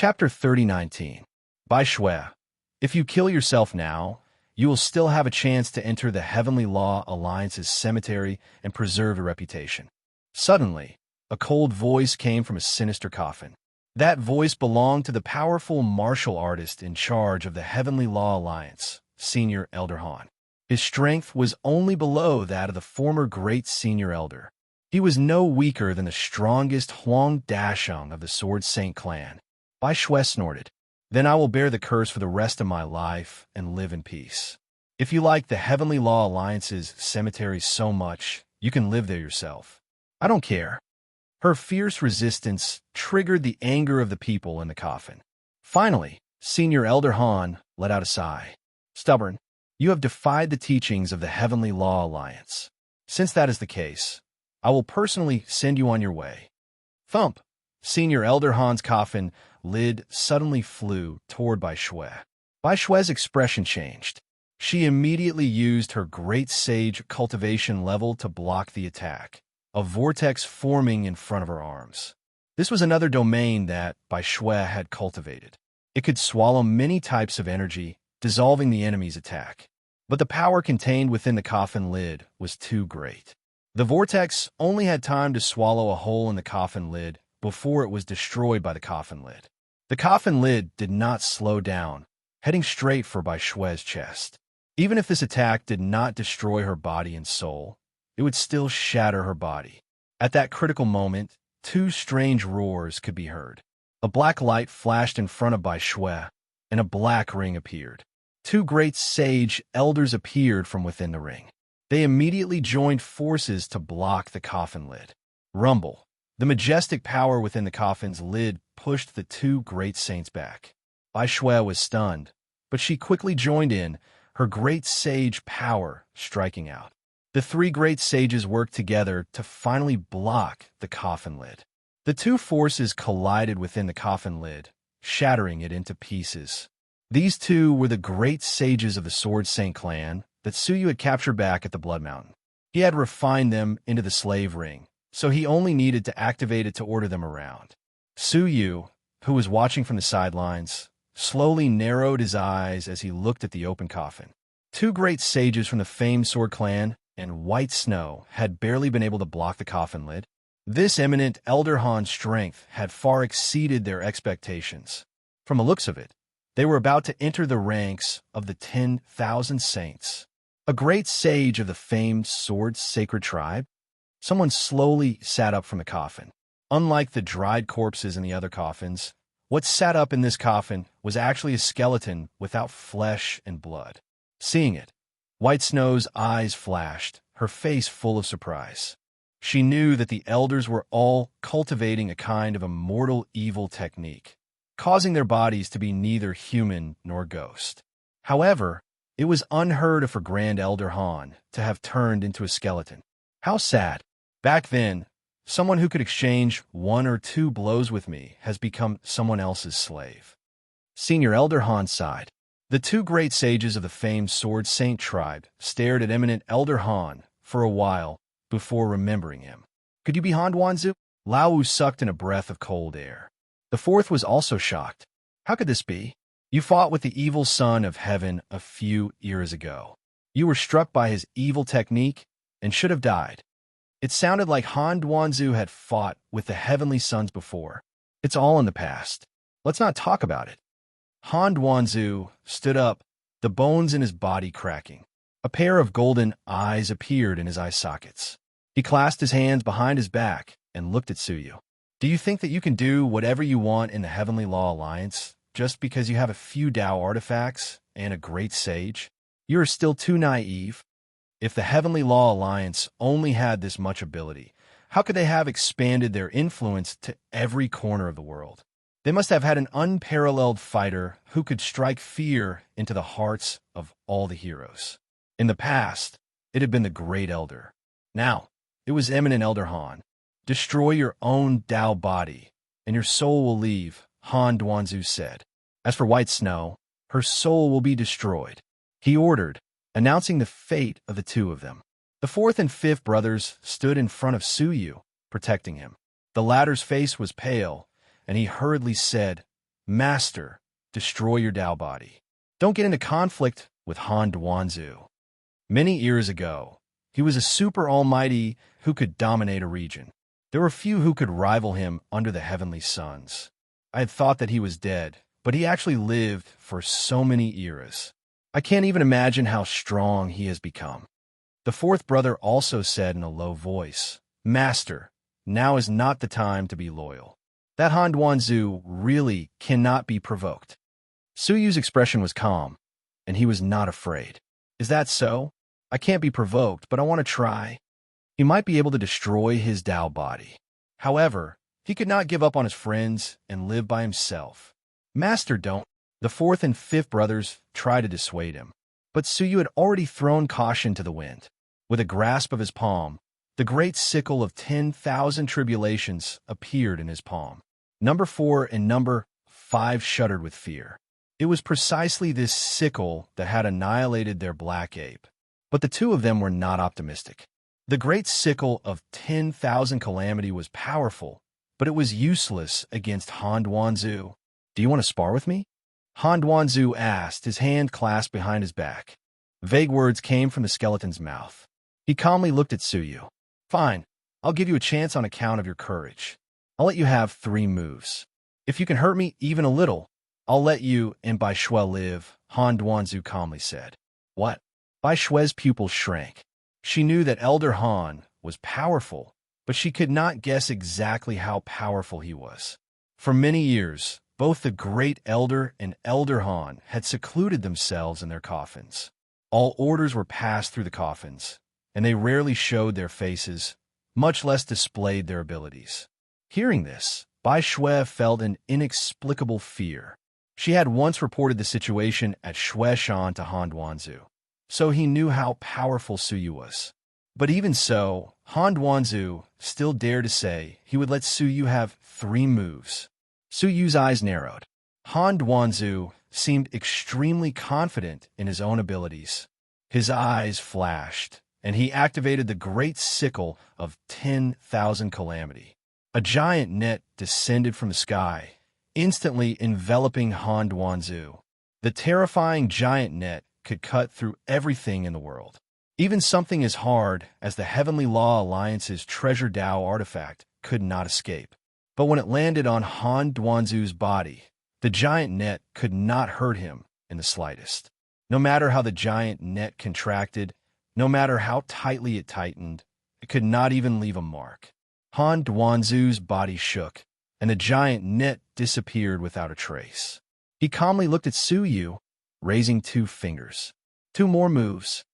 Chapter 3019. By Shui. If you kill yourself now, you will still have a chance to enter the Heavenly Law Alliance's cemetery and preserve your reputation. Suddenly, a cold voice came from a sinister coffin. That voice belonged to the powerful martial artist in charge of the Heavenly Law Alliance, Senior Elder Han. His strength was only below that of the former great Senior Elder. He was no weaker than the strongest Huang Dasheng of the Sword Saint clan. Bai Shui snorted. Then I will bear the curse for the rest of my life and live in peace. If you like the Heavenly Law Alliance's cemetery so much, you can live there yourself. I don't care. Her fierce resistance triggered the anger of the people in the coffin. Finally, Senior Elder Han let out a sigh. Stubborn, you have defied the teachings of the Heavenly Law Alliance. Since that is the case, I will personally send you on your way. Thump! Senior Elder Han's coffin lid suddenly flew toward Bai Shui. Bai Shui's expression changed. She immediately used her Great Sage cultivation level to block the attack, a vortex forming in front of her arms. This was another domain that Bai Shui had cultivated. It could swallow many types of energy, dissolving the enemy's attack. But the power contained within the coffin lid was too great. The vortex only had time to swallow a hole in the coffin lid before it was destroyed by the coffin lid. The coffin lid did not slow down, heading straight for Bai Shui's chest. Even if this attack did not destroy her body and soul, it would still shatter her body. At that critical moment, two strange roars could be heard. A black light flashed in front of Bai Shui, and a black ring appeared. Two great sage elders appeared from within the ring. They immediately joined forces to block the coffin lid. Rumble. The majestic power within the coffin's lid pushed the two great saints back. Bai Shui was stunned, but she quickly joined in, her great sage power striking out. The three great sages worked together to finally block the coffin lid. The two forces collided within the coffin lid, shattering it into pieces. These two were the great sages of the Sword Saint clan that Suyu had captured back at the Blood Mountain. He had refined them into the slave ring, so he only needed to activate it to order them around. Suyu, who was watching from the sidelines, slowly narrowed his eyes as he looked at the open coffin. Two great sages from the famed Sword Clan and White Snow had barely been able to block the coffin lid. This eminent Elder Han's strength had far exceeded their expectations. From the looks of it, they were about to enter the ranks of the 10,000 saints. A great sage of the famed Sword Sacred Tribe? Someone slowly sat up from the coffin. Unlike the dried corpses in the other coffins, what sat up in this coffin was actually a skeleton without flesh and blood. Seeing it, White Snow's eyes flashed, her face full of surprise. She knew that the elders were all cultivating a kind of immortal evil technique, causing their bodies to be neither human nor ghost. However, it was unheard of for Grand Elder Han to have turned into a skeleton. How sad. Back then, someone who could exchange one or two blows with me has become someone else's slave. Senior Elder Han sighed. The two great sages of the famed Sword Saint tribe stared at eminent Elder Han for a while before remembering him. Could you be Han Duanzu? Lao Wu sucked in a breath of cold air. The fourth was also shocked. How could this be? You fought with the evil son of heaven a few years ago. You were struck by his evil technique and should have died. It sounded like Han Duanzu had fought with the heavenly sons before. It's all in the past. Let's not talk about it. Han Duanzu stood up, the bones in his body cracking. A pair of golden eyes appeared in his eye sockets. He clasped his hands behind his back and looked at Suyu. Do you think that you can do whatever you want in the Heavenly Law Alliance just because you have a few Tao artifacts and a great sage? You are still too naive. If the Heavenly Law Alliance only had this much ability, how could they have expanded their influence to every corner of the world? They must have had an unparalleled fighter who could strike fear into the hearts of all the heroes. In the past, it had been the Great Elder. Now, it was eminent Elder Han. Destroy your own Tao body, and your soul will leave, Han Duanzu said. As for White Snow, her soul will be destroyed. He ordered, announcing the fate of the two of them. The fourth and fifth brothers stood in front of Suyu, protecting him. The latter's face was pale, and he hurriedly said, Master, destroy your Tao body. Don't get into conflict with Han Duanzu. Many years ago, he was a super almighty who could dominate a region. There were few who could rival him under the heavenly suns. I had thought that he was dead, but he actually lived for so many eras. I can't even imagine how strong he has become. The fourth brother also said in a low voice, Master, now is not the time to be loyal. That Han Duanzu really cannot be provoked. Su Yu's expression was calm, and he was not afraid. Is that so? I can't be provoked, but I want to try. He might be able to destroy his Tao body. However, he could not give up on his friends and live by himself. Master, don't. The fourth and fifth brothers tried to dissuade him, but Su Yu had already thrown caution to the wind. With a grasp of his palm, the great sickle of 10,000 tribulations appeared in his palm. Number 4 and number 5 shuddered with fear. It was precisely this sickle that had annihilated their black ape. But the two of them were not optimistic. The great sickle of 10,000 calamity was powerful, but it was useless against Han Duanzu. Do you want to spar with me? Han Duanzu asked, his hand clasped behind his back. Vague words came from the skeleton's mouth. He calmly looked at Su Yu. Fine, I'll give you a chance on account of your courage. I'll let you have 3 moves. If you can hurt me even a little, I'll let you and Bai Shui live, Han Duanzu calmly said. What? Bai Shui's pupils shrank. She knew that Elder Han was powerful, but she could not guess exactly how powerful he was. For many years, both the Great Elder and Elder Han had secluded themselves in their coffins. All orders were passed through the coffins, and they rarely showed their faces, much less displayed their abilities. Hearing this, Bai Shui felt an inexplicable fear. She had once reported the situation at Shueshan to Han Duanzu, so he knew how powerful Su Yu was. But even so, Han Duanzu still dared to say he would let Su Yu have 3 moves. Su Yu's eyes narrowed. Han Duanzu seemed extremely confident in his own abilities. His eyes flashed, and he activated the great sickle of 10,000 calamity. A giant net descended from the sky, instantly enveloping Han Duanzu. The terrifying giant net could cut through everything in the world. Even something as hard as the Heavenly Law Alliance's Treasure Dao artifact could not escape. But when it landed on Han Duanzu's body, the giant net could not hurt him in the slightest. No matter how the giant net contracted, no matter how tightly it tightened, it could not even leave a mark. Han Duanzu's body shook, and the giant net disappeared without a trace. He calmly looked at Su Yu, raising 2 fingers. 2 more moves.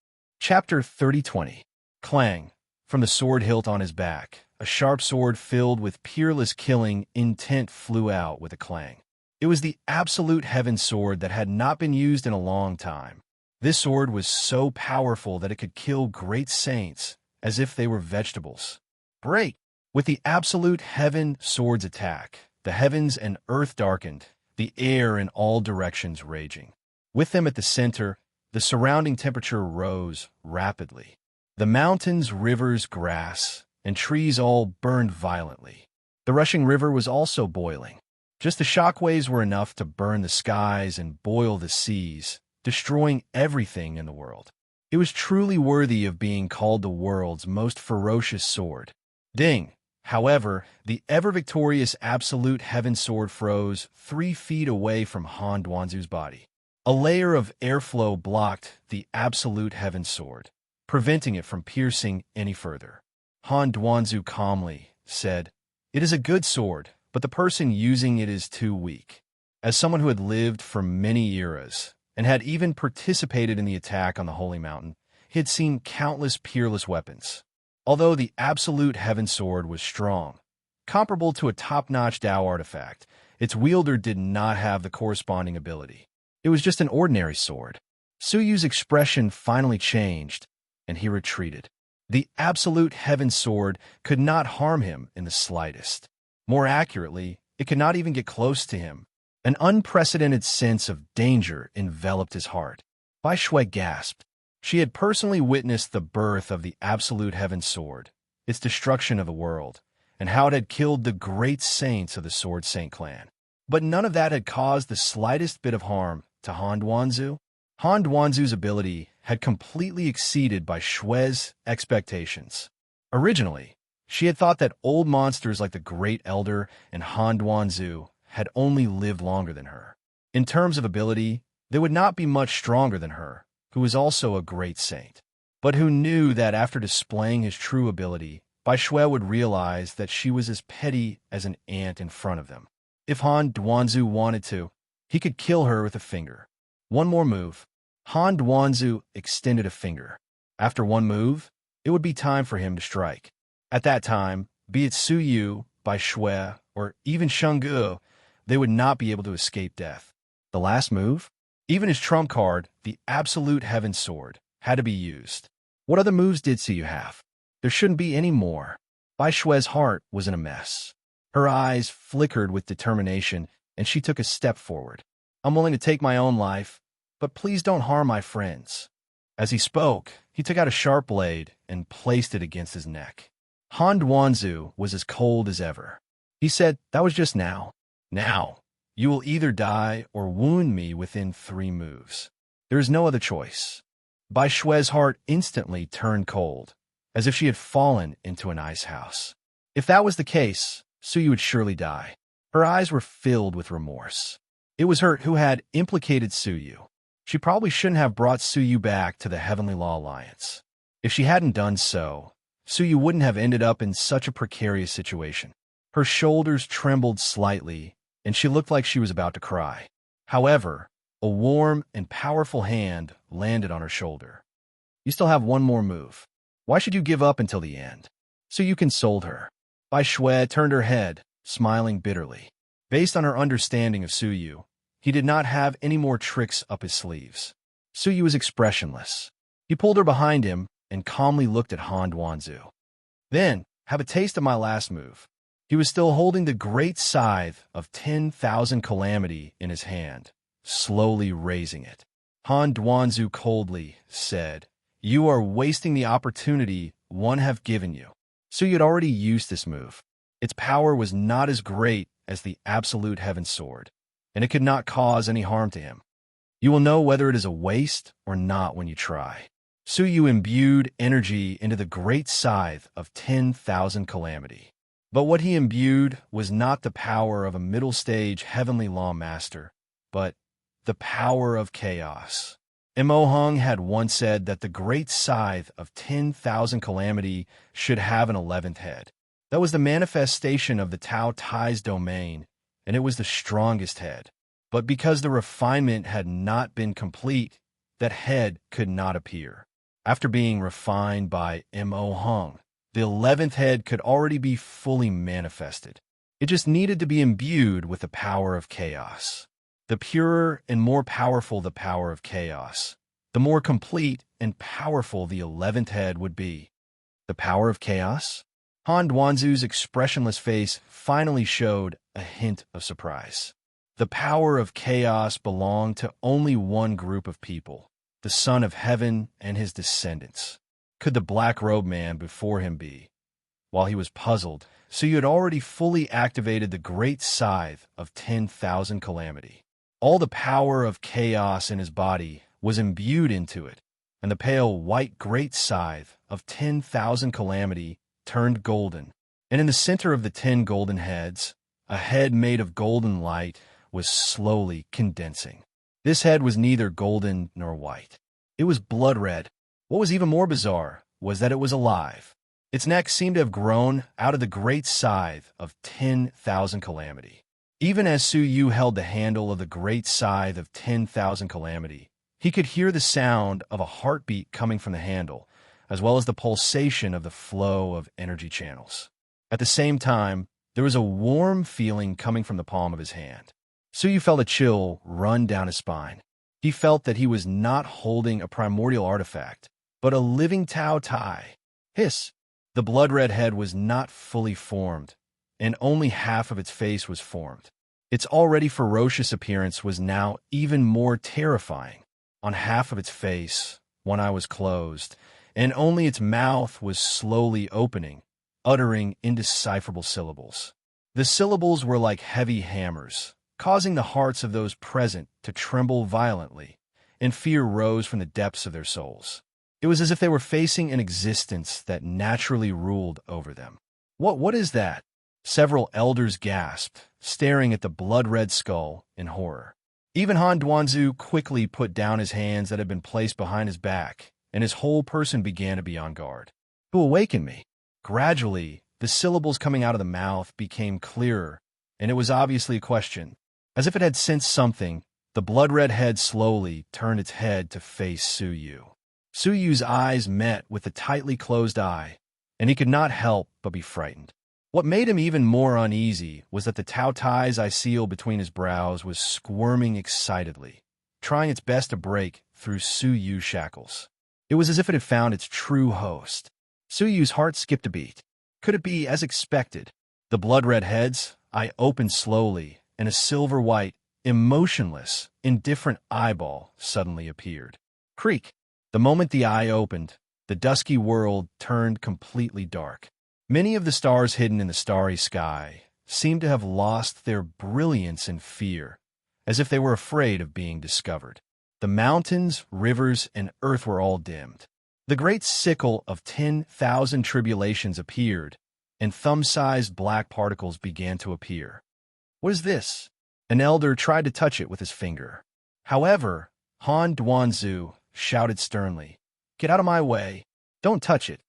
Chapter 30:20. Clang. From the sword hilt on his back, a sharp sword filled with peerless killing intent flew out with a clang. It was the absolute heaven sword that had not been used in a long time. This sword was so powerful that it could kill great saints as if they were vegetables. Break! With the absolute heaven sword's attack, the heavens and earth darkened, the air in all directions raging. With them at the center, the surrounding temperature rose rapidly. The mountains, rivers, grass, and trees all burned violently. The rushing river was also boiling. Just the shockwaves were enough to burn the skies and boil the seas, destroying everything in the world. It was truly worthy of being called the world's most ferocious sword. Ding! However, the ever-victorious absolute heaven sword froze 3 feet away from Han Duanzu's body. A layer of airflow blocked the absolute heaven sword, preventing it from piercing any further. Han Duanzu calmly said, "It is a good sword, but the person using it is too weak." As someone who had lived for many eras, and had even participated in the attack on the Holy Mountain, he had seen countless peerless weapons. Although the absolute heaven sword was strong, comparable to a top-notch Dao artifact, its wielder did not have the corresponding ability. It was just an ordinary sword. Su Yu's expression finally changed, and he retreated. The absolute heaven sword could not harm him in the slightest. More accurately, it could not even get close to him. An unprecedented sense of danger enveloped his heart. Bai Shui gasped. She had personally witnessed the birth of the absolute heaven sword, its destruction of the world, and how it had killed the great saints of the Sword Saint clan. But none of that had caused the slightest bit of harm to Han Duanzu. Han Duanzu's ability had completely exceeded by Shue's expectations. Originally, she had thought that old monsters like the Great Elder and Han Duanzu had only lived longer than her. In terms of ability, they would not be much stronger than her, who was also a great saint. But who knew that after displaying his true ability, Bai Shui would realize that she was as petty as an ant in front of them. If Han Duanzu wanted to, he could kill her with a finger. One more move. Han Duanzu extended a finger. After one move, it would be time for him to strike. At that time, be it Su Yu, Bai Shui, or even Shenggu, they would not be able to escape death. The last move? Even his trump card, the Absolute Heaven Sword, had to be used. What other moves did Su Yu have? There shouldn't be any more. Bai Shui's heart was in a mess. Her eyes flickered with determination, and she took a step forward. I'm willing to take my own life, but please don't harm my friends. As he spoke, he took out a sharp blade and placed it against his neck. Han Duanzu was as cold as ever. He said, "That was just now. Now, you will either die or wound me within 3 moves. There is no other choice." Bai Shui's heart instantly turned cold, as if she had fallen into an ice house. If that was the case, Su Yu would surely die. Her eyes were filled with remorse. It was her who had implicated Su Yu. She probably shouldn't have brought Su Yu back to the Heavenly Law Alliance. If she hadn't done so, Su Yu wouldn't have ended up in such a precarious situation. Her shoulders trembled slightly, and she looked like she was about to cry. However, a warm and powerful hand landed on her shoulder. "You still have one more move. Why should you give up until the end?" Su Yu consoled her. Bai Shui turned her head, smiling bitterly. Based on her understanding of Su Yu, he did not have any more tricks up his sleeves. Su Yu was expressionless. He pulled her behind him and calmly looked at Han Duanzu. "Then, have a taste of my last move." He was still holding the great scythe of 10,000 calamity in his hand, slowly raising it. Han Duanzu coldly said, "You are wasting the opportunity one have given you." Su Yu had already used this move. Its power was not as great as the Absolute Heaven Sword, and it could not cause any harm to him. You will know whether it is a waste or not when you try. Su Yu imbued energy into the great scythe of 10,000 calamity. But what he imbued was not the power of a middle-stage heavenly law master, but the power of chaos. Mo Hung had once said that the great scythe of 10,000 calamity should have an 11th head. That was the manifestation of the Tao Tai's domain, and it was the strongest head. But because the refinement had not been complete, that head could not appear. After being refined by Mo Hung, the 11th head could already be fully manifested. It just needed to be imbued with the power of chaos. The purer and more powerful the power of chaos, the more complete and powerful the 11th head would be. The power of chaos? Han Duanzu's expressionless face finally showed a hint of surprise. The power of chaos belonged to only one group of people, the Son of Heaven and his descendants. Could the black-robed man before him be? While he was puzzled, Su Yu had already fully activated the great scythe of 10,000 calamity. All the power of chaos in his body was imbued into it, and the pale white great scythe of 10,000 calamity turned golden. And in the center of the 10 golden heads, a head made of golden light was slowly condensing. This head was neither golden nor white. It was blood red. What was even more bizarre was that it was alive. Its neck seemed to have grown out of the great scythe of 10,000 calamity. Even as Su Yu held the handle of the great scythe of 10,000 calamity, he could hear the sound of a heartbeat coming from the handle, as well as the pulsation of the flow of energy channels. At the same time, there was a warm feeling coming from the palm of his hand. Su Yu felt a chill run down his spine. He felt that he was not holding a primordial artifact, but a living Tao Tai. Hiss! The blood-red head was not fully formed, and only half of its face was formed. Its already ferocious appearance was now even more terrifying. On half of its face, one eye was closed, and only its mouth was slowly opening, uttering indecipherable syllables. The syllables were like heavy hammers, causing the hearts of those present to tremble violently, and fear rose from the depths of their souls. It was as if they were facing an existence that naturally ruled over them. What is that?" Several elders gasped, staring at the blood-red skull in horror. Even Han Duanzu quickly put down his hands that had been placed behind his back, and his whole person began to be on guard. "Who awakened me?" Gradually, the syllables coming out of the mouth became clearer, and it was obviously a question. As if it had sensed something, the blood-red head slowly turned its head to face Su Yu. Su Yu's eyes met with a tightly closed eye, and he could not help but be frightened. What made him even more uneasy was that the Tao Tai's eye seal between his brows was squirming excitedly, trying its best to break through Su Yu's shackles. It was as if it had found its true host. Su Yu's heart skipped a beat. Could it be as expected? The blood-red head's eye opened slowly, and a silver-white, emotionless, indifferent eyeball suddenly appeared. Creak! The moment the eye opened, the dusky world turned completely dark. Many of the stars hidden in the starry sky seemed to have lost their brilliance in fear, as if they were afraid of being discovered. The mountains, rivers, and earth were all dimmed. The great sickle of 10,000 tribulations appeared, and thumb-sized black particles began to appear. "What is this?" An elder tried to touch it with his finger. However, Han Duanzu shouted sternly, "Get out of my way! Don't touch it!"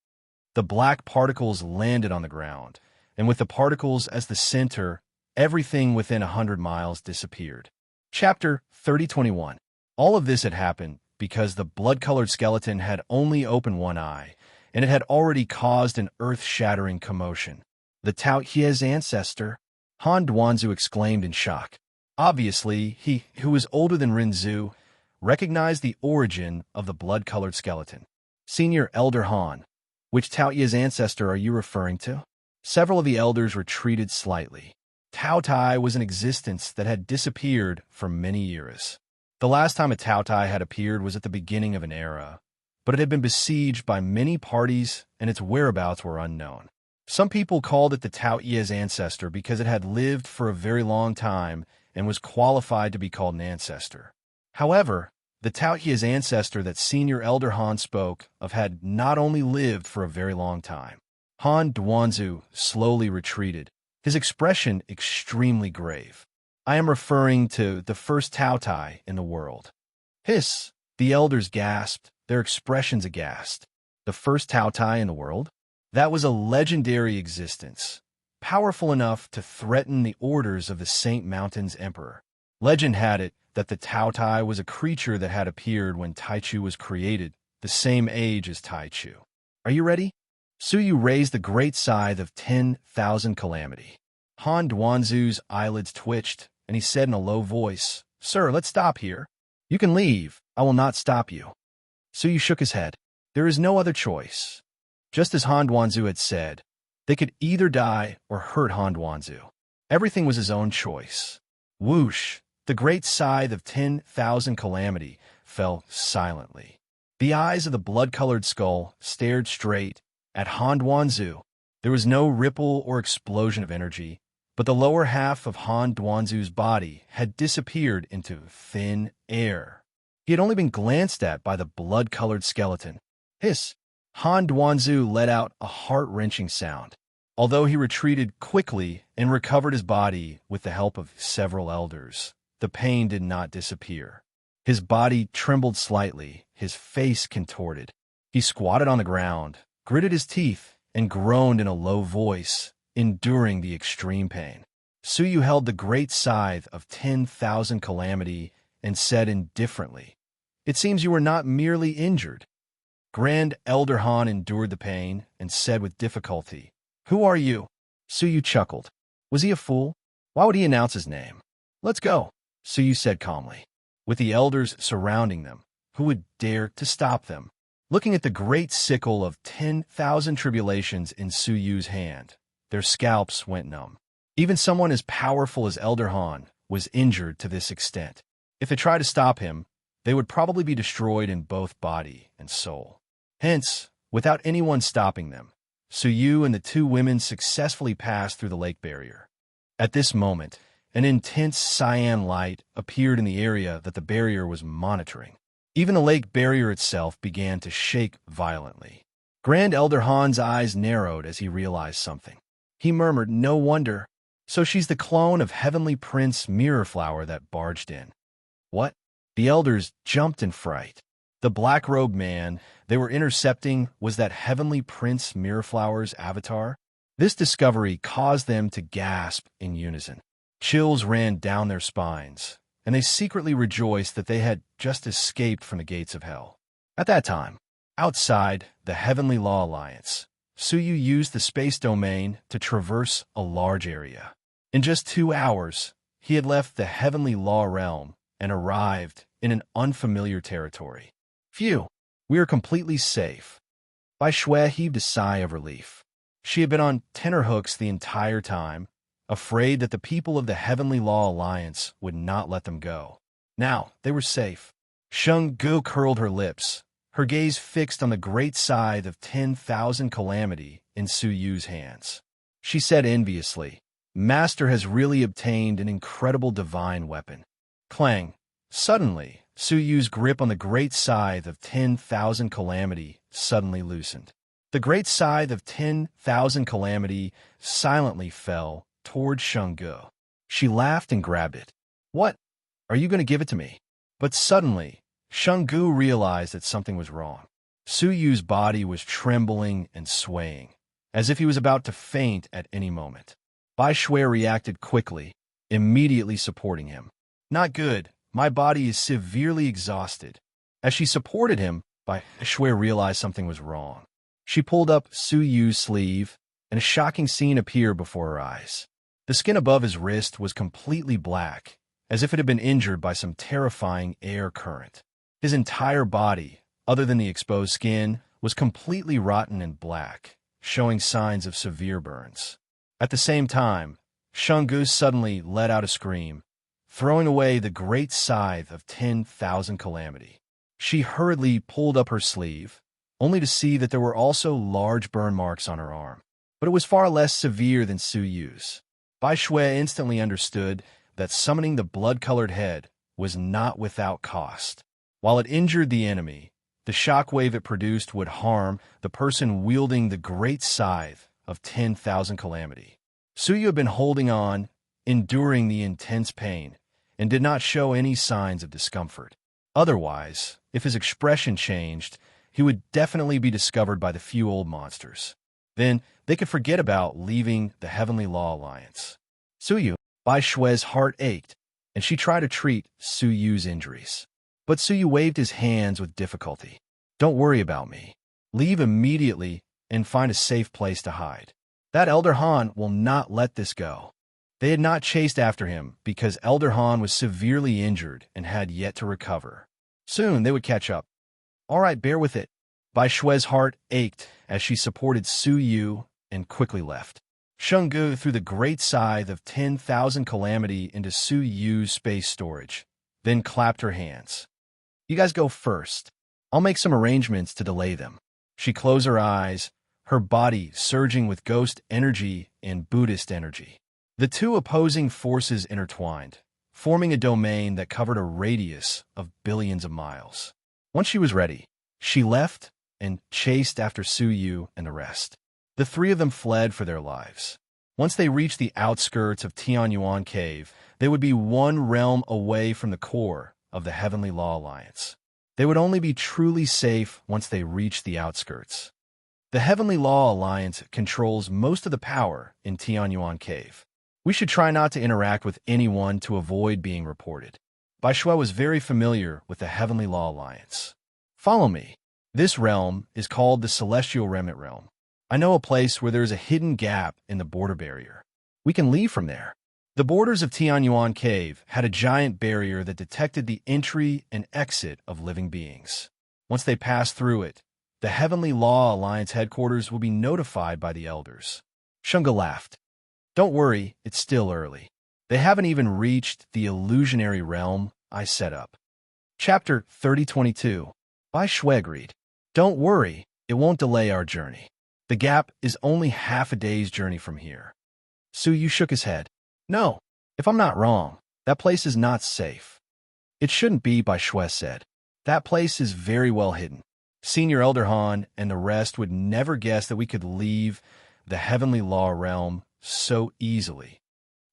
The black particles landed on the ground, and with the particles as the center, everything within 100 miles disappeared. Chapter 3021. All of this had happened because the blood-colored skeleton had only opened one eye, and it had already caused an earth-shattering commotion. "The Tao Tai's ancestor," Han Duanzu exclaimed in shock. Obviously, he, who was older than Rinzhu, recognized the origin of the blood-colored skeleton. "Senior Elder Han, which Tao Tai's ancestor are you referring to?" Several of the elders retreated slightly. Tao Tai was an existence that had disappeared for many eras. The last time a Tao Tai had appeared was at the beginning of an era, but it had been besieged by many parties and its whereabouts were unknown. Some people called it the Tao Tai's ancestor because it had lived for a very long time and was qualified to be called an ancestor. However, the Tao Tai's ancestor that Senior Elder Han spoke of had not only lived for a very long time. Han Duanzu slowly retreated, his expression extremely grave. "I am referring to the first Tao Tai in the world." "Hiss!" The elders gasped, their expressions aghast. "The first Tao Tai in the world?" That was a legendary existence, powerful enough to threaten the orders of the Saint Mountain's emperor. Legend had it that the Tao Tai was a creature that had appeared when Taichu was created, the same age as Taichu. "Are you ready?" Su Yu raised the great scythe of 10,000 calamity. Han Duanzu's eyelids twitched, and he said in a low voice, "Sir, let's stop here. You can leave. I will not stop you." Su Yu shook his head. There is no other choice. Just as Han Duanzu had said, they could either die or hurt Han Duanzu. Everything was his own choice. Whoosh! The great scythe of 10,000 calamity fell silently. The eyes of the blood-colored skull stared straight at Han Duanzu. There was no ripple or explosion of energy, but the lower half of Han Duanzu's body had disappeared into thin air. He had only been glanced at by the blood-colored skeleton. Hiss! Han Duanzu let out a heart-wrenching sound. Although he retreated quickly and recovered his body with the help of several elders, the pain did not disappear. His body trembled slightly, his face contorted. He squatted on the ground, gritted his teeth, and groaned in a low voice, enduring the extreme pain. Su Yu held the great scythe of 10,000 calamity and said indifferently, "It seems you were not merely injured." Grand Elder Han endured the pain and said with difficulty, "Who are you?" Su Yu chuckled. Was he a fool? Why would he announce his name? "Let's go," Su Yu said calmly. With the elders surrounding them, who would dare to stop them? Looking at the great sickle of 10,000 tribulations in Su Yu's hand, their scalps went numb. Even someone as powerful as Elder Han was injured to this extent. If they tried to stop him, they would probably be destroyed in both body and soul. Hence, without anyone stopping them, Su Yu and the two women successfully passed through the lake barrier. At this moment, An intense cyan light appeared in the area that the barrier was monitoring. Even the lake barrier itself began to shake violently. Grand Elder Han's eyes narrowed as he realized something. He murmured, "No wonder. So she's the clone of Heavenly Prince Mirrorflower that barged in." What? The elders jumped in fright. The black-robed man they were intercepting was that Heavenly Prince Mirrorflower's avatar? This discovery caused them to gasp in unison. Chills ran down their spines, and they secretly rejoiced that they had just escaped from the gates of hell. At that time, outside the Heavenly Law Alliance, Suyu used the space domain to traverse a large area. In just 2 hours, he had left the Heavenly Law realm and arrived in an unfamiliar territory. Phew, we are completely safe. Bai Shui heaved a sigh of relief. She had been on tenterhooks the entire time, afraid that the people of the Heavenly Law Alliance would not let them go. Now, they were safe. Sheng Gu curled her lips, her gaze fixed on the great scythe of 10,000 calamity in Su Yu's hands. She said enviously, "Master has really obtained an incredible divine weapon." Clang! Suddenly, Su Yu's grip on the great scythe of 10,000 calamity suddenly loosened. The great scythe of 10,000 calamity silently fell toward Sheng Gu. She laughed and grabbed it. "What? Are you going to give it to me?" But suddenly, Sheng Gu realized that something was wrong. Su Yu's body was trembling and swaying, as if he was about to faint at any moment. Bai Shui reacted quickly, immediately supporting him. "Not good. My body is severely exhausted." As she supported him, Bai Shui realized something was wrong. She pulled up Su Yu's sleeve, and a shocking scene appeared before her eyes. The skin above his wrist was completely black, as if it had been injured by some terrifying air current. His entire body, other than the exposed skin, was completely rotten and black, showing signs of severe burns. At the same time, Sheng Gu suddenly let out a scream, throwing away the great scythe of 10,000 calamity. She hurriedly pulled up her sleeve, only to see that there were also large burn marks on her arm. But it was far less severe than Su Yu's. Bai Shui instantly understood that summoning the blood-colored head was not without cost. While it injured the enemy, the shockwave it produced would harm the person wielding the great scythe of 10,000 calamity. Su Yu had been holding on, enduring the intense pain, and did not show any signs of discomfort. Otherwise, if his expression changed, he would definitely be discovered by the few old monsters. Then they could forget about leaving the Heavenly Law Alliance. Suyu, Bai Shui's heart ached, and she tried to treat Su Yu's injuries. But Su Yu waved his hands with difficulty. "Don't worry about me. Leave immediately and find a safe place to hide. That Elder Han will not let this go." They had not chased after him because Elder Han was severely injured and had yet to recover. Soon they would catch up. "All right, bear with it." Bai Shui's heart ached as she supported Su Yu and quickly left. Sheng Gu threw the great scythe of 10,000 calamity into Su Yu's space storage, then clapped her hands. "You guys go first. I'll make some arrangements to delay them." She closed her eyes, her body surging with ghost energy and Buddhist energy. The two opposing forces intertwined, forming a domain that covered a radius of billions of miles. Once she was ready, she left and chased after Su Yu and the rest. The three of them fled for their lives. Once they reached the outskirts of Tianyuan Cave, they would be one realm away from the core of the Heavenly Law Alliance. They would only be truly safe once they reached the outskirts. The Heavenly Law Alliance controls most of the power in Tianyuan Cave. We should try not to interact with anyone to avoid being reported. Bai Shui was very familiar with the Heavenly Law Alliance. "Follow me. This realm is called the Celestial Remnant Realm. I know a place where there is a hidden gap in the border barrier. We can leave from there." The borders of Tianyuan Cave had a giant barrier that detected the entry and exit of living beings. Once they passed through it, the Heavenly Law Alliance headquarters will be notified by the elders. Shunga laughed. "Don't worry, it's still early. They haven't even reached the illusionary realm I set up." Chapter 3022. Bai Shui agreed. "Don't worry, it won't delay our journey. The gap is only half a day's journey from here." Su Yu shook his head. "No, If I'm not wrong, that place is not safe. It shouldn't be, Bai Shui said. That place is very well hidden. Senior Elder Han and the rest would never guess that we could leave the heavenly law realm so easily.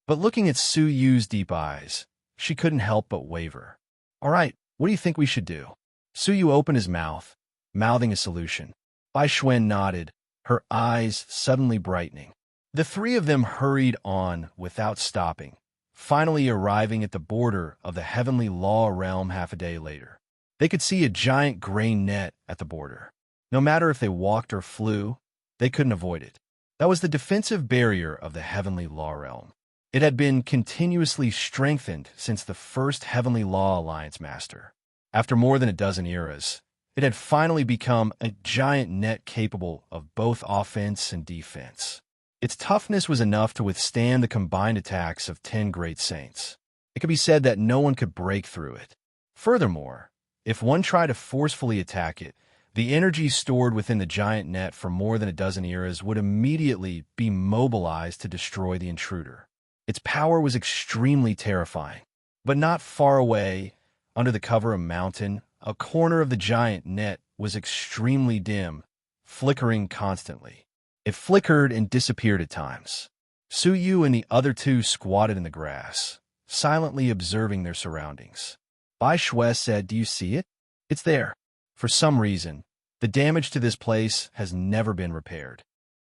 But looking at Su Yu's deep eyes, she couldn't help but waver. All right, what do you think we should do? Su Yu opened his mouth, mouthing a solution. Bai Shui nodded, her eyes suddenly brightening. The three of them hurried on without stopping, finally arriving at the border of the heavenly law realm half a day later. They could see a giant gray net at the border. No matter if they walked or flew, they couldn't avoid it. That was the defensive barrier of the heavenly law realm. It had been continuously strengthened since the first Heavenly Law Alliance Master. After more than a dozen eras, it had finally become a giant net capable of both offense and defense. Its toughness was enough to withstand the combined attacks of 10 great saints. It could be said that no one could break through it. Furthermore, if one tried to forcefully attack it, the energy stored within the giant net for more than a dozen eras would immediately be mobilized to destroy the intruder. Its power was extremely terrifying. But not far away, under the cover of a mountain, a corner of the giant net was extremely dim, flickering constantly. It flickered and disappeared at times. Su Yu and the other two squatted in the grass, silently observing their surroundings. Bai Shui said, "Do you see it? It's there." For some reason, the damage to this place has never been repaired.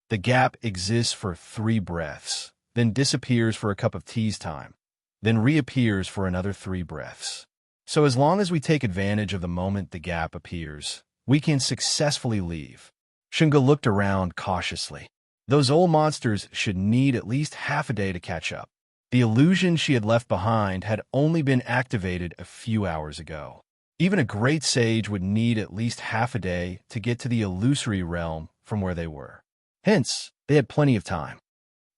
The gap exists for 3 breaths, then disappears for a cup of tea's time, then reappears for another 3 breaths. So as long as we take advantage of the moment the gap appears, we can successfully leave. Shunga looked around cautiously. Those old monsters should need at least half a day to catch up. The illusion she had left behind had only been activated a few hours ago. Even a great sage would need at least half a day to get to the illusory realm from where they were. Hence, they had plenty of time.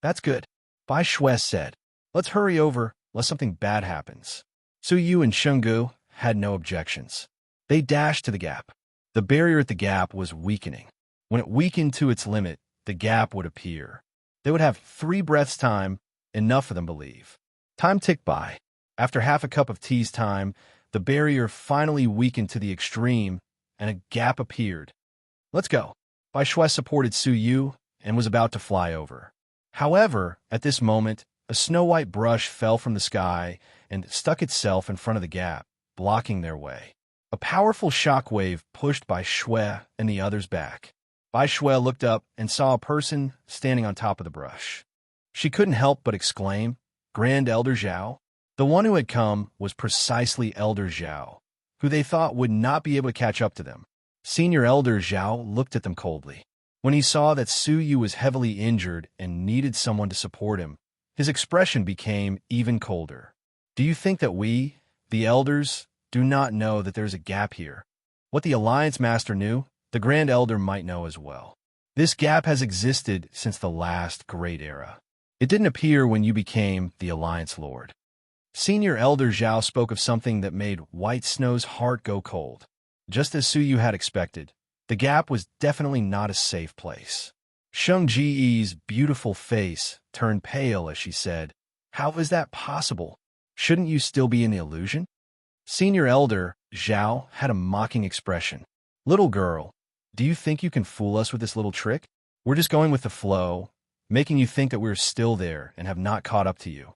That's good, Bai Shui said. Let's hurry over, lest something bad happens. Su Yu and Shungu had no objections. They dashed to the gap. The barrier at the gap was weakening. When it weakened to its limit, the gap would appear. They would have 3 breaths' time, enough for them to leave. Time ticked by. After half a cup of tea's time, the barrier finally weakened to the extreme, and a gap appeared. Let's go. Bai Shui supported Su Yu and was about to fly over. However, at this moment, a snow-white brush fell from the sky and stuck itself in front of the gap, blocking their way. A powerful shockwave pushed Bai Shui and the others back. Bai Shui looked up and saw a person standing on top of the brush. She couldn't help but exclaim, "Grand Elder Zhao?" The one who had come was precisely Elder Zhao, who they thought would not be able to catch up to them. Senior Elder Zhao looked at them coldly. When he saw that Su Yu was heavily injured and needed someone to support him, his expression became even colder. Do you think that we, the elders, do not know that there's a gap here? What the Alliance Master knew, the Grand Elder might know as well. This gap has existed since the last Great Era. It didn't appear when you became the Alliance Lord. Senior Elder Zhao spoke of something that made White Snow's heart go cold. Just as Su Yu had expected, the gap was definitely not a safe place. Sheng Ji's beautiful face turned pale as she said, "How is that possible? Shouldn't you still be in the illusion?" Senior Elder Zhao had a mocking expression. "Little girl, do you think you can fool us with this little trick? We're just going with the flow, making you think that we're still there and have not caught up to you."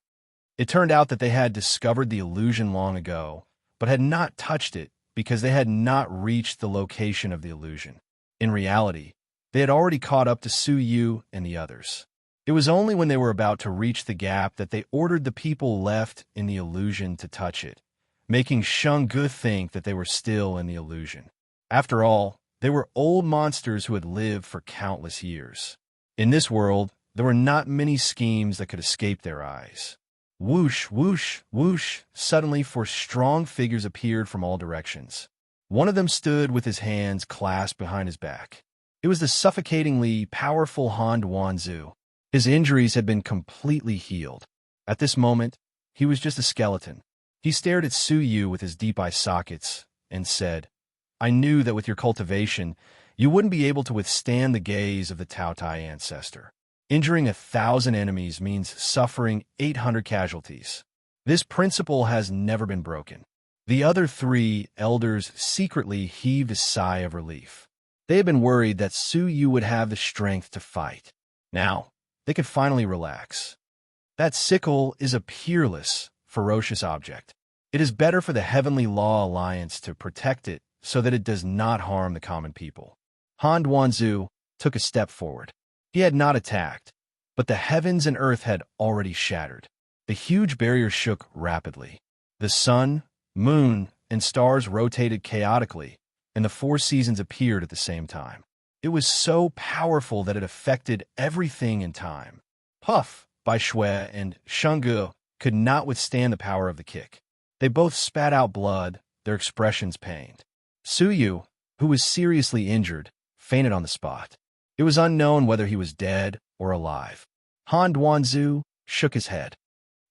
It turned out that they had discovered the illusion long ago, but had not touched it because they had not reached the location of the illusion. In reality, they had already caught up to Su Yu and the others. It was only when they were about to reach the gap that they ordered the people left in the illusion to touch it, making Sheng Gu think that they were still in the illusion. After all, they were old monsters who had lived for countless years. In this world, there were not many schemes that could escape their eyes. Whoosh, whoosh, whoosh, suddenly 4 strong figures appeared from all directions. One of them stood with his hands clasped behind his back. It was the suffocatingly powerful Han Duanzu. His injuries had been completely healed. At this moment, he was just a skeleton. He stared at Su Yu with his deep eye sockets and said, "I knew that with your cultivation, you wouldn't be able to withstand the gaze of the Tao Tai ancestor. Injuring 1,000 enemies means suffering 800 casualties. This principle has never been broken. The other three elders secretly heaved a sigh of relief. They had been worried that Su Yu would have the strength to fight. Now, they could finally relax. That sickle is a peerless, ferocious object. It is better for the Heavenly Law Alliance to protect it so that it does not harm the common people. Han Duanzu took a step forward. He had not attacked, but the heavens and earth had already shattered. The huge barrier shook rapidly. The sun, moon, and stars rotated chaotically, and the four seasons appeared at the same time. It was so powerful that it affected everything in time. Puff, Bai Shui, and Shenggu could not withstand the power of the kick. They both spat out blood, their expressions pained. Su Yu, who was seriously injured, fainted on the spot. It was unknown whether he was dead or alive. Han Duanzu shook his head.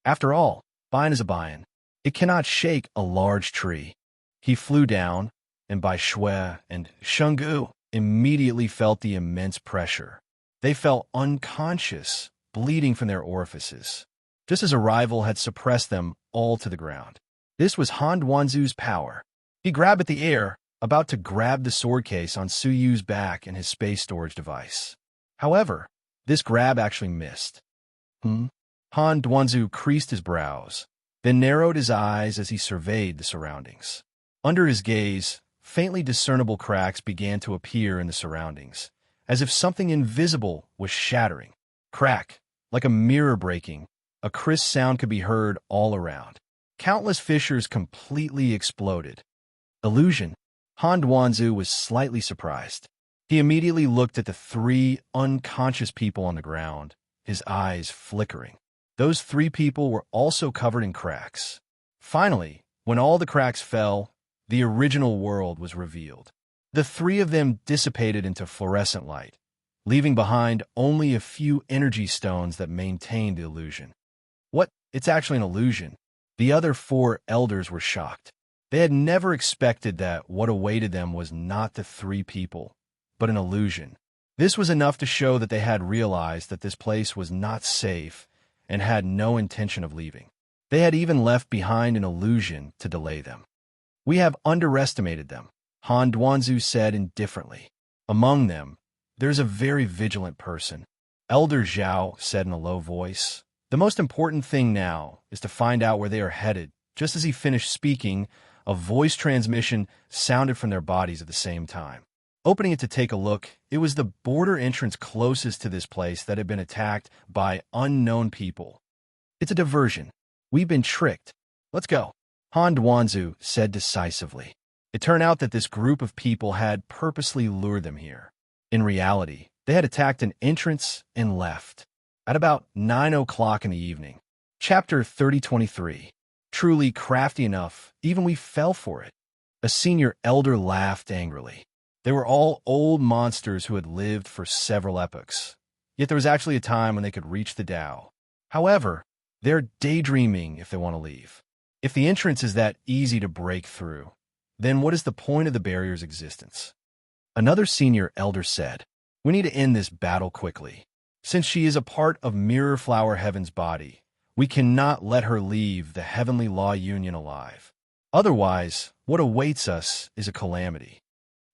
After all, Bian is a Bian. It cannot shake a large tree. He flew down, and Bai Shui and Shenggu immediately felt the immense pressure. They fell unconscious, bleeding from their orifices, just as a rival had suppressed them all to the ground. This was Han Duanzu's power. He grabbed at the air, about to grab the sword case on Su Yu's back and his space storage device. However, this grab actually missed. Han Duanzu creased his brows, then narrowed his eyes as he surveyed the surroundings. Under his gaze, faintly discernible cracks began to appear in the surroundings, as if something invisible was shattering. Crack, like a mirror breaking, a crisp sound could be heard all around. Countless fissures completely exploded. Illusion. Han Duanzu was slightly surprised. He immediately looked at the three unconscious people on the ground, his eyes flickering. Those three people were also covered in cracks. Finally, when all the cracks fell, the original world was revealed. The three of them dissipated into fluorescent light, leaving behind only a few energy stones that maintained the illusion. What? It's actually an illusion. The other four elders were shocked. They had never expected that what awaited them was not the three people, but an illusion. This was enough to show that they had realized that this place was not safe and had no intention of leaving. They had even left behind an illusion to delay them. We have underestimated them, Han Duanzu said indifferently. Among them, there's a very vigilant person. Elder Zhao said in a low voice. The most important thing now is to find out where they are headed. Just as he finished speaking, a voice transmission sounded from their bodies at the same time. Opening it to take a look, it was the border entrance closest to this place that had been attacked by unknown people. It's a diversion. We've been tricked. Let's go, Han Duanzu said decisively. It turned out that this group of people had purposely lured them here. In reality, they had attacked an entrance and left. At about 9 o'clock in the evening. Chapter 3023. Truly crafty enough, even we fell for it. A senior elder laughed angrily. They were all old monsters who had lived for several epochs. Yet there was actually a time when they could reach the Tao. However, they're daydreaming if they want to leave. If the entrance is that easy to break through, then what is the point of the barrier's existence? Another senior elder said, we need to end this battle quickly. Since she is a part of Mirror Flower Heaven's body, we cannot let her leave the Heavenly Law Union alive. Otherwise, what awaits us is a calamity.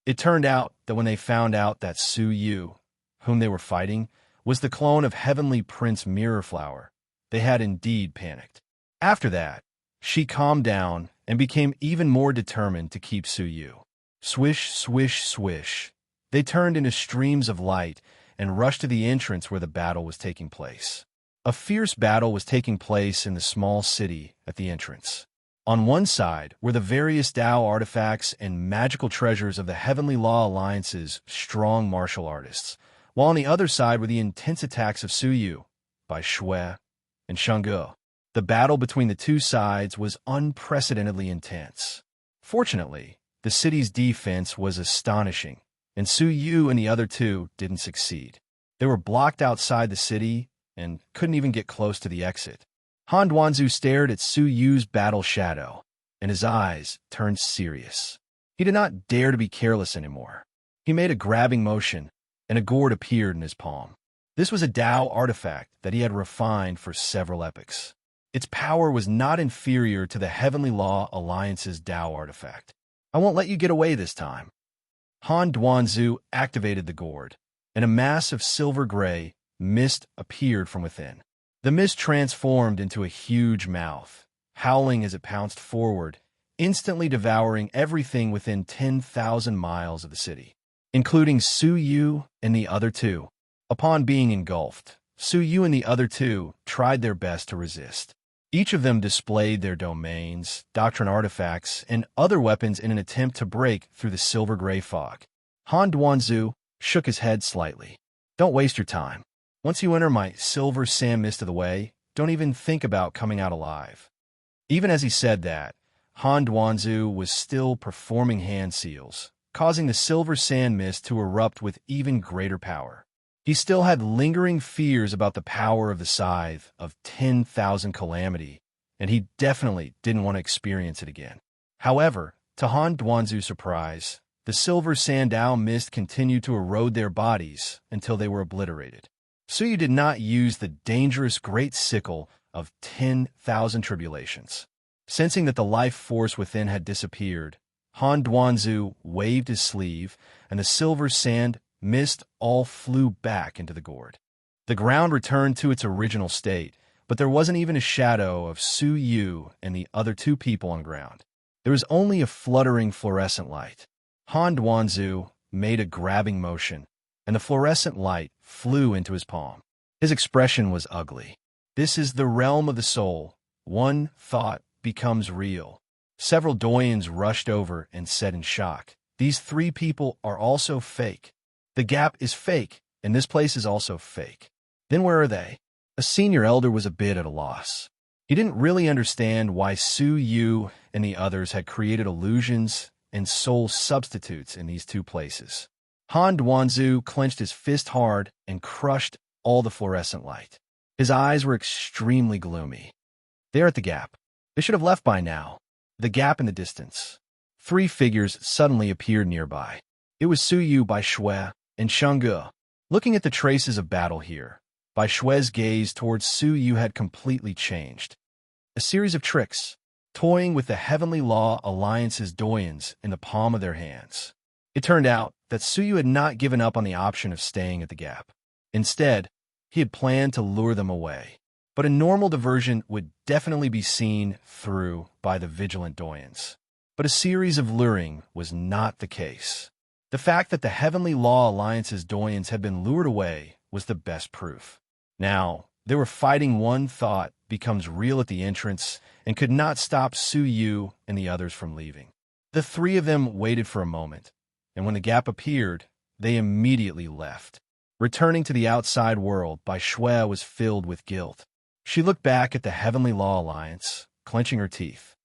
It turned out that when they found out that Su Yu, whom they were fighting, was the clone of Heavenly Prince Mirror Flower, they had indeed panicked. After that, she calmed down and became even more determined to keep Su Yu. Swish, swish, swish. They turned into streams of light and rushed to the entrance where the battle was taking place. A fierce battle was taking place in the small city at the entrance. On one side were the various Tao artifacts and magical treasures of the Heavenly Law Alliance's strong martial artists, while on the other side were the intense attacks of Su Yu, Bai Shui, and Shenggu. The battle between the two sides was unprecedentedly intense. Fortunately, the city's defense was astonishing, and Su Yu and the other two didn't succeed. They were blocked outside the city and couldn't even get close to the exit. Han Duanzu stared at Su Yu's battle shadow, and his eyes turned serious. He did not dare to be careless anymore. He made a grabbing motion, and a gourd appeared in his palm. This was a Tao artifact that he had refined for several epochs. Its power was not inferior to the Heavenly Law Alliance's Tao artifact. I won't let you get away this time. Han Duanzu activated the gourd, and a mass of silver-gray mist appeared from within. The mist transformed into a huge mouth, howling as it pounced forward, instantly devouring everything within 10,000 miles of the city, including Su Yu and the other two. Upon being engulfed, Su Yu and the other two tried their best to resist. Each of them displayed their domains, doctrine artifacts, and other weapons in an attempt to break through the silver-gray fog. Han Duanzu shook his head slightly. Don't waste your time. Once you enter my silver sand mist of the way, don't even think about coming out alive. Even as he said that, Han Duanzu was still performing hand seals, causing the silver sand mist to erupt with even greater power. He still had lingering fears about the power of the scythe of 10,000 calamity, and he definitely didn't want to experience it again. However, to Han Duanzu's surprise, the silver sandal mist continued to erode their bodies until they were obliterated. Su Yu did not use the dangerous great sickle of 10,000 tribulations. Sensing that the life force within had disappeared, Han Duanzu waved his sleeve, and the silver sand mist all flew back into the gourd. The ground returned to its original state, but there wasn't even a shadow of Su Yu and the other two people on the ground. There was only a fluttering fluorescent light. Han Duanzu made a grabbing motion, and the fluorescent light flew into his palm. His expression was ugly. This is the realm of the soul. One thought becomes real. Several doyens rushed over and said in shock, "These three people are also fake. The gap is fake, and this place is also fake. Then where are they?" A senior elder was a bit at a loss. He didn't really understand why Su Yu and the others had created illusions and soul substitutes in these two places. Han Duanzu clenched his fist hard and crushed all the fluorescent light. His eyes were extremely gloomy. There at the gap. They should have left by now. The gap in the distance. Three figures suddenly appeared nearby. It was Su Yu, Bai Shui, and Shangge. Looking at the traces of battle here, Bai Shui's gaze towards Su Yu had completely changed. A series of tricks, toying with the Heavenly Law Alliance's doyens in the palm of their hands. It turned out that Su Yu had not given up on the option of staying at the gap. Instead, he had planned to lure them away. But a normal diversion would definitely be seen through by the vigilant doyens. But a series of luring was not the case. The fact that the Heavenly Law Alliance's doyens had been lured away was the best proof. Now, they were fighting one thought becomes real at the entrance and could not stop Su Yu and the others from leaving. The three of them waited for a moment, and when the gap appeared, they immediately left. Returning to the outside world, Bai Shui was filled with guilt. She looked back at the Heavenly Law Alliance, clenching her teeth.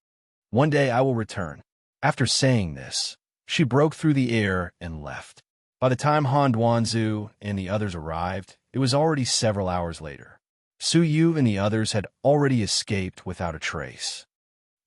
One day I will return. After saying this, she broke through the air and left. By the time Han Duanzu and the others arrived, it was already several hours later. Su Yu and the others had already escaped without a trace.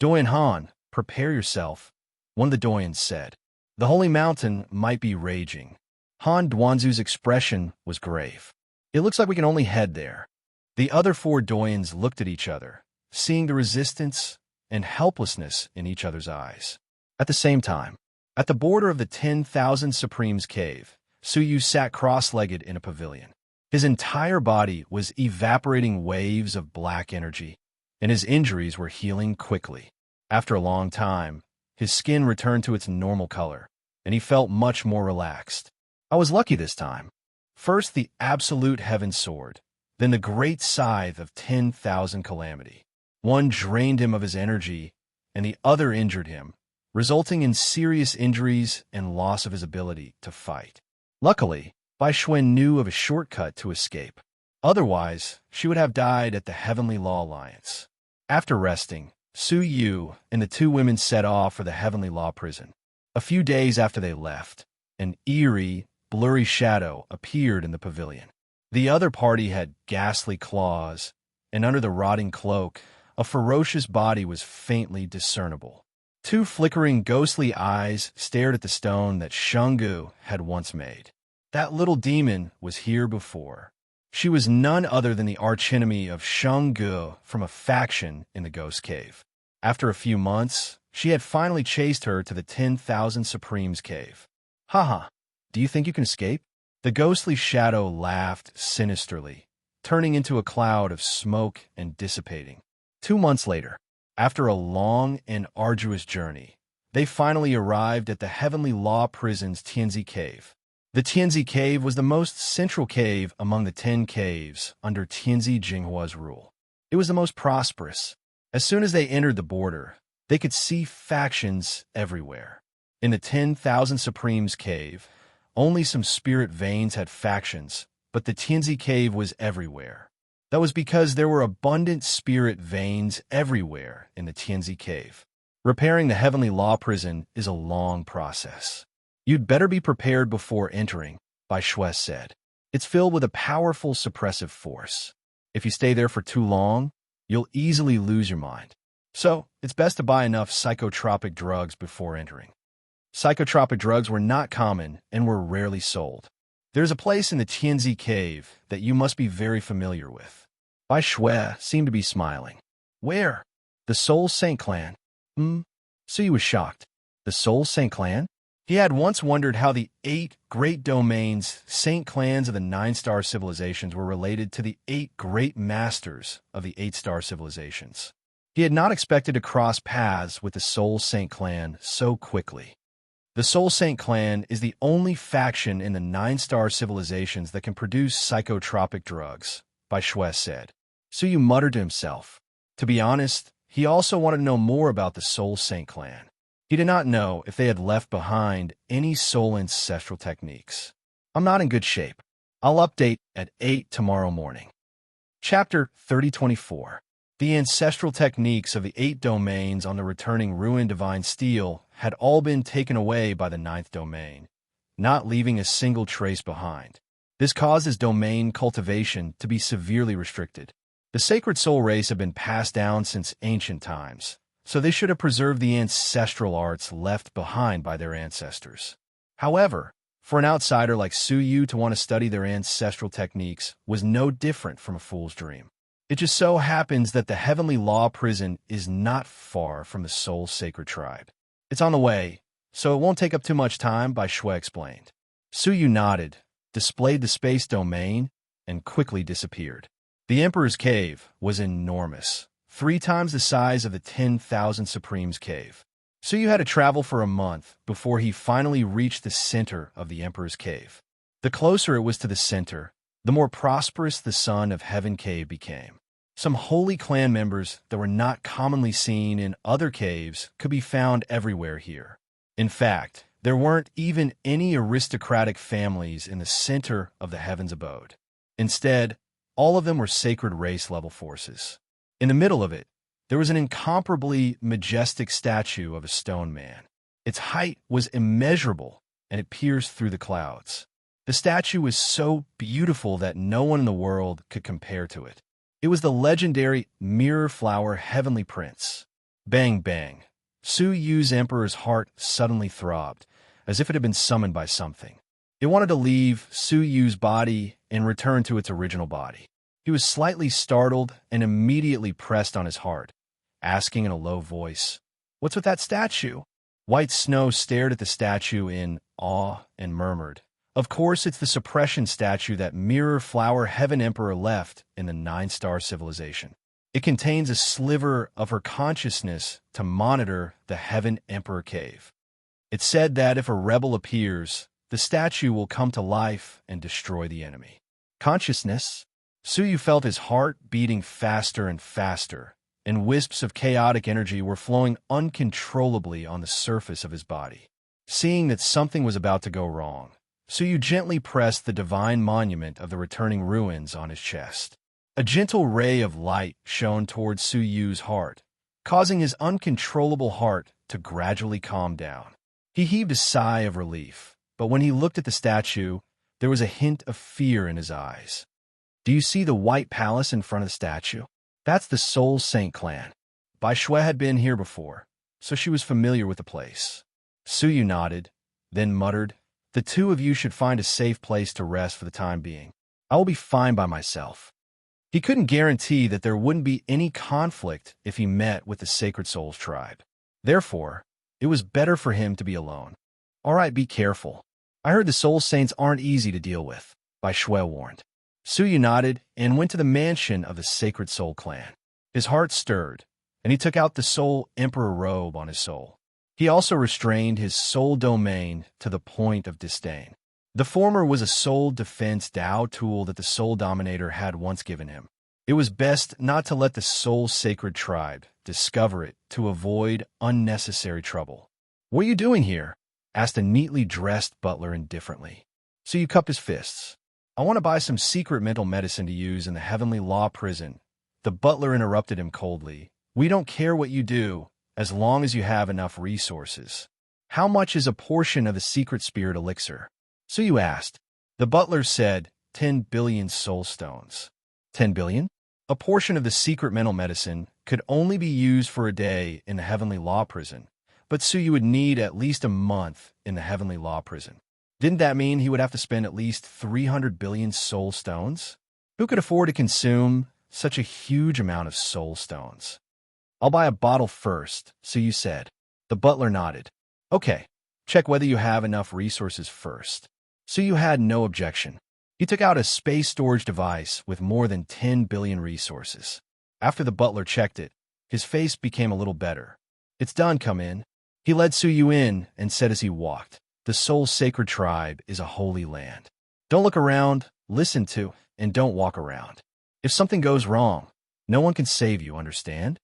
"Doyen Han, prepare yourself," one of the doyens said. "The holy mountain might be raging." Han Duanzu's expression was grave. "It looks like we can only head there." The other four doyens looked at each other, seeing the resistance and helplessness in each other's eyes. At the same time, at the border of the 10,000 Supremes cave, Su Yu sat cross-legged in a pavilion. His entire body was evaporating waves of black energy, and his injuries were healing quickly. After a long time, his skin returned to its normal color, and he felt much more relaxed. I was lucky this time. First the absolute heaven sword, then the great scythe of 10,000 calamity. One drained him of his energy, and the other injured him, resulting in serious injuries and loss of his ability to fight. Luckily, Bai Shui knew of a shortcut to escape. Otherwise, she would have died at the Heavenly Law Alliance. After resting, Su Yu and the two women set off for the Heavenly Law prison. A few days after they left, an eerie, blurry shadow appeared in the pavilion. The other party had ghastly claws, and under the rotting cloak, a ferocious body was faintly discernible. Two flickering, ghostly eyes stared at the stone that Shangge had once made. That little demon was here before. She was none other than the archenemy of Shang-Gu from a faction in the Ghost Cave. After a few months, she had finally chased her to the 10,000 Supremes cave. Haha, do you think you can escape? The ghostly shadow laughed sinisterly, turning into a cloud of smoke and dissipating. 2 months later, after a long and arduous journey, they finally arrived at the Heavenly Law Prison's Tianzi Cave. The Tianzi Cave was the most central cave among the 10 caves under Tianzi Jinghua's rule. It was the most prosperous. As soon as they entered the border, they could see factions everywhere. In the 10,000 Supremes cave, only some spirit veins had factions, but the Tianzi Cave was everywhere. That was because there were abundant spirit veins everywhere in the Tianzi Cave. Repairing the Heavenly Law Prison is a long process. You'd better be prepared before entering, Bai Shui said. It's filled with a powerful suppressive force. If you stay there for too long, you'll easily lose your mind. So, it's best to buy enough psychotropic drugs before entering. Psychotropic drugs were not common and were rarely sold. There's a place in the Tianzi Cave that you must be very familiar with. Bai Shui seemed to be smiling. Where? The Soul Saint Clan. Sui was shocked. The Soul Saint Clan? He had once wondered how the 8 great domains, Saint Clans of the 9-star civilizations, were related to the 8 great masters of the 8-star civilizations. He had not expected to cross paths with the Soul Saint Clan so quickly. The Soul Saint Clan is the only faction in the 9-star civilizations that can produce psychotropic drugs, Bai Shui said. Sui muttered to himself. To be honest, he also wanted to know more about the Soul Saint Clan. He did not know if they had left behind any soul ancestral techniques. I'm not in good shape. I'll update at 8 tomorrow morning. Chapter 3024. The ancestral techniques of the 8 domains on the returning ruined divine steel had all been taken away by the 9th domain, not leaving a single trace behind. This causes domain cultivation to be severely restricted. The sacred soul race had been passed down since ancient times, so they should have preserved the ancestral arts left behind by their ancestors. However, for an outsider like Su Yu to want to study their ancestral techniques was no different from a fool's dream. It just so happens that the Heavenly Law Prison is not far from the Soul Sacred Tribe. It's on the way, so it won't take up too much time, Bai Shui explained. Su Yu nodded, displayed the space domain, and quickly disappeared. The Emperor's Cave was enormous, 3 times the size of the 10,000 Supremes Cave. So you had to travel for a month before he finally reached the center of the Emperor's Cave. The closer it was to the center, the more prosperous the Son of Heaven Cave became. Some holy clan members that were not commonly seen in other caves could be found everywhere here. In fact, there weren't even any aristocratic families in the center of the Heaven's abode. Instead, all of them were sacred race-level forces. In the middle of it, there was an incomparably majestic statue of a stone man. Its height was immeasurable, and it pierced through the clouds. The statue was so beautiful that no one in the world could compare to it. It was the legendary Mirror Flower Heavenly Prince. Bang, bang. Su Yu's Emperor's heart suddenly throbbed, as if it had been summoned by something. It wanted to leave Su Yu's body and return to its original body. He was slightly startled and immediately pressed on his heart, asking in a low voice, "What's with that statue?" White Snow stared at the statue in awe and murmured, "Of course, it's the suppression statue that Mirror Flower Heaven Emperor left in the 9-star civilization. It contains a sliver of her consciousness to monitor the Heaven Emperor Cave. It's said that if a rebel appears, the statue will come to life and destroy the enemy." Consciousness? Su Yu felt his heart beating faster and faster, and wisps of chaotic energy were flowing uncontrollably on the surface of his body. Seeing that something was about to go wrong, Su Yu gently pressed the divine monument of the returning ruins on his chest. A gentle ray of light shone towards Su Yu's heart, causing his uncontrollable heart to gradually calm down. He heaved a sigh of relief, but when he looked at the statue, there was a hint of fear in his eyes. "Do you see the white palace in front of the statue? That's the Soul Saint Clan." Bai Shui had been here before, so she was familiar with the place. Su Yu nodded, then muttered, "The 2 of you should find a safe place to rest for the time being. I will be fine by myself. He couldn't guarantee that there wouldn't be any conflict if he met with the Sacred Souls tribe. Therefore, it was better for him to be alone. All right, be careful. I heard the Soul Saints aren't easy to deal with, Bai Shui warned. Suyu nodded and went to the mansion of the Sacred Soul clan. His heart stirred, and he took out the Soul Emperor robe on his soul. He also restrained his soul domain to the point of disdain. The former was a soul defense Dao tool that the Soul Dominator had once given him. It was best not to let the Soul Sacred Tribe discover it to avoid unnecessary trouble. "What are you doing here?" asked a neatly dressed butler indifferently. So you cup his fists. "I want to buy some secret mental medicine to use in the Heavenly Law prison." The butler interrupted him coldly. "We don't care what you do, as long as you have enough resources." "How much is a portion of the secret spirit elixir?" So you asked. The butler said, 10 billion soul stones. 10 billion? A portion of the secret mental medicine could only be used for a day in the Heavenly Law prison, but Suyu would need at least a month in the Heavenly Law prison. Didn't that mean he would have to spend at least 300 billion soul stones? Who could afford to consume such a huge amount of soul stones? "I'll buy a bottle first," Suyu said. The butler nodded. "Okay, check whether you have enough resources first." Suyu had no objection. He took out a space storage device with more than 10 billion resources. After the butler checked it, his face became a little better. "It's done, come in." He led Suyu in and said as he walked, "The Soul Sacred Tribe is a holy land. Don't look around, listen to, and don't walk around. If something goes wrong, no one can save you, understand?"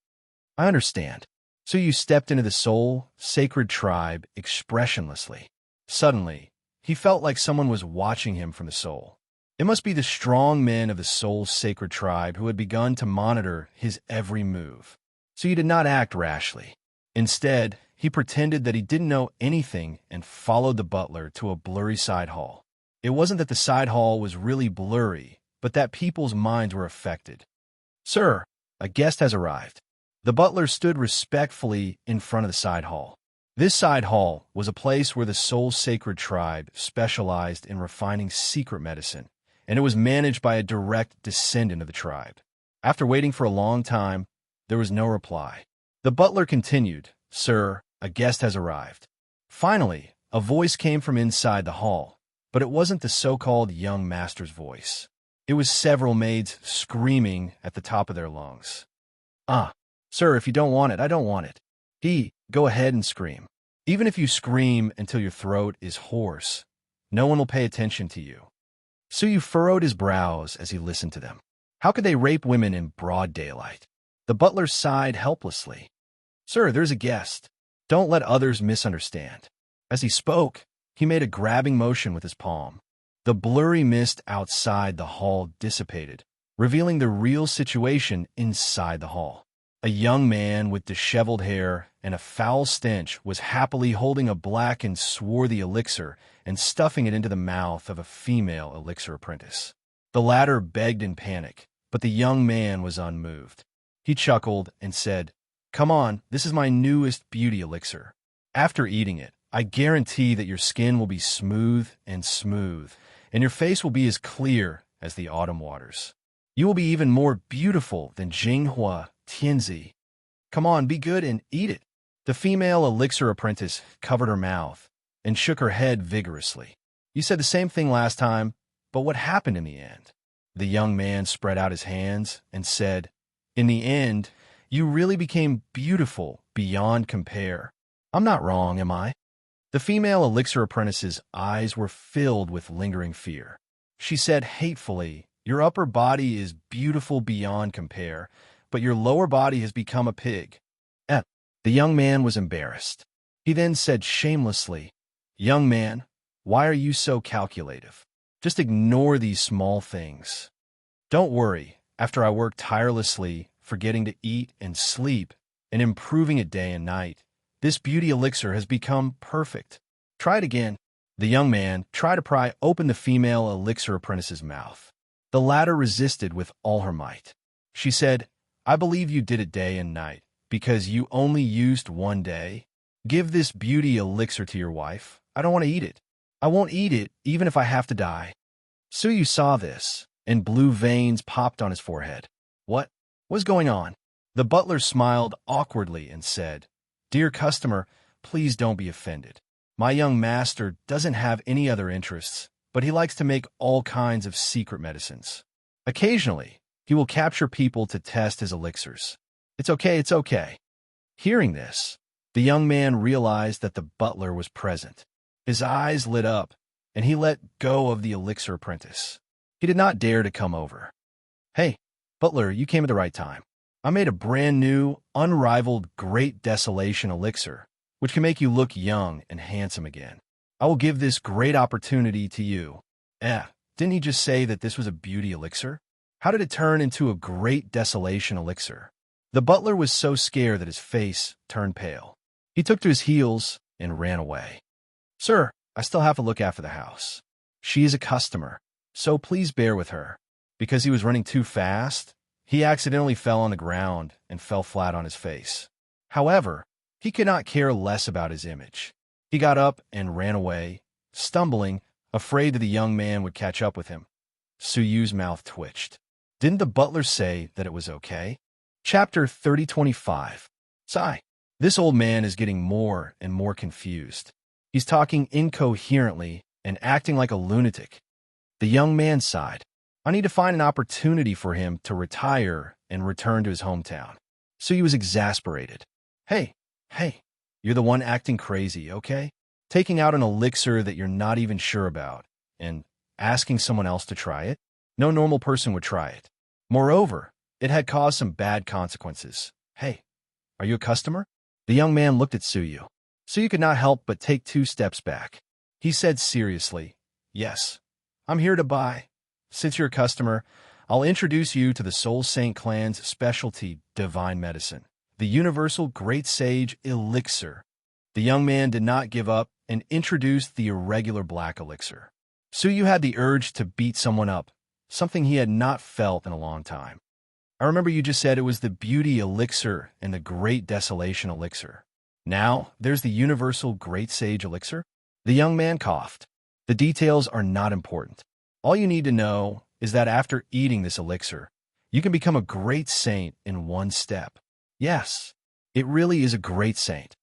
"I understand." Suyu stepped into the Soul Sacred Tribe expressionlessly. Suddenly, he felt like someone was watching him from the soul. It must be the strong men of the Soul Sacred Tribe who had begun to monitor his every move. So he did not act rashly. Instead, he pretended that he didn't know anything and followed the butler to a blurry side hall. It wasn't that the side hall was really blurry, but that people's minds were affected. "Sir, a guest has arrived." The butler stood respectfully in front of the side hall. This side hall was a place where the Soul Sacred Tribe specialized in refining secret medicine, and it was managed by a direct descendant of the tribe. After waiting for a long time, there was no reply. The butler continued, "Sir, a guest has arrived." Finally, a voice came from inside the hall, but it wasn't the so-called young master's voice. It was several maids screaming at the top of their lungs. Sir, if you don't want it, I don't want it." Go ahead and scream. Even if you scream until your throat is hoarse, no one will pay attention to you." Suyu furrowed his brows as he listened to them. How could they rape women in broad daylight? The butler sighed helplessly. "Sir, there's a guest. Don't let others misunderstand." As he spoke, he made a grabbing motion with his palm. The blurry mist outside the hall dissipated, revealing the real situation inside the hall. A young man with disheveled hair and a foul stench was happily holding a black and swarthy elixir and stuffing it into the mouth of a female elixir apprentice. The latter begged in panic, but the young man was unmoved. He chuckled and said, "Come on, this is my newest beauty elixir. After eating it, I guarantee that your skin will be smooth, and your face will be as clear as the autumn waters. You will be even more beautiful than Jinghua Tianzi. Come on, be good and eat it." The female elixir apprentice covered her mouth and shook her head vigorously. "You said the same thing last time, but what happened in the end?" The young man spread out his hands and said, "In the end, you really became beautiful beyond compare. I'm not wrong, am I?" The female elixir apprentice's eyes were filled with lingering fear. She said hatefully, "Your upper body is beautiful beyond compare, but your lower body has become a pig." The young man was embarrassed. He then said shamelessly, "Young man, why are you so calculative? Just ignore these small things. Don't worry, after I worked tirelessly, forgetting to eat and sleep, and improving it day and night, this beauty elixir has become perfect. Try it again." The young man tried to pry open the female elixir apprentice's mouth. The latter resisted with all her might. She said, "I believe you did it day and night, because you only used one day. Give this beauty elixir to your wife. I don't want to eat it. I won't eat it even if I have to die." Suyu saw this. and blue veins popped on his forehead. What was going on? The butler smiled awkwardly and said, "Dear customer, please don't be offended. My young master doesn't have any other interests, but he likes to make all kinds of secret medicines. Occasionally, he will capture people to test his elixirs. It's okay, it's okay." Hearing this, the young man realized that the butler was present. His eyes lit up, and he let go of the elixir apprentice. He did not dare to come over. "Hey, butler, you came at the right time. I made a brand new, unrivaled Great Desolation elixir, which can make you look young and handsome again. I will give this great opportunity to you." Didn't he just say that this was a beauty elixir? How did it turn into a Great Desolation elixir? The butler was so scared that his face turned pale. He took to his heels and ran away. "Sir, I still have to look after the house. She is a customer, so please bear with her." Because he was running too fast, he accidentally fell on the ground and fell flat on his face. However, he could not care less about his image. He got up and ran away, stumbling, afraid that the young man would catch up with him. Suyu's mouth twitched. Didn't the butler say that it was okay? Chapter 3025. Sigh. This old man is getting more and more confused. He's talking incoherently and acting like a lunatic. The young man sighed. I need to find an opportunity for him to retire and return to his hometown. So he was exasperated. Hey, you're the one acting crazy, okay? Taking out an elixir that you're not even sure about and asking someone else to try it? No normal person would try it. Moreover, it had caused some bad consequences. Hey, are you a customer? The young man looked at Suyu. Suyu could not help but take 2 steps back. He said seriously, "Yes, I'm here to buy. Since you're a customer, I'll introduce you to the Soul Saint clan's specialty divine medicine, the Universal Great Sage Elixir." The young man did not give up and introduced the irregular black elixir. Suyu had the urge to beat someone up, something he had not felt in a long time. "I remember you just said it was the beauty elixir and the Great Desolation elixir. Now, there's the Universal Great Sage elixir?" The young man coughed. "The details are not important. All you need to know is that after eating this elixir, you can become a great saint in 1 step. Yes, it really is a great saint.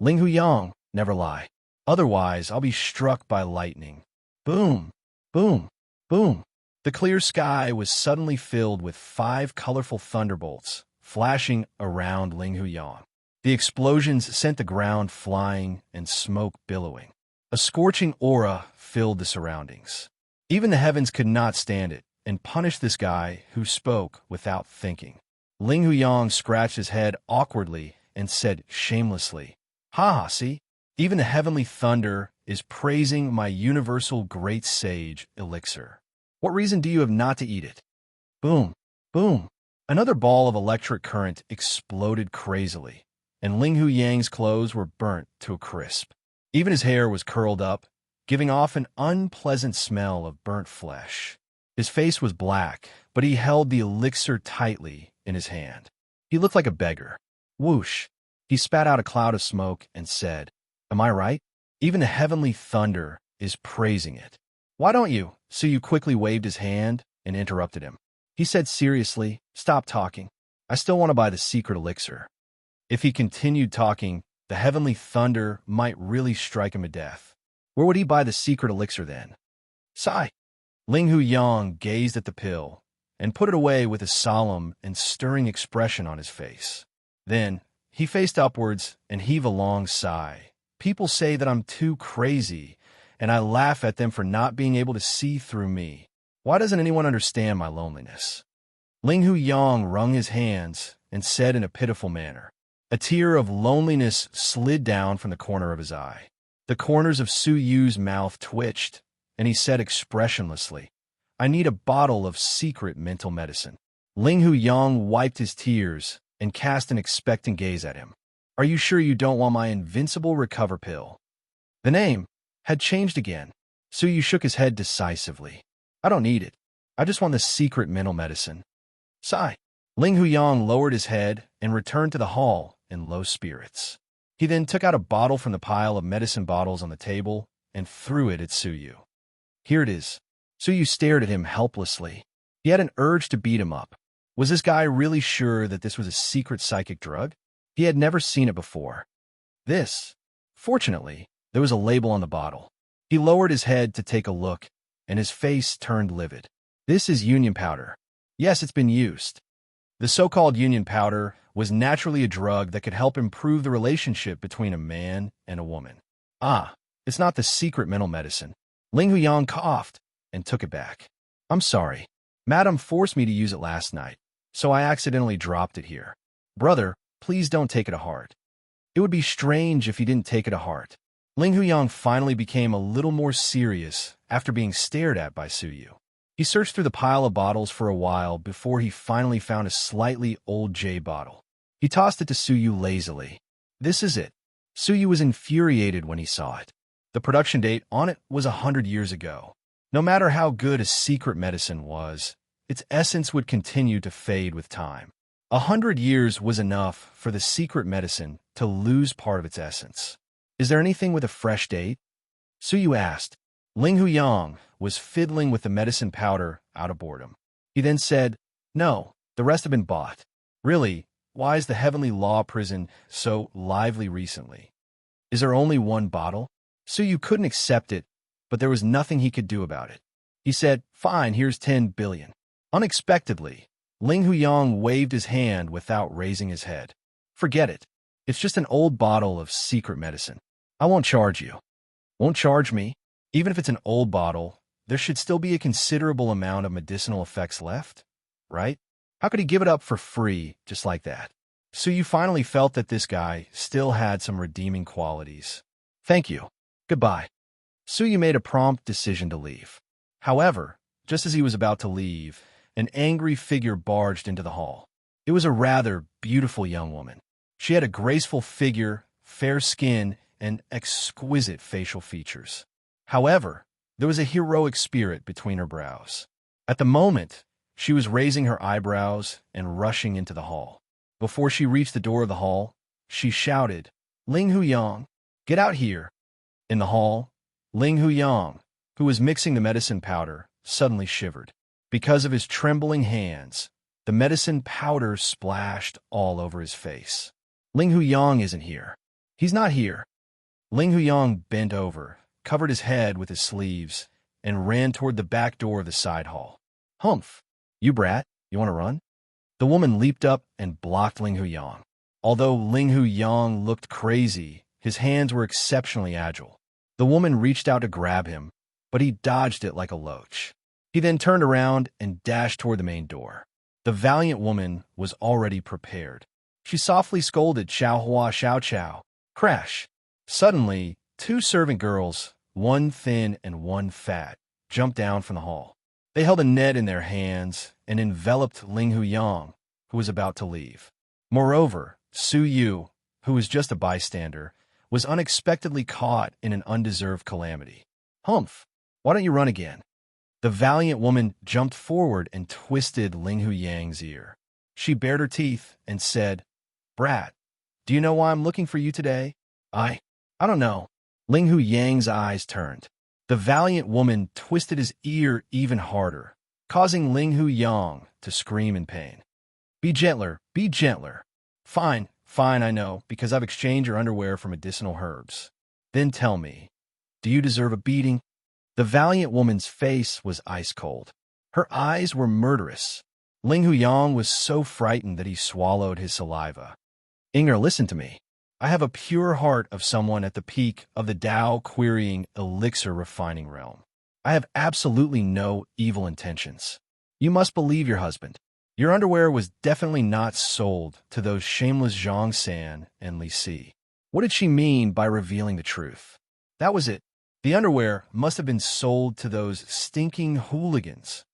Ling Hu Yang, never lie. Otherwise, I'll be struck by lightning." Boom, boom, boom. The clear sky was suddenly filled with 5 colorful thunderbolts flashing around Ling Hu Yang. The explosions sent the ground flying and smoke billowing. A scorching aura filled the surroundings. Even the heavens could not stand it and punished this guy who spoke without thinking. Ling Hu Yang scratched his head awkwardly and said shamelessly, "Ha, see? Even the heavenly thunder is praising my universal great sage elixir. What reason do you have not to eat it?" Boom, boom. Another ball of electric current exploded crazily, and Ling Hu Yang's clothes were burnt to a crisp. Even his hair was curled up, giving off an unpleasant smell of burnt flesh. His face was black, but he held the elixir tightly in his hand. He looked like a beggar. Whoosh! He spat out a cloud of smoke and said, "Am I right? Even the heavenly thunder is praising it. Why don't you?" Suyu quickly waved his hand and interrupted him. He said seriously, "Stop talking. I still want to buy the secret elixir." If he continued talking, the heavenly thunder might really strike him to death. Where would he buy the secret elixir then? Sigh. Ling Hu Yang gazed at the pill and put it away with a solemn and stirring expression on his face. Then he faced upwards and heaved a long sigh. "People say that I'm too crazy, and I laugh at them for not being able to see through me. Why doesn't anyone understand my loneliness?" Ling Hu Yang wrung his hands and said in a pitiful manner. A tear of loneliness slid down from the corner of his eye. The corners of Suyu's mouth twitched, and he said expressionlessly, "I need a bottle of secret mental medicine." Ling Hu Yang wiped his tears and cast an expectant gaze at him. "Are you sure you don't want my invincible recover pill?" The name had changed again. Suyu shook his head decisively. "I don't need it. I just want the secret mental medicine." Sigh. Ling Hu Yang lowered his head and returned to the hall in low spirits. He then took out a bottle from the pile of medicine bottles on the table and threw it at Suyu. "Here it is." Suyu stared at him helplessly. He had an urge to beat him up. Was this guy really sure that this was a secret psychic drug? He had never seen it before. Fortunately, there was a label on the bottle. He lowered his head to take a look, and his face turned livid. This is union powder. Yes, it's been used. The so-called union powder was naturally a drug that could help improve the relationship between a man and a woman. Ah, it's not the secret mental medicine. Ling Huyang coughed and took it back. I'm sorry. Madam forced me to use it last night, so I accidentally dropped it here. Brother, please don't take it to heart. It would be strange if he didn't take it to heart. Ling Huyang finally became a little more serious after being stared at by Suyu. He searched through the pile of bottles for a while before he finally found a slightly old J bottle. He tossed it to Suyu lazily. This is it. Suyu was infuriated when he saw it. The production date on it was 100 years ago. No matter how good a secret medicine was, its essence would continue to fade with time. 100 years was enough for the secret medicine to lose part of its essence. Is there anything with a fresh date? Suyu asked. Ling Huyang was fiddling with the medicine powder out of boredom. He then said, No, the rest have been bought. Really, why is the Heavenly Law prison so lively recently? Is there only one bottle? Suyu couldn't accept it, but there was nothing he could do about it. He said, Fine, here's 10 billion. Unexpectedly, Ling Huyang waved his hand without raising his head. Forget it. It's just an old bottle of secret medicine. I won't charge you. Won't charge me? Even if it's an old bottle, there should still be a considerable amount of medicinal effects left, right? How could he give it up for free just like that? Suyu finally felt that this guy still had some redeeming qualities. Thank you. Goodbye. Suyu made a prompt decision to leave. However, just as he was about to leave, an angry figure barged into the hall. It was a rather beautiful young woman. She had a graceful figure, fair skin, and exquisite facial features. However, there was a heroic spirit between her brows. At the moment, she was raising her eyebrows and rushing into the hall. Before she reached the door of the hall, she shouted, Ling Huyang, get out here. In the hall, Ling Huyang, who was mixing the medicine powder, suddenly shivered. Because of his trembling hands, the medicine powder splashed all over his face. Ling Huyang isn't here. He's not here. Ling Huyang bent over, covered his head with his sleeves, and ran toward the back door of the side hall. Humph! You brat, you want to run? The woman leaped up and blocked Ling Huyang. Although Ling Huyang looked crazy, his hands were exceptionally agile. The woman reached out to grab him, but he dodged it like a loach. He then turned around and dashed toward the main door. The valiant woman was already prepared. She softly scolded Xiao Hua Xiao Qiao. Crash! Suddenly, two servant girls, one thin and one fat, jumped down from the hall. They held a net in their hands and enveloped Ling Huyang, who was about to leave. Moreover, Suyu, who was just a bystander, was unexpectedly caught in an undeserved calamity. Humph! Why don't you run again? The valiant woman jumped forward and twisted Ling Huyang's ear. She bared her teeth and said, Brat, do you know why I'm looking for you today? I don't know. Ling Huyang's eyes turned. The valiant woman twisted his ear even harder, causing Ling Huyang to scream in pain. Be gentler, be gentler. Fine, I know, because I've exchanged your underwear for medicinal herbs. Then tell me, do you deserve a beating? The valiant woman's face was ice cold. Her eyes were murderous. Ling Huyang was so frightened that he swallowed his saliva. Inger, listen to me. I have a pure heart of someone at the peak of the Tao querying elixir refining realm. I have absolutely no evil intentions. You must believe your husband. Your underwear was definitely not sold to those shameless Zhang San and Li Si. What did she mean by revealing the truth? That was it. The underwear must have been sold to those stinking hooligans.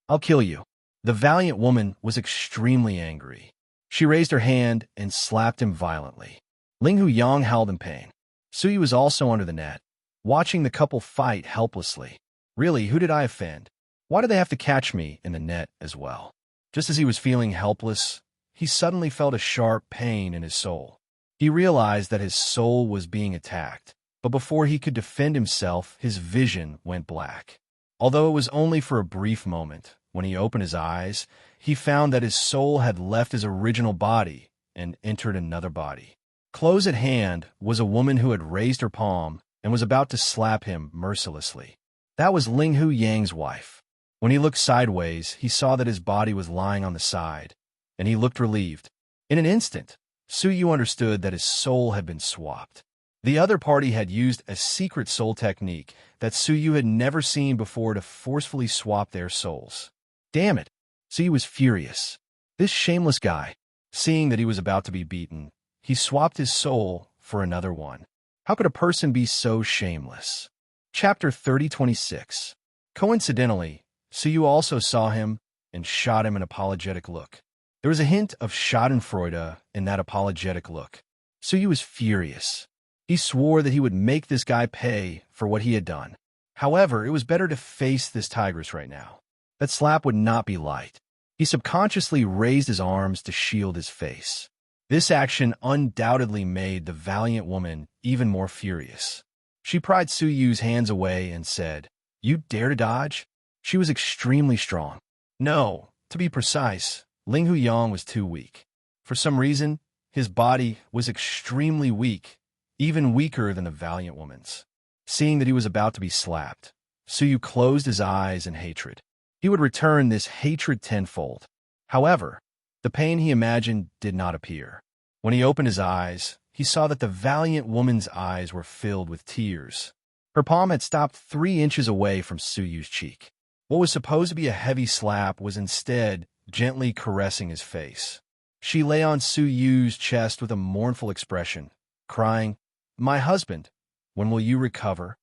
I'll kill you. The valiant woman was extremely angry. She raised her hand and slapped him violently. Ling Huyang howled in pain. Suyu was also under the net, watching the couple fight helplessly. Really, who did I offend? Why did they have to catch me in the net as well? Just as he was feeling helpless, he suddenly felt a sharp pain in his soul. He realized that his soul was being attacked, but before he could defend himself, his vision went black. Although it was only for a brief moment, when he opened his eyes, he found that his soul had left his original body and entered another body. Close at hand was a woman who had raised her palm and was about to slap him mercilessly. That was Linghu Yang's wife. When he looked sideways, he saw that his body was lying on the side, and he looked relieved. In an instant, Su Yu understood that his soul had been swapped. The other party had used a secret soul technique that Su Yu had never seen before to forcefully swap their souls. Damn it! Su Yu was furious. This shameless guy, seeing that he was about to be beaten, he swapped his soul for another one. How could a person be so shameless? Chapter 30:26. Coincidentally, Su Yu also saw him and shot him an apologetic look. There was a hint of schadenfreude in that apologetic look. Su Yu was furious. He swore that he would make this guy pay for what he had done. However, it was better to face this tigress right now. That slap would not be light. He subconsciously raised his arms to shield his face. This action undoubtedly made the valiant woman even more furious. She pried Su Yu's hands away and said, "You dare to dodge?" She was extremely strong. No, to be precise, Linghu Yang was too weak. For some reason, his body was extremely weak, even weaker than the valiant woman's. Seeing that he was about to be slapped, Su Yu closed his eyes in hatred. He would return this hatred tenfold. However, the pain he imagined did not appear. When he opened his eyes, he saw that the valiant woman's eyes were filled with tears. Her palm had stopped 3 inches away from Su Yu's cheek. What was supposed to be a heavy slap was instead gently caressing his face. She lay on Su Yu's chest with a mournful expression, crying, "My husband, when will you recover?"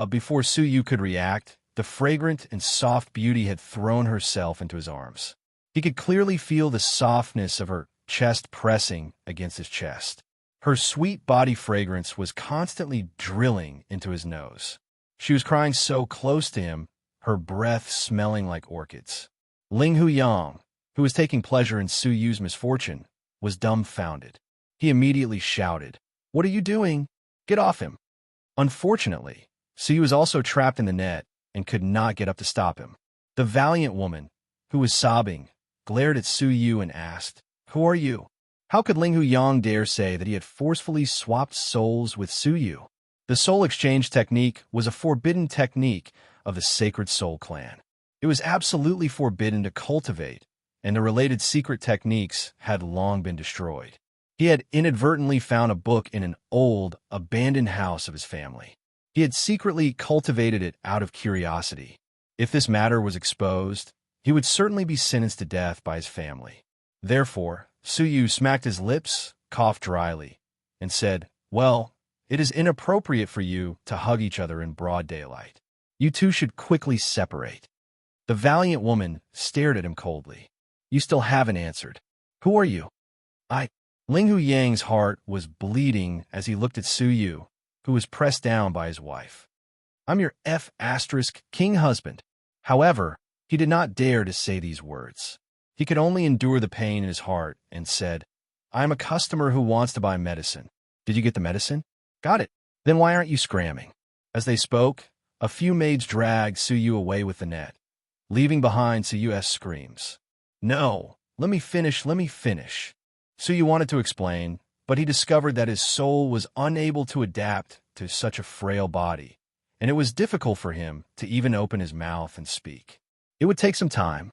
Before Su Yu could react, the fragrant and soft beauty had thrown herself into his arms. He could clearly feel the softness of her chest pressing against his chest. Her sweet body fragrance was constantly drilling into his nose. She was crying so close to him, her breath smelling like orchids. Linghu Yang, who was taking pleasure in Su Yu's misfortune, was dumbfounded. He immediately shouted, "What are you doing? Get off him!" Unfortunately, Su Yu was also trapped in the net and could not get up to stop him. The valiant woman, who was sobbing, glared at Su Yu and asked, "Who are you?" How could Linghu Yang dare say that he had forcefully swapped souls with Su Yu? The soul exchange technique was a forbidden technique of the Sacred Soul clan. It was absolutely forbidden to cultivate, and the related secret techniques had long been destroyed. He had inadvertently found a book in an old, abandoned house of his family. He had secretly cultivated it out of curiosity. If this matter was exposed, he would certainly be sentenced to death by his family. Therefore, Su Yu smacked his lips, coughed dryly, and said, "Well, it is inappropriate for you to hug each other in broad daylight. You two should quickly separate." The valiant woman stared at him coldly. "You still haven't answered. Who are you?" Linghu Yang's heart was bleeding as he looked at Su Yu, who was pressed down by his wife. "I'm your king husband." However, he did not dare to say these words. He could only endure the pain in his heart and said, "I am a customer who wants to buy medicine. Did you get the medicine?" "Got it." "Then why aren't you scramming?" As they spoke, a few maids dragged Su Yu away with the net, leaving behind Su Yu's screams. "No, let me finish. Su Yu wanted to explain, but he discovered that his soul was unable to adapt to such a frail body, and it was difficult for him to even open his mouth and speak. It would take some time.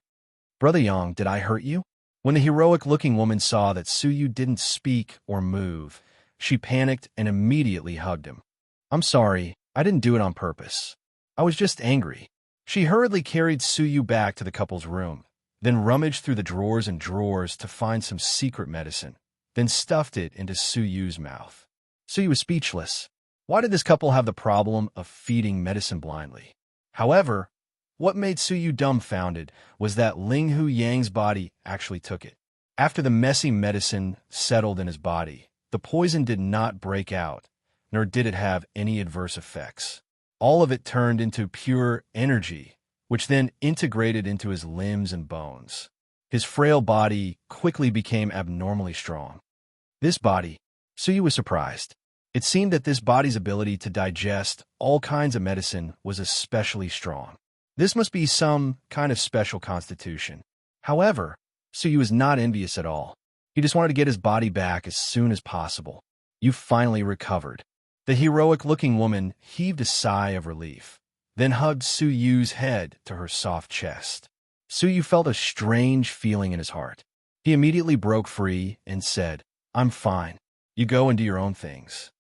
"Brother Yang, did I hurt you?" When the heroic-looking woman saw that Su Yu didn't speak or move, she panicked and immediately hugged him. "I'm sorry, I didn't do it on purpose. I was just angry." She hurriedly carried Su Yu back to the couple's room, then rummaged through the drawers and drawers to find some secret medicine, then stuffed it into Su Yu's mouth. Su Yu was speechless. Why did this couple have the problem of feeding medicine blindly? However, what made Su Yu dumbfounded was that Linghu Yang's body actually took it. After the messy medicine settled in his body, the poison did not break out, nor did it have any adverse effects. All of it turned into pure energy, which then integrated into his limbs and bones. His frail body quickly became abnormally strong. This body, Su Yu was surprised. It seemed that this body's ability to digest all kinds of medicine was especially strong. This must be some kind of special constitution. However, Suyu was not envious at all. He just wanted to get his body back as soon as possible. You finally recovered. The heroic-looking woman heaved a sigh of relief, then hugged Suyu's head to her soft chest. Suyu felt a strange feeling in his heart. He immediately broke free and said, "I'm fine. You go and do your own things."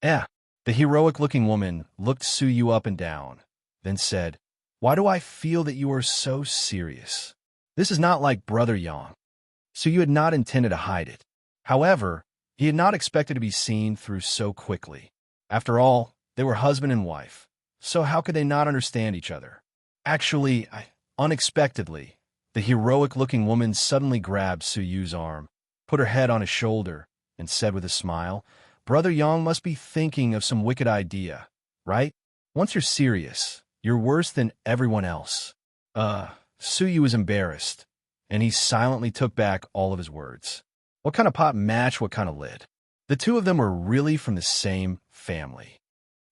Eh. The heroic-looking woman looked Suyu up and down, then said, "Why do I feel that you are so serious? This is not like Brother Yang." Suyu had not intended to hide it. However, he had not expected to be seen through so quickly. After all, they were husband and wife, so how could they not understand each other? Actually, unexpectedly, the heroic-looking woman suddenly grabbed Suyu's arm, put her head on his shoulder, and said with a smile, "Brother Yang must be thinking of some wicked idea, right? Once you're serious, you're worse than everyone else." Suyu was embarrassed, and he silently took back all of his words. What kind of pot match what kind of lid? The two of them were really from the same family.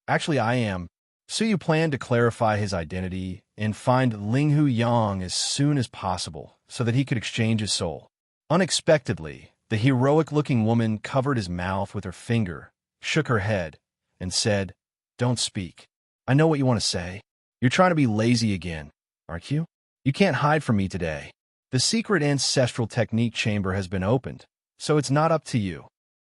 Actually, I am. Suyu planned to clarify his identity and find Linghu Yang as soon as possible so that he could exchange his soul. Unexpectedly, the heroic-looking woman covered his mouth with her finger, shook her head, and said, "Don't speak. I know what you want to say. You're trying to be lazy again, aren't you? You can't hide from me today. The secret ancestral technique chamber has been opened, so it's not up to you."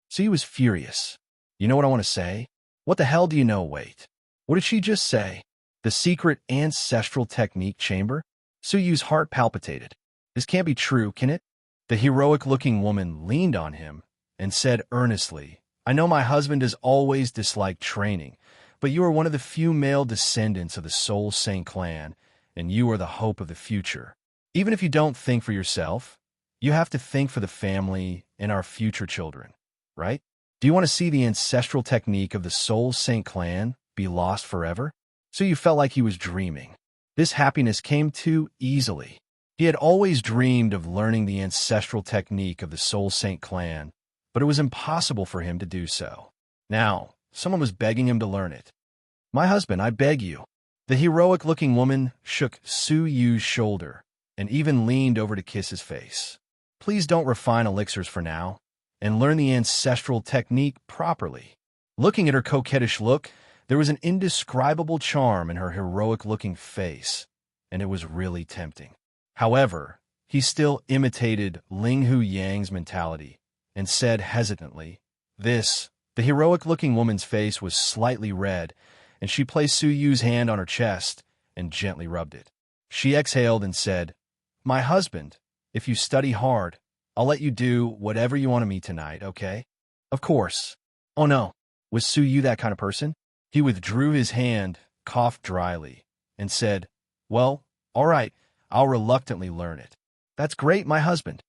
Suyu was furious. "You know what I want to say? What the hell do you know? Wait. What did she just say? The secret ancestral technique chamber?" Suyu's heart palpitated. This can't be true, can it? The heroic-looking woman leaned on him and said earnestly, "I know my husband has always disliked training, but you are one of the few male descendants of the Soul Saint clan, and you are the hope of the future. Even if you don't think for yourself, you have to think for the family and our future children, right? Do you want to see the ancestral technique of the Soul Saint clan be lost forever?" Suyu felt like he was dreaming. This happiness came too easily. He had always dreamed of learning the ancestral technique of the Soul Saint clan, but it was impossible for him to do so. Now, someone was begging him to learn it. "My husband, I beg you." The heroic-looking woman shook Suyu's shoulder and even leaned over to kiss his face. "Please don't refine elixirs for now, and learn the ancestral technique properly." Looking at her coquettish look, there was an indescribable charm in her heroic-looking face, and it was really tempting. However, he still imitated Linghu Yang's mentality and said hesitantly, "This." The heroic-looking woman's face was slightly red, and she placed Suyu's hand on her chest and gently rubbed it. She exhaled and said, "My husband, if you study hard, I'll let you do whatever you want of me tonight, okay?" "Of course." "Oh no, was Suyu that kind of person?" He withdrew his hand, coughed dryly, and said, "Well, all right, I'll reluctantly learn it." "That's great, my husband."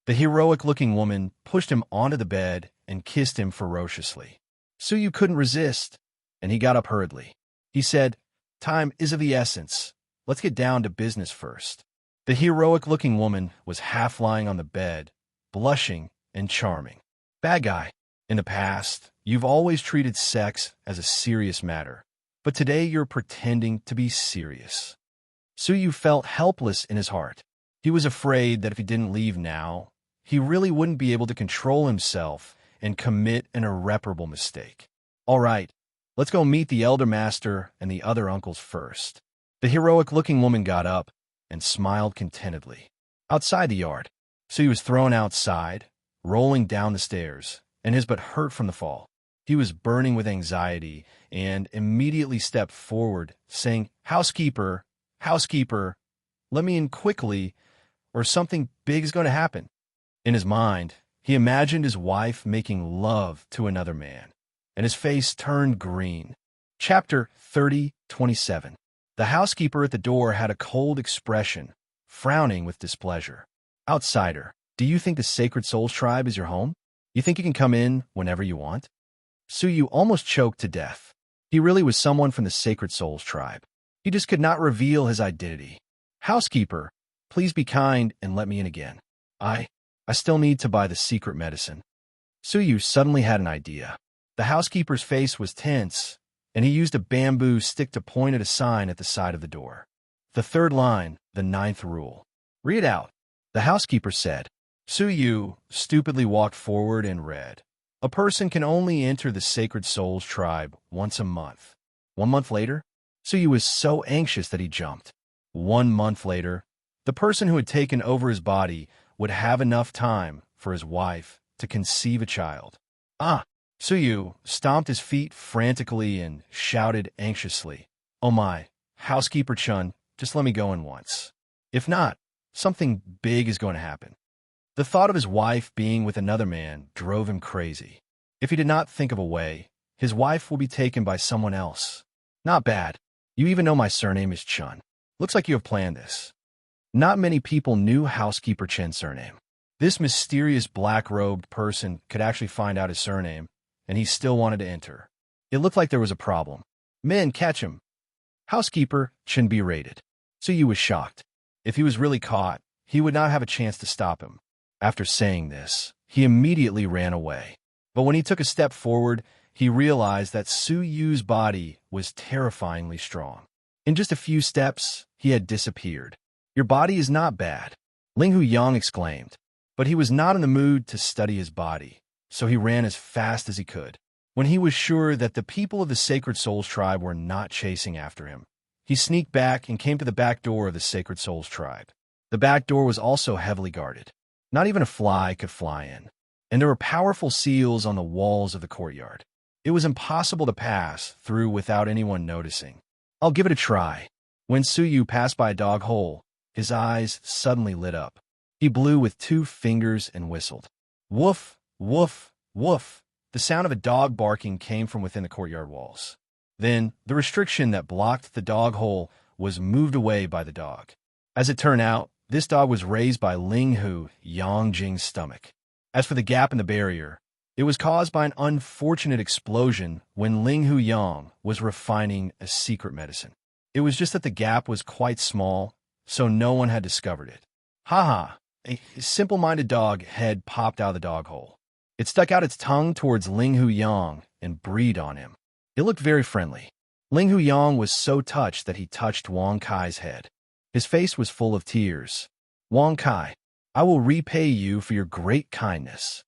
The heroic-looking woman pushed him onto the bed and kissed him ferociously. Suyu couldn't resist, and he got up hurriedly. He said, "Time is of the essence. Let's get down to business first." The heroic-looking woman was half lying on the bed, blushing and charming. "Bad guy. In the past, you've always treated sex as a serious matter, but today you're pretending to be serious." Suyu felt helpless in his heart. He was afraid that if he didn't leave now, he really wouldn't be able to control himself and commit an irreparable mistake. "All right, let's go meet the elder master and the other uncles first." The heroic-looking woman got up and smiled contentedly. Outside the yard, Suyu was thrown outside, rolling down the stairs, and his butt hurt from the fall. He was burning with anxiety and immediately stepped forward, saying, "Housekeeper, housekeeper, let me in quickly, or something big is going to happen." In his mind, he imagined his wife making love to another man, and his face turned green. Chapter 30:27. The housekeeper at the door had a cold expression, frowning with displeasure. "Outsider, do you think the Sacred Souls tribe is your home? You think you can come in whenever you want?" Suyu almost choked to death. He really was someone from the Sacred Souls tribe. He just could not reveal his identity. "Housekeeper, please be kind and let me in again. I still need to buy the secret medicine." Suyu suddenly had an idea. The housekeeper's face was tense, and he used a bamboo stick to point at a sign at the side of the door. The third line, the ninth rule. Read out. The housekeeper said. Su Yu stupidly walked forward and read. A person can only enter the Sacred Souls tribe once a month. 1 month later, Su Yu was so anxious that he jumped. 1 month later, the person who had taken over his body would have enough time for his wife to conceive a child. Ah! Su Yu stomped his feet frantically and shouted anxiously, Oh my, housekeeper Chun, just let me go in once. If not, something big is going to happen. The thought of his wife being with another man drove him crazy. If he did not think of a way, his wife will be taken by someone else. Not bad. You even know my surname is Chun. Looks like you have planned this. Not many people knew housekeeper Chen's surname. This mysterious black-robed person could actually find out his surname, and he still wanted to enter. It looked like there was a problem. Men, catch him. Housekeeper Chen berated. Su Yu was shocked. If he was really caught, he would not have a chance to stop him. After saying this, he immediately ran away. But when he took a step forward, he realized that Su Yu's body was terrifyingly strong. In just a few steps, he had disappeared. Your body is not bad, Ling Hu Yang exclaimed. But he was not in the mood to study his body, so he ran as fast as he could. When he was sure that the people of the Sacred Souls tribe were not chasing after him, he sneaked back and came to the back door of the Sacred Souls tribe. The back door was also heavily guarded. Not even a fly could fly in, and there were powerful seals on the walls of the courtyard. It was impossible to pass through without anyone noticing. I'll give it a try. When Su Yu passed by a dog hole, his eyes suddenly lit up. He blew with 2 fingers and whistled. Woof, woof, woof. The sound of a dog barking came from within the courtyard walls. Then, the restriction that blocked the dog hole was moved away by the dog. As it turned out, this dog was raised by Ling Hu Yangjing's stomach. As for the gap in the barrier, it was caused by an unfortunate explosion when Ling Hu Yang was refining a secret medicine. It was just that the gap was quite small, so no one had discovered it. Ha! A simple-minded dog head popped out of the dog hole. It stuck out its tongue towards Ling Hu Yang and breathed on him. It looked very friendly. Ling Hu Yang was so touched that he touched Wang Kai's head. His face was full of tears. Wang Kai, I will repay you for your great kindness.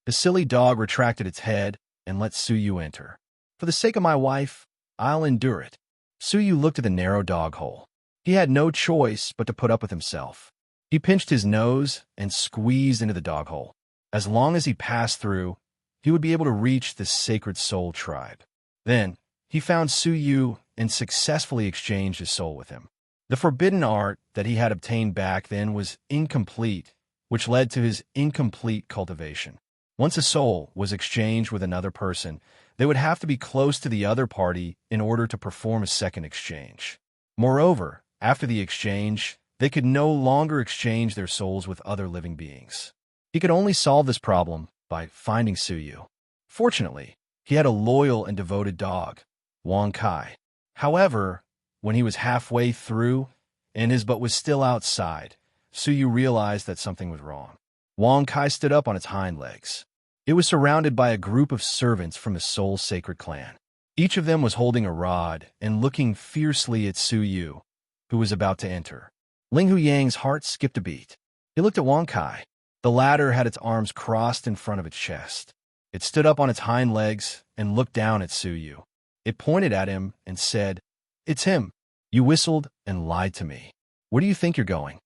The silly dog retracted its head and let Su Yu enter. For the sake of my wife, I'll endure it. Su Yu looked at the narrow dog hole. He had no choice but to put up with himself. He pinched his nose and squeezed into the dog hole. As long as he passed through, he would be able to reach the Sacred Soul tribe. Then, he found Su Yu and successfully exchanged his soul with him. The forbidden art that he had obtained back then was incomplete, which led to his incomplete cultivation. Once a soul was exchanged with another person, they would have to be close to the other party in order to perform a second exchange. Moreover, after the exchange, they could no longer exchange their souls with other living beings. He could only solve this problem by finding Su Yu. Fortunately, he had a loyal and devoted dog, Wang Kai. However, when he was halfway through and his butt was still outside, Su Yu realized that something was wrong. Wang Kai stood up on its hind legs. It was surrounded by a group of servants from the Soul Sacred clan. Each of them was holding a rod and looking fiercely at Su Yu, who was about to enter. Ling Hu Yang's heart skipped a beat. He looked at Wang Kai. The latter had its arms crossed in front of its chest. It stood up on its hind legs and looked down at Su Yu. It pointed at him and said, It's him. You whistled and lied to me. Where do you think you're going?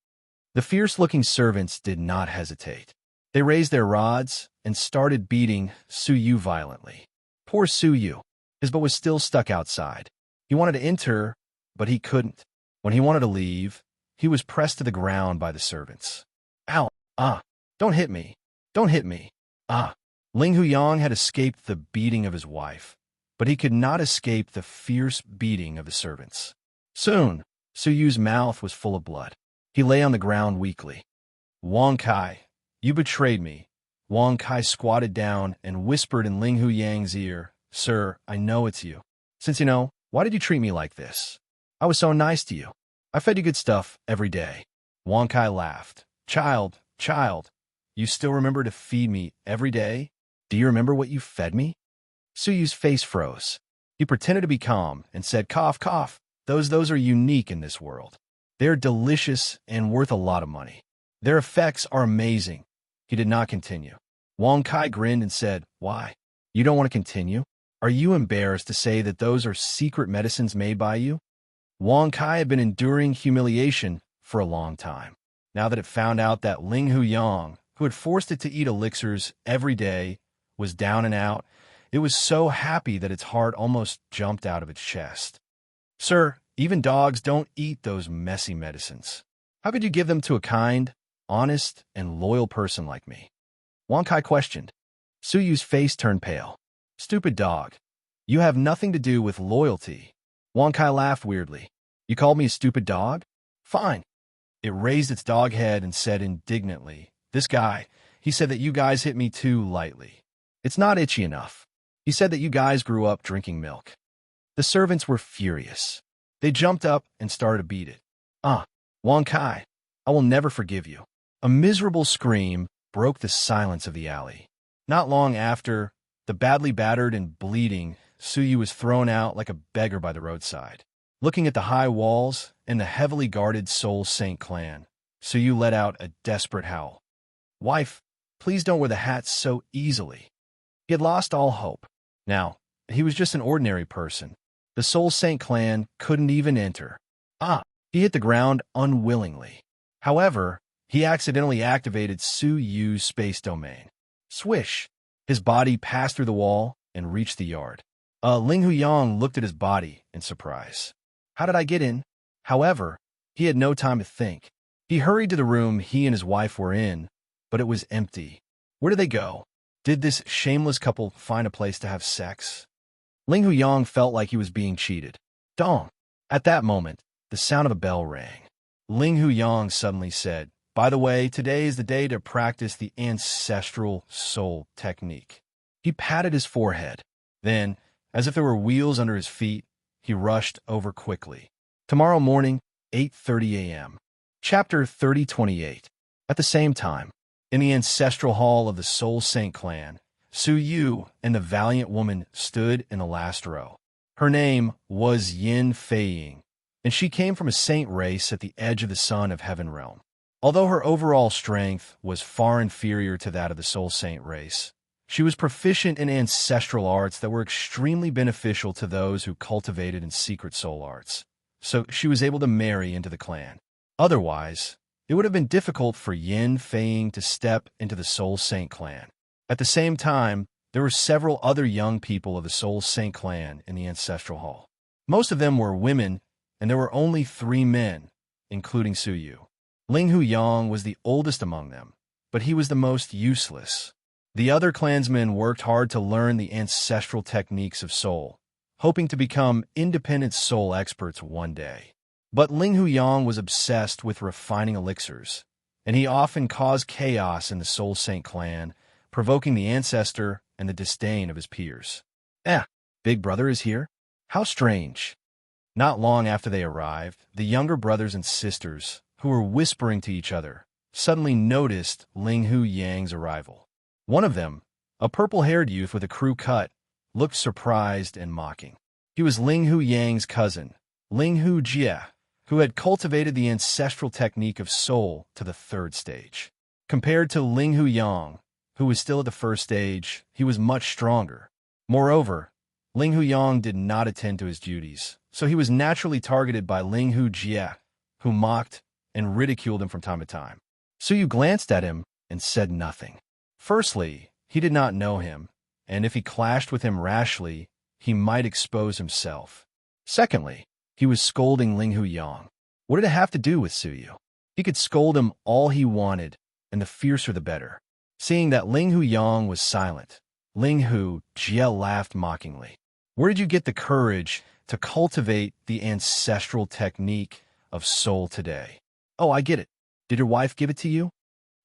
The fierce-looking servants did not hesitate. They raised their rods and started beating Su Yu violently. Poor Su Yu. His butt was still stuck outside. He wanted to enter, but he couldn't. When he wanted to leave, he was pressed to the ground by the servants. Ow! Ah! Don't hit me! Don't hit me! Ah! Ling Hu Yang had escaped the beating of his wife, but he could not escape the fierce beating of the servants. Soon, Su Yu's mouth was full of blood. He lay on the ground weakly. Wang Kai, you betrayed me. Wang Kai squatted down and whispered in Ling Hu Yang's ear, Sir, I know it's you. Since you know, why did you treat me like this? I was so nice to you. I fed you good stuff every day. Wang Kai laughed. Child, you still remember to feed me every day? Do you remember what you fed me? Su Yu's face froze. He pretended to be calm and said, Cough, cough. Those are unique in this world. They are delicious and worth a lot of money. Their effects are amazing. He did not continue. Wang Kai grinned and said, "Why? You don't want to continue? Are you embarrassed to say that those are secret medicines made by you?" Wang Kai had been enduring humiliation for a long time. Now that it found out that Ling Hu Yang, who had forced it to eat elixirs every day, was down and out, it was so happy that its heart almost jumped out of its chest. "Sir, even dogs don't eat those messy medicines. How could you give them to a kind, honest, and loyal person like me?" Wang Kai questioned. Su Yu's face turned pale. "Stupid dog. You have nothing to do with loyalty." Wang Kai laughed weirdly. "You called me a stupid dog? Fine." It raised its dog head and said indignantly, "This guy, he said that you guys hit me too lightly. It's not itchy enough. He said that you guys grew up drinking milk." The servants were furious. They jumped up and started to beat it. Wang Kai, I will never forgive you." A miserable scream broke the silence of the alley. Not long after, the badly battered and bleeding Su Yu was thrown out like a beggar by the roadside. Looking at the high walls and the heavily guarded Soul Saint clan, Su Yu let out a desperate howl. "Wife, please don't wear the hat so easily." He had lost all hope. Now, he was just an ordinary person. The Soul Saint clan couldn't even enter. He hit the ground unwillingly. However, he accidentally activated Su Yu's space domain. Swish! His body passed through the wall and reached the yard. Ling Hu Yang looked at his body in surprise. "How did I get in?" However, he had no time to think. He hurried to the room he and his wife were in, but it was empty. Where did they go? Did this shameless couple find a place to have sex? Ling Hu Yang felt like he was being cheated. Dong! At that moment, the sound of a bell rang. Ling Hu Yang suddenly said, "By the way, today is the day to practice the ancestral soul technique." He patted his forehead. Then, as if there were wheels under his feet, he rushed over quickly. Tomorrow morning, 8:30 a.m. Chapter 3028. At the same time, in the ancestral hall of the Soul Saint clan, Su Yu and the valiant woman stood in the last row. Her name was Yin Feiying, and she came from a saint race at the edge of the sun of Heaven Realm. Although her overall strength was far inferior to that of the Soul Saint race, she was proficient in ancestral arts that were extremely beneficial to those who cultivated in secret soul arts, so she was able to marry into the clan. Otherwise, it would have been difficult for Yin Feiying to step into the Soul Saint clan. At the same time, there were several other young people of the Soul Saint clan in the ancestral hall. Most of them were women, and there were only 3 men, including Su Yu. Ling Hu Yang was the oldest among them, but he was the most useless. The other clansmen worked hard to learn the ancestral techniques of soul, hoping to become independent soul experts one day. But Ling Hu Yang was obsessed with refining elixirs, and he often caused chaos in the Soul Saint clan, provoking the ancestor and the disdain of his peers. Big brother is here? How strange. Not long after they arrived, the younger brothers and sisters, who were whispering to each other, suddenly noticed Ling Hu Yang's arrival. One of them, a purple-haired youth with a crew cut, looked surprised and mocking. He was Ling Hu Yang's cousin, Ling Hu Jie, who had cultivated the ancestral technique of soul to the 3rd stage. Compared to Ling Hu Yang, who was still at the 1st stage, he was much stronger. Moreover, Ling Hu Yang did not attend to his duties, so he was naturally targeted by Ling Hu Jie, who mocked and ridiculed him from time to time. Su Yu glanced at him and said nothing. Firstly, he did not know him, and if he clashed with him rashly, he might expose himself. Secondly, he was scolding Ling Hu Yang. What did it have to do with Su Yu? He could scold him all he wanted, and the fiercer the better. Seeing that Ling Hu Yang was silent, Ling Hu Jie laughed mockingly. Where did you get the courage to cultivate the ancestral technique of soul today? Oh, I get it. Did your wife give it to you?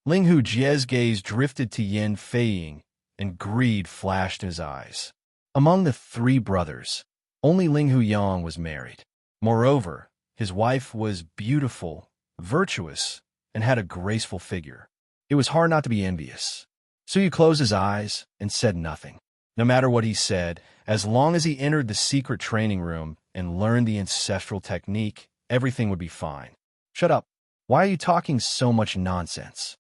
Ling Hu Jie's gaze drifted to Yin Feiying, and greed flashed in his eyes. Among the 3 brothers, only Ling Hu Yang was married. Moreover, his wife was beautiful, virtuous, and had a graceful figure. It was hard not to be envious. Su Yu closed his eyes and said nothing. No matter what he said, as long as he entered the secret training room and learned the ancestral technique, everything would be fine. Shut up. Why are you talking so much nonsense?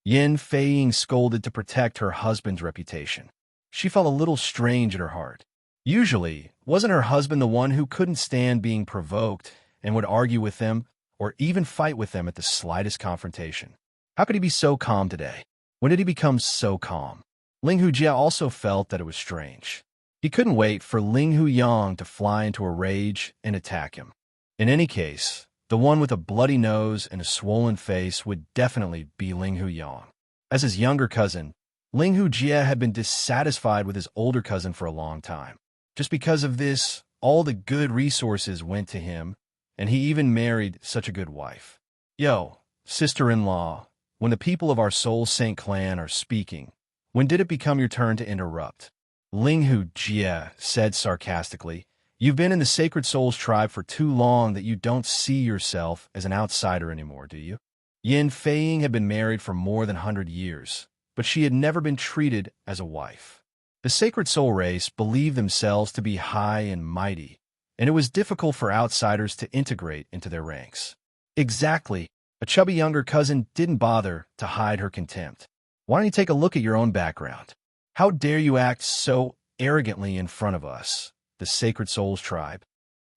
Yin Feiying scolded to protect her husband's reputation. She felt a little strange in her heart. Usually, wasn't her husband the one who couldn't stand being provoked and would argue with them or even fight with them at the slightest confrontation? How could he be so calm today? When did he become so calm? Ling Hujia also felt that it was strange. He couldn't wait for Ling Huyang to fly into a rage and attack him. In any case, the one with a bloody nose and a swollen face would definitely be Ling Huyang. As his younger cousin, Ling Hujia had been dissatisfied with his older cousin for a long time. Just because of this, all the good resources went to him, and he even married such a good wife. Yo, sister-in-law, when the people of our Soul Saint clan are speaking, when did it become your turn to interrupt? Ling Hujia said sarcastically, you've been in the Sacred Souls tribe for too long that you don't see yourself as an outsider anymore, do you? Yin Feiying had been married for more than 100 years, but she had never been treated as a wife. The Sacred Soul race believed themselves to be high and mighty, and it was difficult for outsiders to integrate into their ranks. Exactly. A chubby younger cousin didn't bother to hide her contempt. Why don't you take a look at your own background? How dare you act so arrogantly in front of us, the Sacred Souls tribe?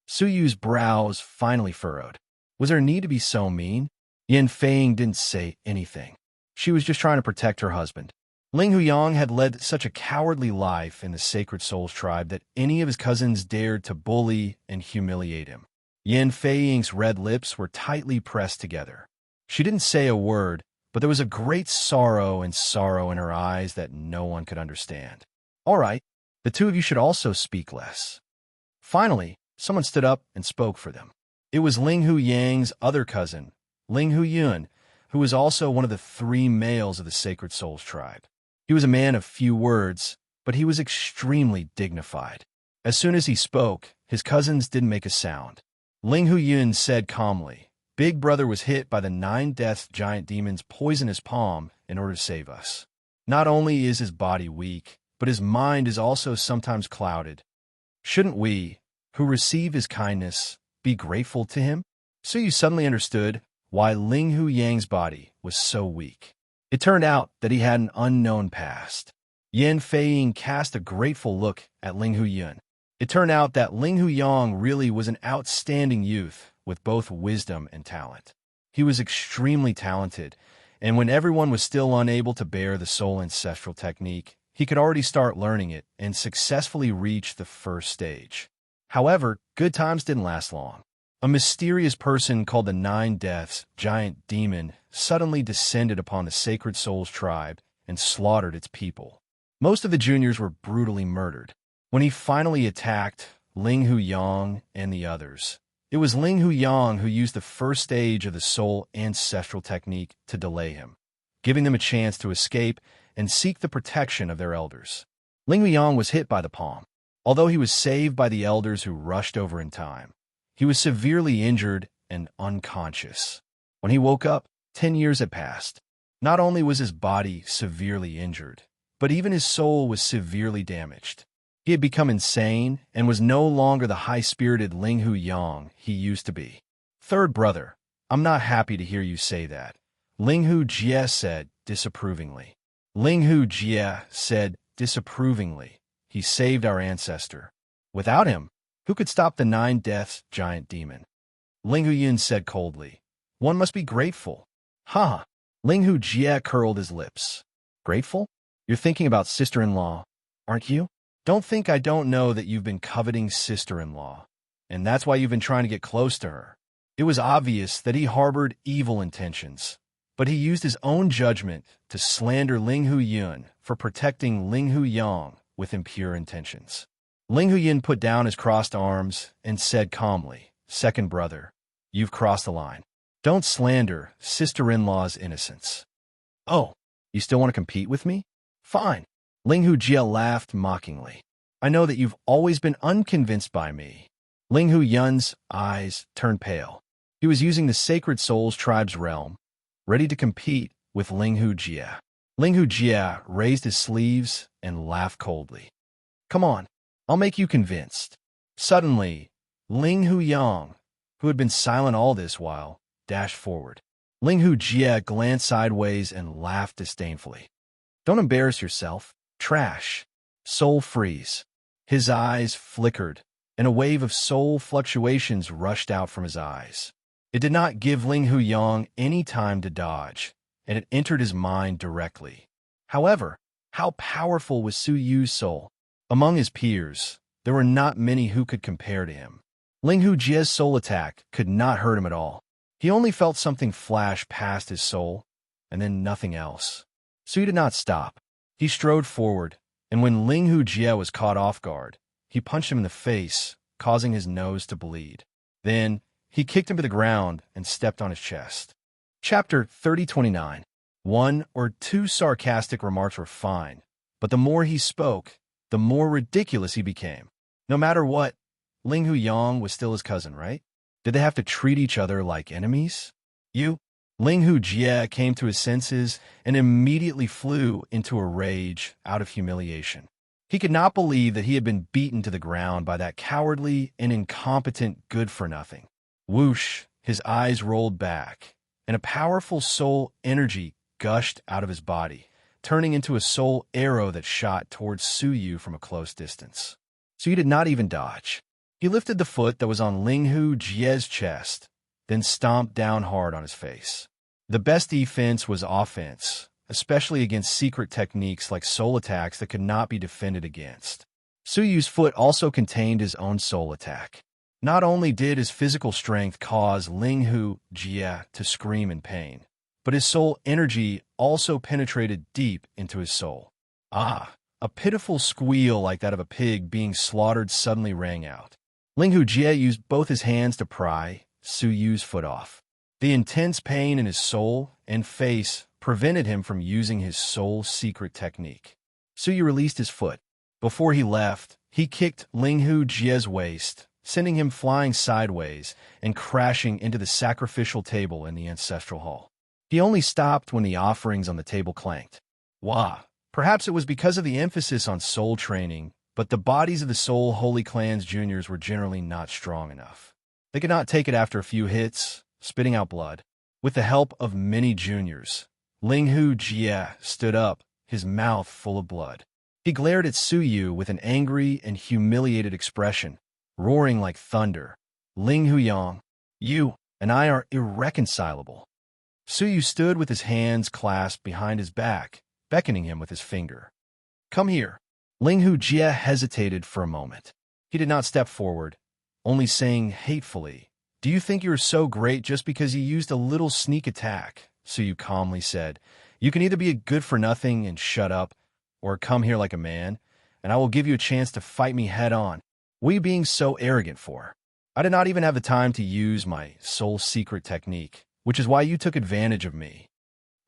Su Yu's brows finally furrowed. Was there a need to be so mean? Yin Feiying didn't say anything. She was just trying to protect her husband. Ling Huyang had led such a cowardly life in the Sacred Souls tribe that any of his cousins dared to bully and humiliate him. Yin Feiying's red lips were tightly pressed together. She didn't say a word, but there was a great sorrow in her eyes that no one could understand. All right, the two of you should also speak less. Finally, someone stood up and spoke for them. It was Ling Huyang's other cousin, Ling Huyun, who was also one of the 3 males of the Sacred Souls tribe. He was a man of few words, but he was extremely dignified. As soon as he spoke, his cousins didn't make a sound. Ling Huyun said calmly, Big Brother was hit by the 9 Death Giant Demon's poisonous palm in order to save us. Not only is his body weak, but his mind is also sometimes clouded. Shouldn't we, who receive his kindness, be grateful to him? So you suddenly understood why Ling Huyang's body was so weak. It turned out that he had an unknown past. Yin Feiying cast a grateful look at Ling Huyun. It turned out that Ling Huyang really was an outstanding youth with both wisdom and talent. He was extremely talented, and when everyone was still unable to bear the soul ancestral technique, he could already start learning it and successfully reach the first stage. However, good times didn't last long. A mysterious person called the 9 Deaths Giant Demon suddenly descended upon the Sacred Souls tribe and slaughtered its people. Most of the juniors were brutally murdered. When he finally attacked Ling Huyang and the others, it was Ling Huyang who used the first stage of the soul ancestral technique to delay him, giving them a chance to escape and seek the protection of their elders. Ling Huyang was hit by the palm. Although he was saved by the elders who rushed over in time, he was severely injured and unconscious. When he woke up, 10 years had passed. Not only was his body severely injured, but even his soul was severely damaged. He had become insane and was no longer the high-spirited Ling Huyang he used to be. Third brother, I'm not happy to hear you say that, Ling Hujia said disapprovingly. Ling Hujia said disapprovingly, he saved our ancestor. Without him, who could stop the 9 Deaths Giant Demon? Ling Huyun said coldly, one must be grateful. Ha! Ling Hujia curled his lips. Grateful? You're thinking about sister-in-law, aren't you? Don't think I don't know that you've been coveting sister-in-law, and that's why you've been trying to get close to her. It was obvious that he harbored evil intentions, but he used his own judgment to slander Ling Huyun for protecting Ling Huyang with impure intentions. Ling Huyun put down his crossed arms and said calmly, Second brother, you've crossed the line. Don't slander sister-in-law's innocence. Oh, you still want to compete with me? Fine. Ling Hujia laughed mockingly. I know that you've always been unconvinced by me. Ling Huyun's eyes turned pale. He was using the Sacred Souls tribe's realm, ready to compete with Ling Hujia. Ling Hujia raised his sleeves and laughed coldly. Come on, I'll make you convinced. Suddenly, Ling Huyang, who had been silent all this while, dashed forward. Ling Hu Jie glanced sideways and laughed disdainfully. Don't embarrass yourself. Trash. Soul freeze. His eyes flickered, and a wave of soul fluctuations rushed out from his eyes. It did not give Ling Hu Yang any time to dodge, and it entered his mind directly. However, how powerful was Su Yu's soul? Among his peers, there were not many who could compare to him. Ling Hu Jie's soul attack could not hurt him at all. He only felt something flash past his soul, and then nothing else. So he did not stop. He strode forward, and when Ling Hu Jie was caught off guard, he punched him in the face, causing his nose to bleed. Then, he kicked him to the ground and stepped on his chest. Chapter 3029. One or two sarcastic remarks were fine, but the more he spoke, the more ridiculous he became. No matter what, Ling Hu Yang was still his cousin, right? Did they have to treat each other like enemies? Ling Hu Jie came to his senses and immediately flew into a rage out of humiliation. He could not believe that he had been beaten to the ground by that cowardly and incompetent good-for-nothing. Whoosh, his eyes rolled back, and a powerful soul energy gushed out of his body, turning into a soul arrow that shot towards Su Yu from a close distance. Su Yu did not even dodge. He lifted the foot that was on Ling Hu Jie's chest, then stomped down hard on his face. The best defense was offense, especially against secret techniques like soul attacks that could not be defended against. Su Yu's foot also contained his own soul attack. Not only did his physical strength cause Ling Hu Jie to scream in pain, but his soul energy also penetrated deep into his soul. Ah, a pitiful squeal like that of a pig being slaughtered suddenly rang out. Ling Hu Jie used both his hands to pry Su Yu's foot off. The intense pain in his soul and face prevented him from using his soul's secret technique. Su Yu released his foot. Before he left, he kicked Ling Hu Jie's waist, sending him flying sideways and crashing into the sacrificial table in the ancestral hall. He only stopped when the offerings on the table clanked. Wah! Perhaps it was because of the emphasis on soul training, but the bodies of the Soul Holy Clan's juniors were generally not strong enough. They could not take it after a few hits, spitting out blood. With the help of many juniors, Ling Hu Jie stood up, his mouth full of blood. He glared at Su Yu with an angry and humiliated expression, roaring like thunder. Ling Hu Yang, you and I are irreconcilable. Su Yu stood with his hands clasped behind his back, beckoning him with his finger. Come here. Ling Hu Jie hesitated for a moment. He did not step forward, only saying hatefully, Do you think you are so great just because you used a little sneak attack? Su Yu calmly said, You can either be a good-for-nothing and shut up, or come here like a man, and I will give you a chance to fight me head-on. What are you being so arrogant for? I did not even have the time to use my soul secret technique, which is why you took advantage of me.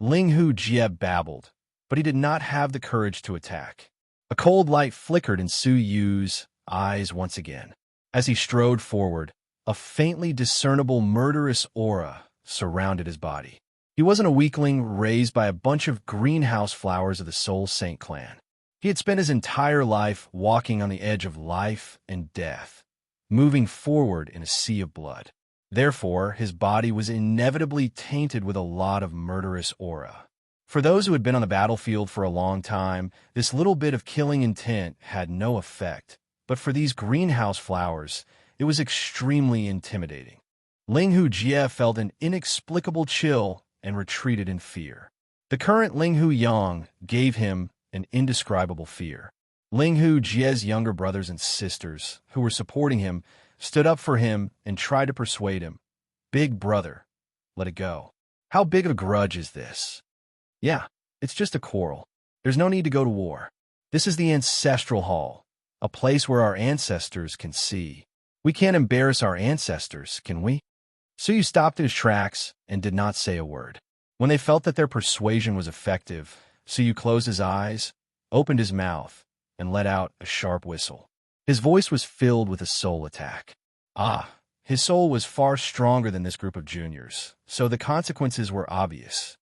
Ling Hu Jie babbled, but he did not have the courage to attack. A cold light flickered in Su Yu's eyes once again. As he strode forward, a faintly discernible murderous aura surrounded his body. He wasn't a weakling raised by a bunch of greenhouse flowers of the Soul Saint clan. He had spent his entire life walking on the edge of life and death, moving forward in a sea of blood. Therefore, his body was inevitably tainted with a lot of murderous aura. For those who had been on the battlefield for a long time, this little bit of killing intent had no effect. But for these greenhouse flowers, it was extremely intimidating. Ling Hu Jie felt an inexplicable chill and retreated in fear. The current Ling Hu Yang gave him an indescribable fear. Ling Hu Jie's younger brothers and sisters, who were supporting him, stood up for him and tried to persuade him. Big brother, let it go. How big of a grudge is this? Yeah, it's just a quarrel. There's no need to go to war. This is the ancestral hall, a place where our ancestors can see. We can't embarrass our ancestors, can we? Su Yu stopped in his tracks and did not say a word. When they felt that their persuasion was effective, Su Yu closed his eyes, opened his mouth, and let out a sharp whistle. His voice was filled with a soul attack. His soul was far stronger than this group of juniors, so the consequences were obvious.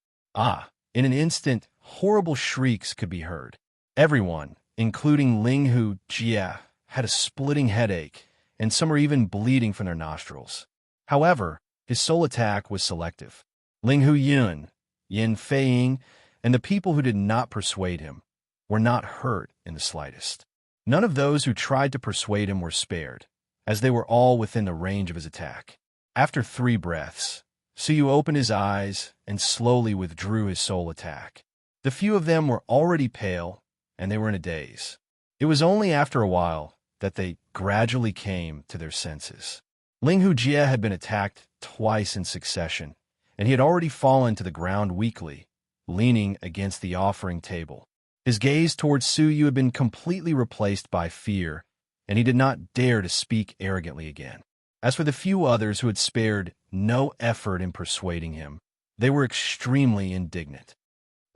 In an instant, horrible shrieks could be heard. Everyone, including Ling Hu Jie, had a splitting headache, and some were even bleeding from their nostrils. However, His soul attack was selective. Ling Hu Yun, Yin Feiying, and the people who did not persuade him were not hurt in the slightest. None of those who tried to persuade him were spared, as they were all within the range of his attack. After 3 breaths, Suyu opened his eyes and slowly withdrew his soul attack. The few of them were already pale, and they were in a daze. It was only after a while that they gradually came to their senses. Ling Hu Jie had been attacked twice in succession, and he had already fallen to the ground weakly, leaning against the offering table. His gaze towards Suyu had been completely replaced by fear, and he did not dare to speak arrogantly again. As for the few others who had spared no effort in persuading him, they were extremely indignant.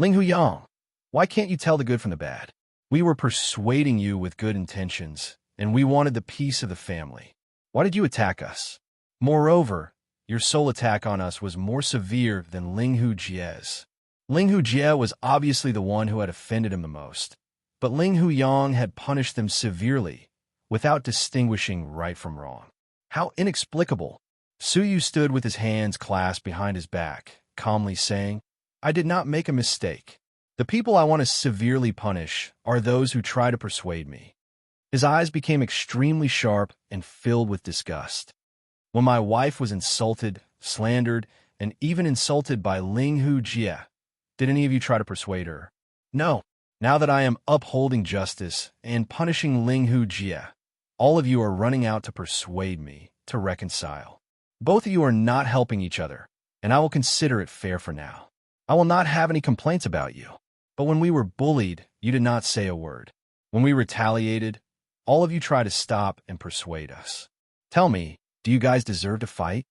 Ling Hu Yang, why can't you tell the good from the bad? We were persuading you with good intentions, and we wanted the peace of the family. Why did you attack us? Moreover, your soul attack on us was more severe than Ling Hu Jie's. Ling Hu Jie was obviously the one who had offended him the most, but Ling Hu Yang had punished them severely, without distinguishing right from wrong. How inexplicable! Suyu stood with his hands clasped behind his back, calmly saying, I did not make a mistake. The people I want to severely punish are those who try to persuade me. His eyes became extremely sharp and filled with disgust. When my wife was insulted, slandered, and even insulted by Ling Hu Jie, did any of you try to persuade her? No. Now that I am upholding justice and punishing Ling Hu Jie, all of you are running out to persuade me, to reconcile. Both of you are not helping each other, and I will consider it fair for now. I will not have any complaints about you. But when we were bullied, you did not say a word. When we retaliated, all of you tried to stop and persuade us. Tell me, do you guys deserve to fight?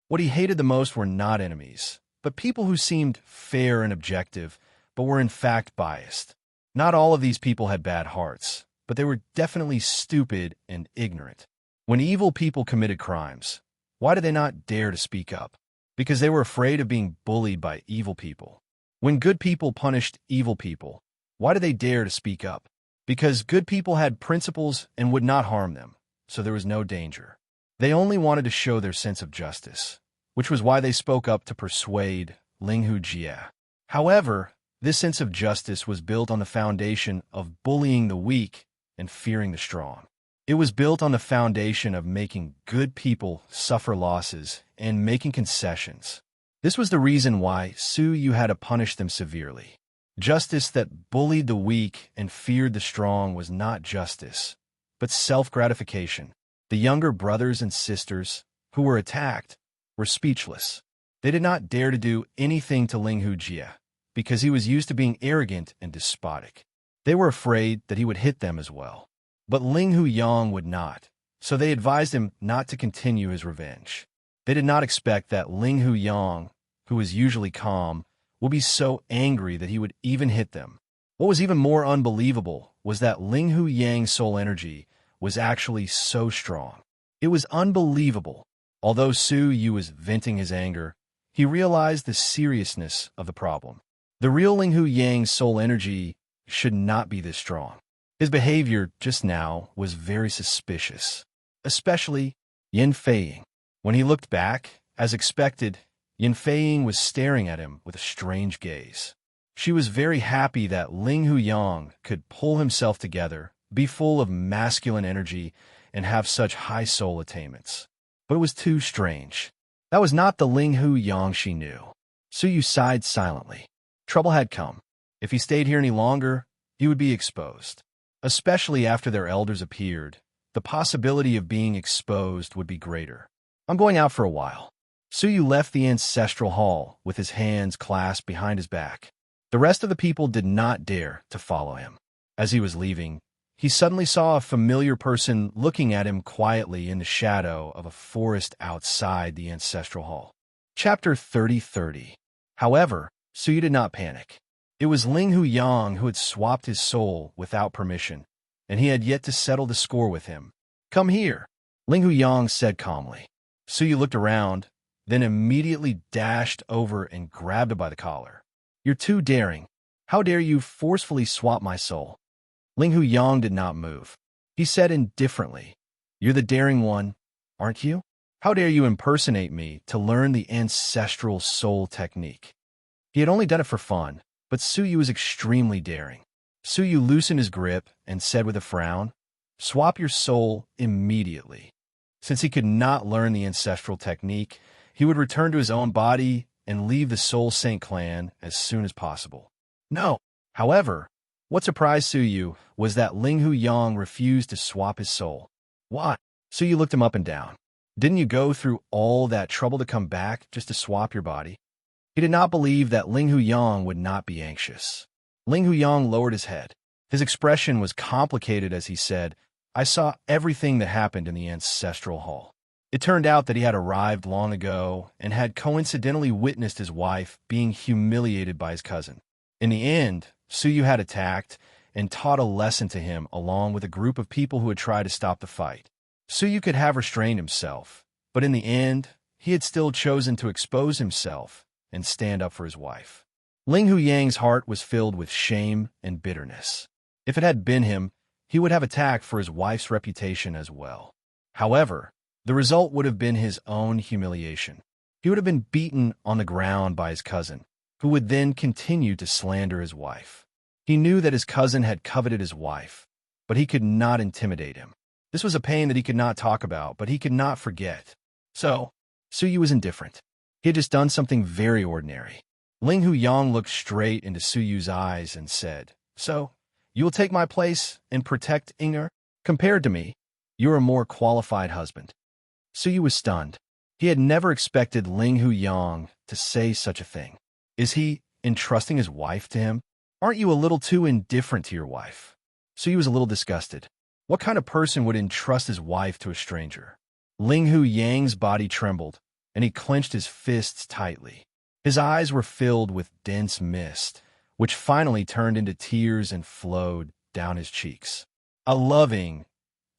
What he hated the most were not enemies, but people who seemed fair and objective, but were in fact biased. Not all of these people had bad hearts, but they were definitely stupid and ignorant. When evil people committed crimes, why did they not dare to speak up? Because they were afraid of being bullied by evil people. When good people punished evil people, why did they dare to speak up? Because good people had principles and would not harm them, so there was no danger. They only wanted to show their sense of justice, which was why they spoke up to persuade Ling Hu Jie. However, this sense of justice was built on the foundation of bullying the weak and fearing the strong. It was built on the foundation of making good people suffer losses and making concessions. This was the reason why Suyu had to punish them severely. Justice that bullied the weak and feared the strong was not justice, but self-gratification. The younger brothers and sisters, who were attacked, were speechless. They did not dare to do anything to Ling Hu Jie, because he was used to being arrogant and despotic. They were afraid that he would hit them as well. But Ling Hu Yang would not, so they advised him not to continue his revenge. They did not expect that Ling Hu Yang, who was usually calm, would be so angry that he would even hit them. What was even more unbelievable was that Ling Hu Yang's soul energy was actually so strong. It was unbelievable. Although Suyu was venting his anger, he realized the seriousness of the problem. The real Ling Hu Yang's soul energy should not be this strong. His behavior just now was very suspicious, especially Yin Feiying. When he looked back, as expected, Yin Feiying was staring at him with a strange gaze. She was very happy that Ling Hu Yang could pull himself together, be full of masculine energy, and have such high soul attainments. But it was too strange. That was not the Ling Hu Yang she knew. Suyu sighed silently. Trouble had come. If he stayed here any longer, he would be exposed. Especially after their elders appeared, the possibility of being exposed would be greater. I'm going out for a while. Suyu left the ancestral hall with his hands clasped behind his back. The rest of the people did not dare to follow him. As he was leaving, he suddenly saw a familiar person looking at him quietly in the shadow of a forest outside the ancestral hall. Chapter 30:30. However, Suyu did not panic. It was Ling Hu Yang who had swapped his soul without permission, and he had yet to settle the score with him. Come here, Ling Hu Yang said calmly. Suyu looked around, then immediately dashed over and grabbed him by the collar. You're too daring. How dare you forcefully swap my soul? Ling Hu Yang did not move. He said indifferently, You're the daring one, aren't you? How dare you impersonate me to learn the ancestral soul technique? He had only done it for fun, but Suyu was extremely daring. Suyu loosened his grip and said with a frown, "Swap your soul immediately." Since he could not learn the ancestral technique, he would return to his own body and leave the Soul Saint clan as soon as possible. No. However, what surprised Suyu was that Linghu Yang refused to swap his soul. Why? Suyu looked him up and down. Didn't you go through all that trouble to come back just to swap your body? He did not believe that Linghu Yang would not be anxious. Linghu Yang lowered his head. His expression was complicated as he said, "I saw everything that happened in the ancestral hall." It turned out that he had arrived long ago and had coincidentally witnessed his wife being humiliated by his cousin. In the end, Suyu had attacked and taught a lesson to him along with a group of people who had tried to stop the fight. Suyu could have restrained himself, but in the end, he had still chosen to expose himself and stand up for his wife. Linghu Yang's heart was filled with shame and bitterness. If it had been him, he would have attacked for his wife's reputation as well. However, the result would have been his own humiliation. He would have been beaten on the ground by his cousin, who would then continue to slander his wife. He knew that his cousin had coveted his wife, but he could not intimidate him. This was a pain that he could not talk about, but he could not forget. So, Suyu was indifferent. He had just done something very ordinary. Linghu Yang looked straight into Suyu's eyes and said, "So, you will take my place and protect Inger? Compared to me, you are a more qualified husband." Suyu was stunned. He had never expected Linghu Yang to say such a thing. Is he entrusting his wife to him? Aren't you a little too indifferent to your wife? Suyu was a little disgusted. What kind of person would entrust his wife to a stranger? Linghu Yang's body trembled, and he clenched his fists tightly. His eyes were filled with dense mist, which finally turned into tears and flowed down his cheeks. A loving,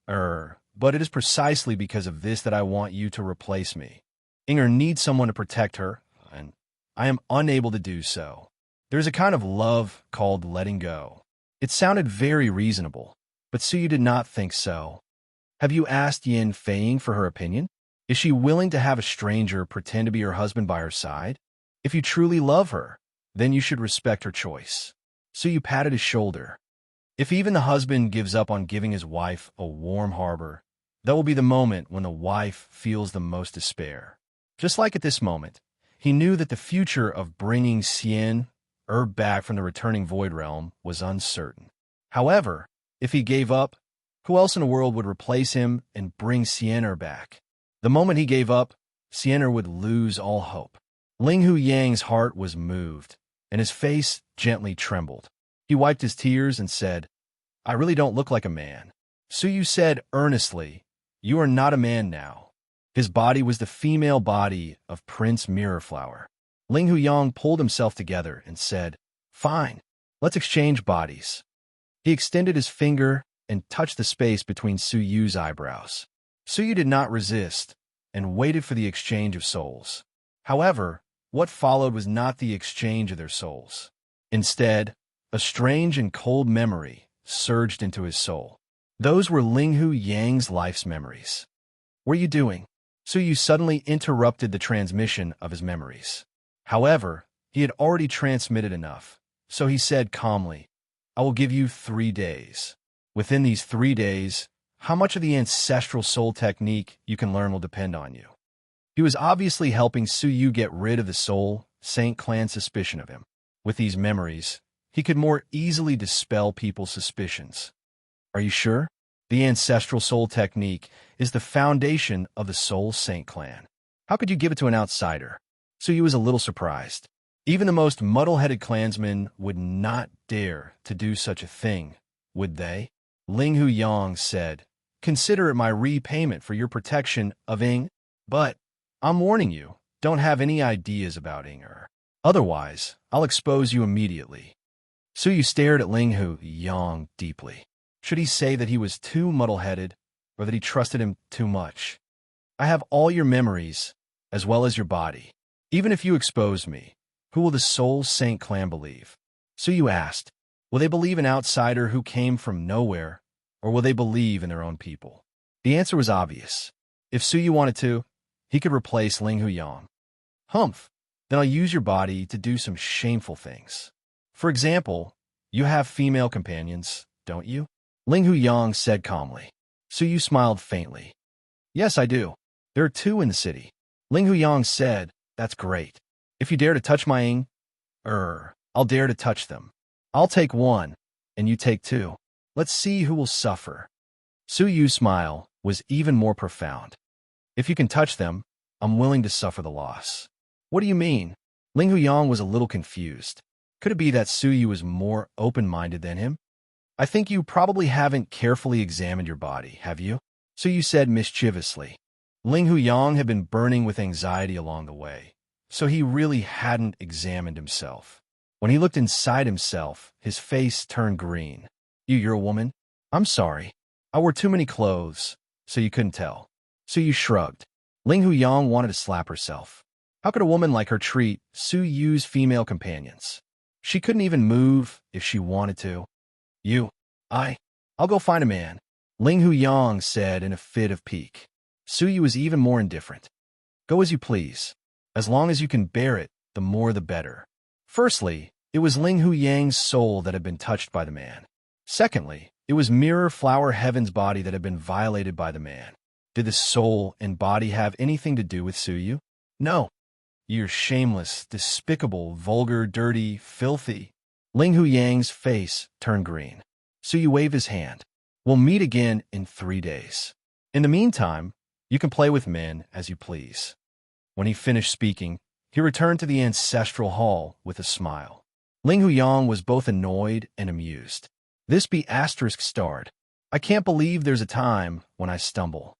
but it is precisely because of this that I want you to replace me. Inger needs someone to protect her, and I am unable to do so. There is a kind of love called letting go. It sounded very reasonable, but Suyu did not think so. Have you asked Yin Feiying for her opinion? Is she willing to have a stranger pretend to be her husband by her side? If you truly love her, then you should respect her choice. Suyu patted his shoulder. If even the husband gives up on giving his wife a warm harbor, that will be the moment when the wife feels the most despair. Just like at this moment, he knew that the future of bringing Xian back from the returning Void Realm was uncertain. However, if he gave up, who else in the world would replace him and bring Xian back? The moment he gave up, Xian would lose all hope. Linghu Yang's heart was moved, and his face gently trembled. He wiped his tears and said, "I really don't look like a man." Suyu said earnestly, "You are not a man now." His body was the female body of Prince Mirrorflower. Linghu Yang pulled himself together and said, "Fine, let's exchange bodies." He extended his finger and touched the space between Suyu's eyebrows. Suyu did not resist and waited for the exchange of souls. However, what followed was not the exchange of their souls. Instead, a strange and cold memory surged into his soul. Those were Linghu Yang's life's memories. "What are you doing?" Suyu suddenly interrupted the transmission of his memories. However, he had already transmitted enough, so he said calmly, "I will give you 3 days. Within these 3 days, how much of the ancestral soul technique you can learn will depend on you." He was obviously helping Suyu get rid of the Soul Saint clan's suspicion of him. With these memories, he could more easily dispel people's suspicions. Are you sure? The ancestral soul technique is the foundation of the Soul Saint clan. How could you give it to an outsider? Suyu was a little surprised. Even the most muddle-headed clansmen would not dare to do such a thing, would they? Linghu Yang said, "Consider it my repayment for your protection of Ing, but I'm warning you, don't have any ideas about Inger. Otherwise, I'll expose you immediately." Suyu stared at Linghu Yang deeply. Should he say that he was too muddle-headed, or that he trusted him too much? "I have all your memories, as well as your body. Even if you expose me, who will the Soul Saint clan believe?" Suyu asked, "Will they believe an outsider who came from nowhere, or will they believe in their own people?" The answer was obvious. If Suyu wanted to, he could replace Ling Hu Yang. Humph. Then I'll use your body to do some shameful things. For example, you have female companions, don't you? Ling Hu Yang said calmly. Su Yu smiled faintly. Yes, I do. There are 2 in the city. Ling Hu Yang said, that's great. If you dare to touch my Ying, I'll dare to touch them. I'll take 1, and you take 2. Let's see who will suffer. Su Yu's smile was even more profound. If you can touch them, I'm willing to suffer the loss. What do you mean? Ling Hu Yang was a little confused. Could it be that Su Yu was more open-minded than him? I think you probably haven't carefully examined your body, have you? Su Yu said mischievously. Ling Hu Yang had been burning with anxiety along the way, so he really hadn't examined himself. When he looked inside himself, his face turned green. You're a woman? I'm sorry. I wore too many clothes, so you couldn't tell. Su Yu shrugged. Ling Hu Yang wanted to slap herself. How could a woman like her treat Su Yu's female companions? She couldn't even move if she wanted to. I'll go find a man, Ling Hu Yang said in a fit of pique. Su Yu was even more indifferent. Go as you please. As long as you can bear it, the more the better. Firstly, it was Ling Hu Yang's soul that had been touched by the man. Secondly, it was Mirror Flower Heaven's body that had been violated by the man. Did the soul and body have anything to do with Su Yu? No. You're shameless, despicable, vulgar, dirty, filthy. Ling Hu Yang's face turned green. Su Yu waved his hand. We'll meet again in 3 days. In the meantime, you can play with men as you please. When he finished speaking, he returned to the ancestral hall with a smile. Ling Hu Yang was both annoyed and amused. This be asterisk starred. I can't believe there's a time when I stumble.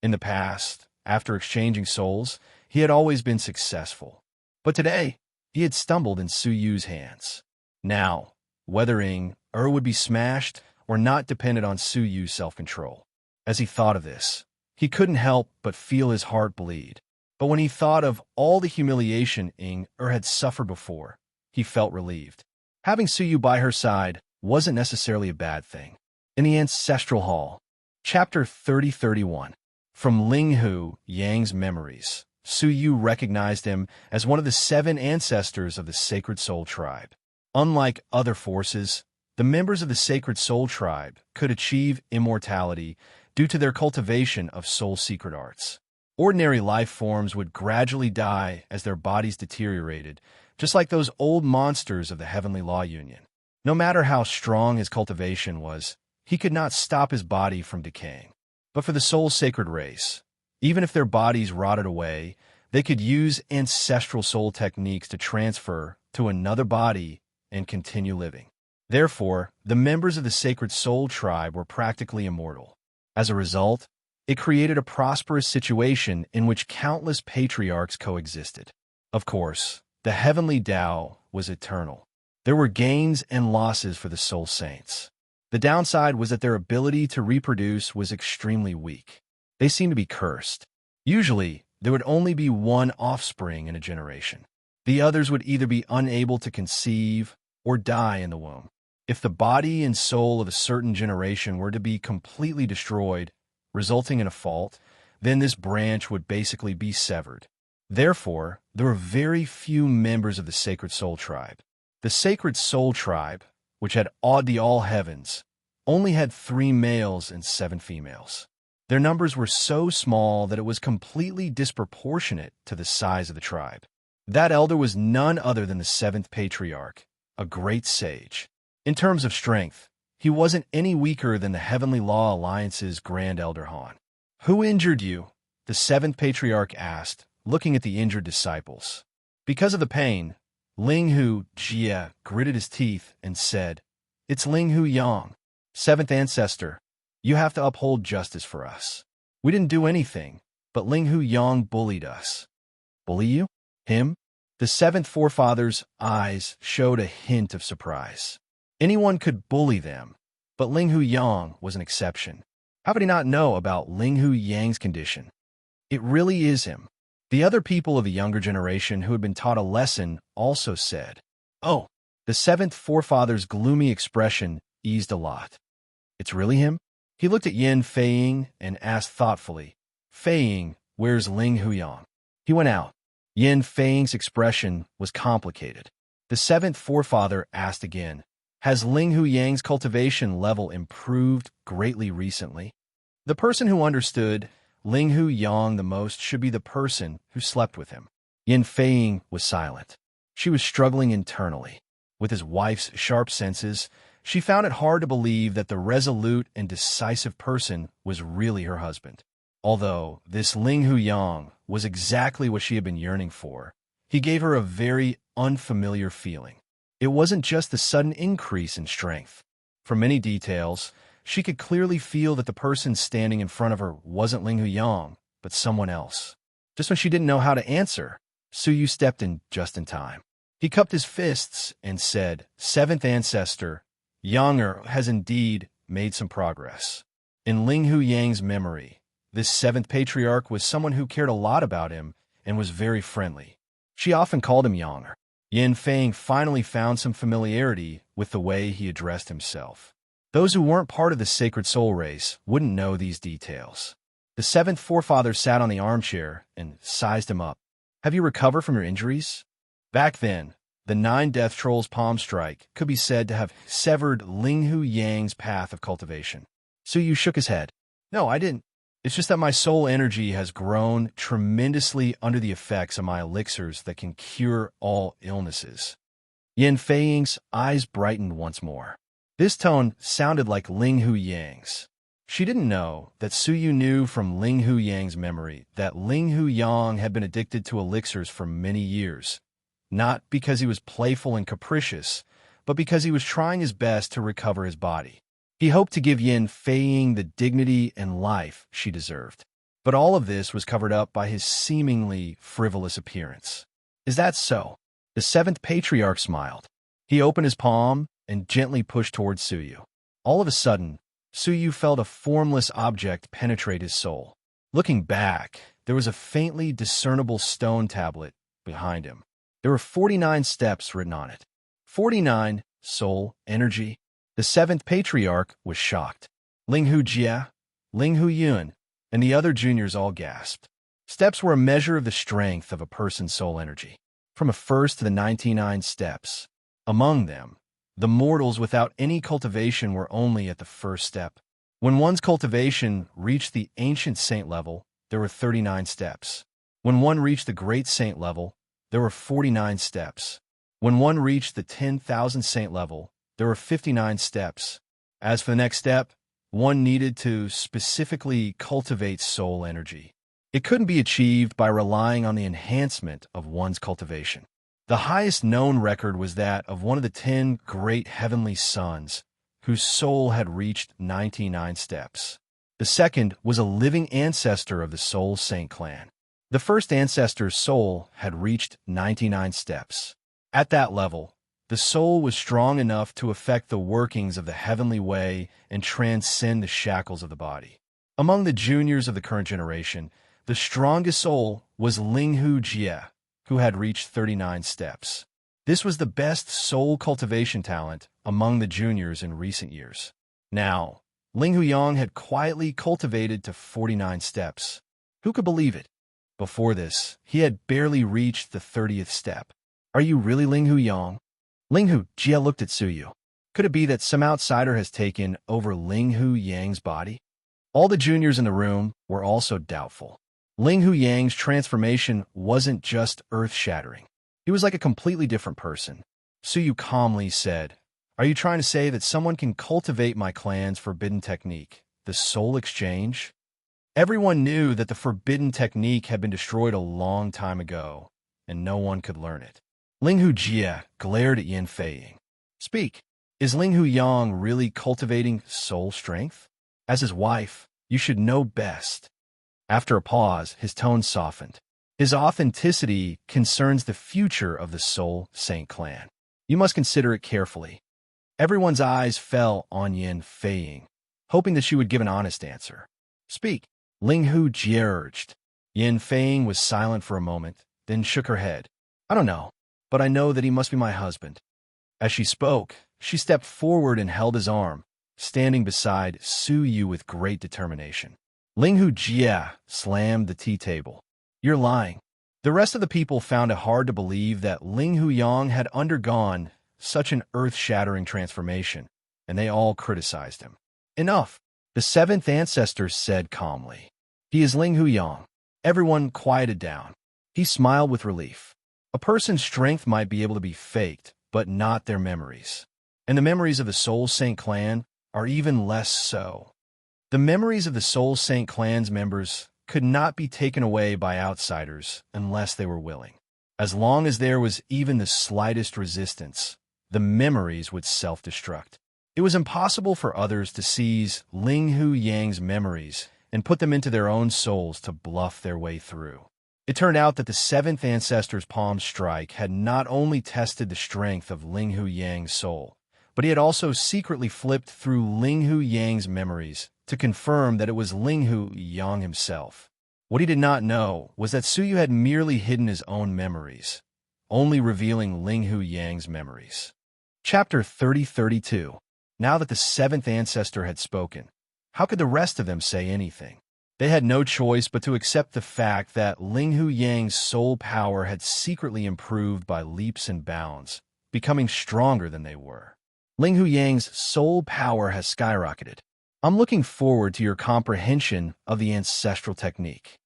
In the past, after exchanging souls, he had always been successful. But today, he had stumbled in Su Yu's hands. Now, whether Ying would be smashed or not depended on Su Yu's self-control. As he thought of this, he couldn't help but feel his heart bleed. But when he thought of all the humiliation Ying had suffered before, he felt relieved. Having Su Yu by her side wasn't necessarily a bad thing. In the ancestral hall, Chapter 3031. From Ling Hu Yang's memories, Su Yu recognized him as one of the 7 ancestors of the Sacred Soul Tribe. Unlike other forces, the members of the Sacred Soul Tribe could achieve immortality due to their cultivation of soul secret arts. Ordinary life forms would gradually die as their bodies deteriorated, just like those old monsters of the Heavenly Law Union. No matter how strong his cultivation was, he could not stop his body from decaying. But for the soul sacred race, even if their bodies rotted away, they could use ancestral soul techniques to transfer to another body and continue living. Therefore, the members of the Sacred Soul Tribe were practically immortal. As a result, it created a prosperous situation in which countless patriarchs coexisted. Of course, the heavenly Tao was eternal. There were gains and losses for the soul saints. The downside was that their ability to reproduce was extremely weak. They seemed to be cursed. Usually, there would only be one offspring in a generation. The others would either be unable to conceive or die in the womb. If the body and soul of a certain generation were to be completely destroyed, resulting in a fault, then this branch would basically be severed. Therefore, there were very few members of the Sacred Soul Tribe. The Sacred Soul Tribe, which had awed the all heavens, only had 3 males and 7 females. Their numbers were so small that it was completely disproportionate to the size of the tribe. That elder was none other than the 7th patriarch, a great sage. In terms of strength, he wasn't any weaker than the Heavenly Law Alliance's Grand Elder Han. Who injured you? The 7th patriarch asked, looking at the injured disciples. Because of the pain, Ling Hu Jie gritted his teeth and said, It's Ling Hu Yang, 7th ancestor. You have to uphold justice for us. We didn't do anything, but Ling Hu Yang bullied us. Bully you? Him? The 7th forefather's eyes showed a hint of surprise. Anyone could bully them, but Ling Hu Yang was an exception. How could he not know about Ling Hu Yang's condition? It really is him. The other people of the younger generation who had been taught a lesson also said, Oh, the 7th forefather's gloomy expression eased a lot. It's really him? He looked at Yin Feiying and asked thoughtfully, Feiying, "Where's Ling Huyang?" "He went out." Yin Feiying's expression was complicated. The seventh forefather asked again, "Has Ling Huyang's cultivation level improved greatly recently?" The person who understood Ling Huyang the most should be the person who slept with him. Yin Feiying was silent. She was struggling internally. With his wife's sharp senses, she found it hard to believe that the resolute and decisive person was really her husband. Although this Ling Huyang was exactly what she had been yearning for, he gave her a very unfamiliar feeling. It wasn't just the sudden increase in strength. From many details, she could clearly feel that the person standing in front of her wasn't Ling Huyang, but someone else. Just when she didn't know how to answer, Suyu stepped in just in time. He cupped his fists and said, "Seventh ancestor, Yanger has indeed made some progress. In Ling Huyang's memory, this seventh patriarch was someone who cared a lot about him and was very friendly. She often called him Yanger." Yin Feiying finally found some familiarity with the way he addressed himself. Those who weren't part of the sacred soul race wouldn't know these details. The seventh forefather sat on the armchair and sized him up. "Have you recovered from your injuries?" Back then, the 9 Death Trolls' palm strike could be said to have severed Ling Huyang's path of cultivation. Suyu shook his head. "No, I didn't. It's just that my soul energy has grown tremendously under the effects of my elixirs that can cure all illnesses." Yin Feiying's eyes brightened once more. This tone sounded like Ling Huyang's. She didn't know that Suyu knew from Ling Huyang's memory that Ling Huyang had been addicted to elixirs for many years, not because he was playful and capricious, but because he was trying his best to recover his body. He hoped to give Yin Feiying the dignity and life she deserved. But all of this was covered up by his seemingly frivolous appearance. "Is that so?" The seventh patriarch smiled. He opened his palm and gently pushed towards Suyu. All of a sudden, Suyu felt a formless object penetrate his soul. Looking back, there was a faintly discernible stone tablet behind him. There were 49 steps written on it. 49 soul energy. The seventh patriarch was shocked. Ling Hujie, Ling Huyun, and the other juniors all gasped. Steps were a measure of the strength of a person's soul energy. From a first to the 99 steps. Among them, the mortals without any cultivation were only at the first step. When one's cultivation reached the ancient saint level, there were 39 steps. When one reached the great saint level, there were 49 steps. When one reached the 10,000 saint level, there were 59 steps. As for the next step, one needed to specifically cultivate soul energy. It couldn't be achieved by relying on the enhancement of one's cultivation. The highest known record was that of one of the 10 great heavenly sons, whose soul had reached 99 steps. The second was a living ancestor of the Soul Saint clan. The first ancestor's soul had reached 99 steps. At that level, the soul was strong enough to affect the workings of the heavenly way and transcend the shackles of the body. Among the juniors of the current generation, the strongest soul was Ling Hujie, who had reached 39 steps. This was the best soul cultivation talent among the juniors in recent years. Now, Ling Huyang had quietly cultivated to 49 steps. Who could believe it? Before this, he had barely reached the 30th step. "Are you really Ling Huyang?" Ling Hujie looked at Suyu. Could it be that some outsider has taken over Ling Huyang's body? All the juniors in the room were also doubtful. Ling Huyang's transformation wasn't just earth-shattering. He was like a completely different person. Suyu calmly said, "Are you trying to say that someone can cultivate my clan's forbidden technique, the soul exchange?" Everyone knew that the forbidden technique had been destroyed a long time ago, and no one could learn it. Ling Hujie glared at Yin Feiying. "Speak. Is Ling Huyang really cultivating soul strength? As his wife, you should know best." After a pause, his tone softened. "His authenticity concerns the future of the Soul Saint clan. You must consider it carefully." Everyone's eyes fell on Yin Feiying, hoping that she would give an honest answer. "Speak," Ling Hujie urged. Yin Feiying was silent for a moment, then shook her head. "I don't know, but I know that he must be my husband." As she spoke, she stepped forward and held his arm, standing beside Suyu with great determination. Ling Hu Jie slammed the tea table. You're lying. The rest of the people found it hard to believe that Ling Hu Yang had undergone such an earth-shattering transformation, and they all criticized him. Enough, the seventh ancestor said calmly. He is Ling Hu Yang. Everyone quieted down. He smiled with relief. A person's strength might be able to be faked, but not their memories. And the memories of the Soul Saint clan are even less so. The memories of the Soul Saint clan's members could not be taken away by outsiders unless they were willing. As long as there was even the slightest resistance, the memories would self-destruct. It was impossible for others to seize Ling Hu Yang's memories and put them into their own souls to bluff their way through. It turned out that the seventh ancestor's palm strike had not only tested the strength of Ling Hu Yang's soul, but he had also secretly flipped through Ling Hu Yang's memories to confirm that it was Ling Hu Yang himself. What he did not know was that Suyu had merely hidden his own memories, only revealing Ling Hu Yang's memories. Chapter 30-32. Now that the seventh ancestor had spoken, how could the rest of them say anything? They had no choice but to accept the fact that Ling Hu Yang's soul power had secretly improved by leaps and bounds, becoming stronger than they were. Ling Hu Yang's soul power has skyrocketed. I'm looking forward to your comprehension of the ancestral technique.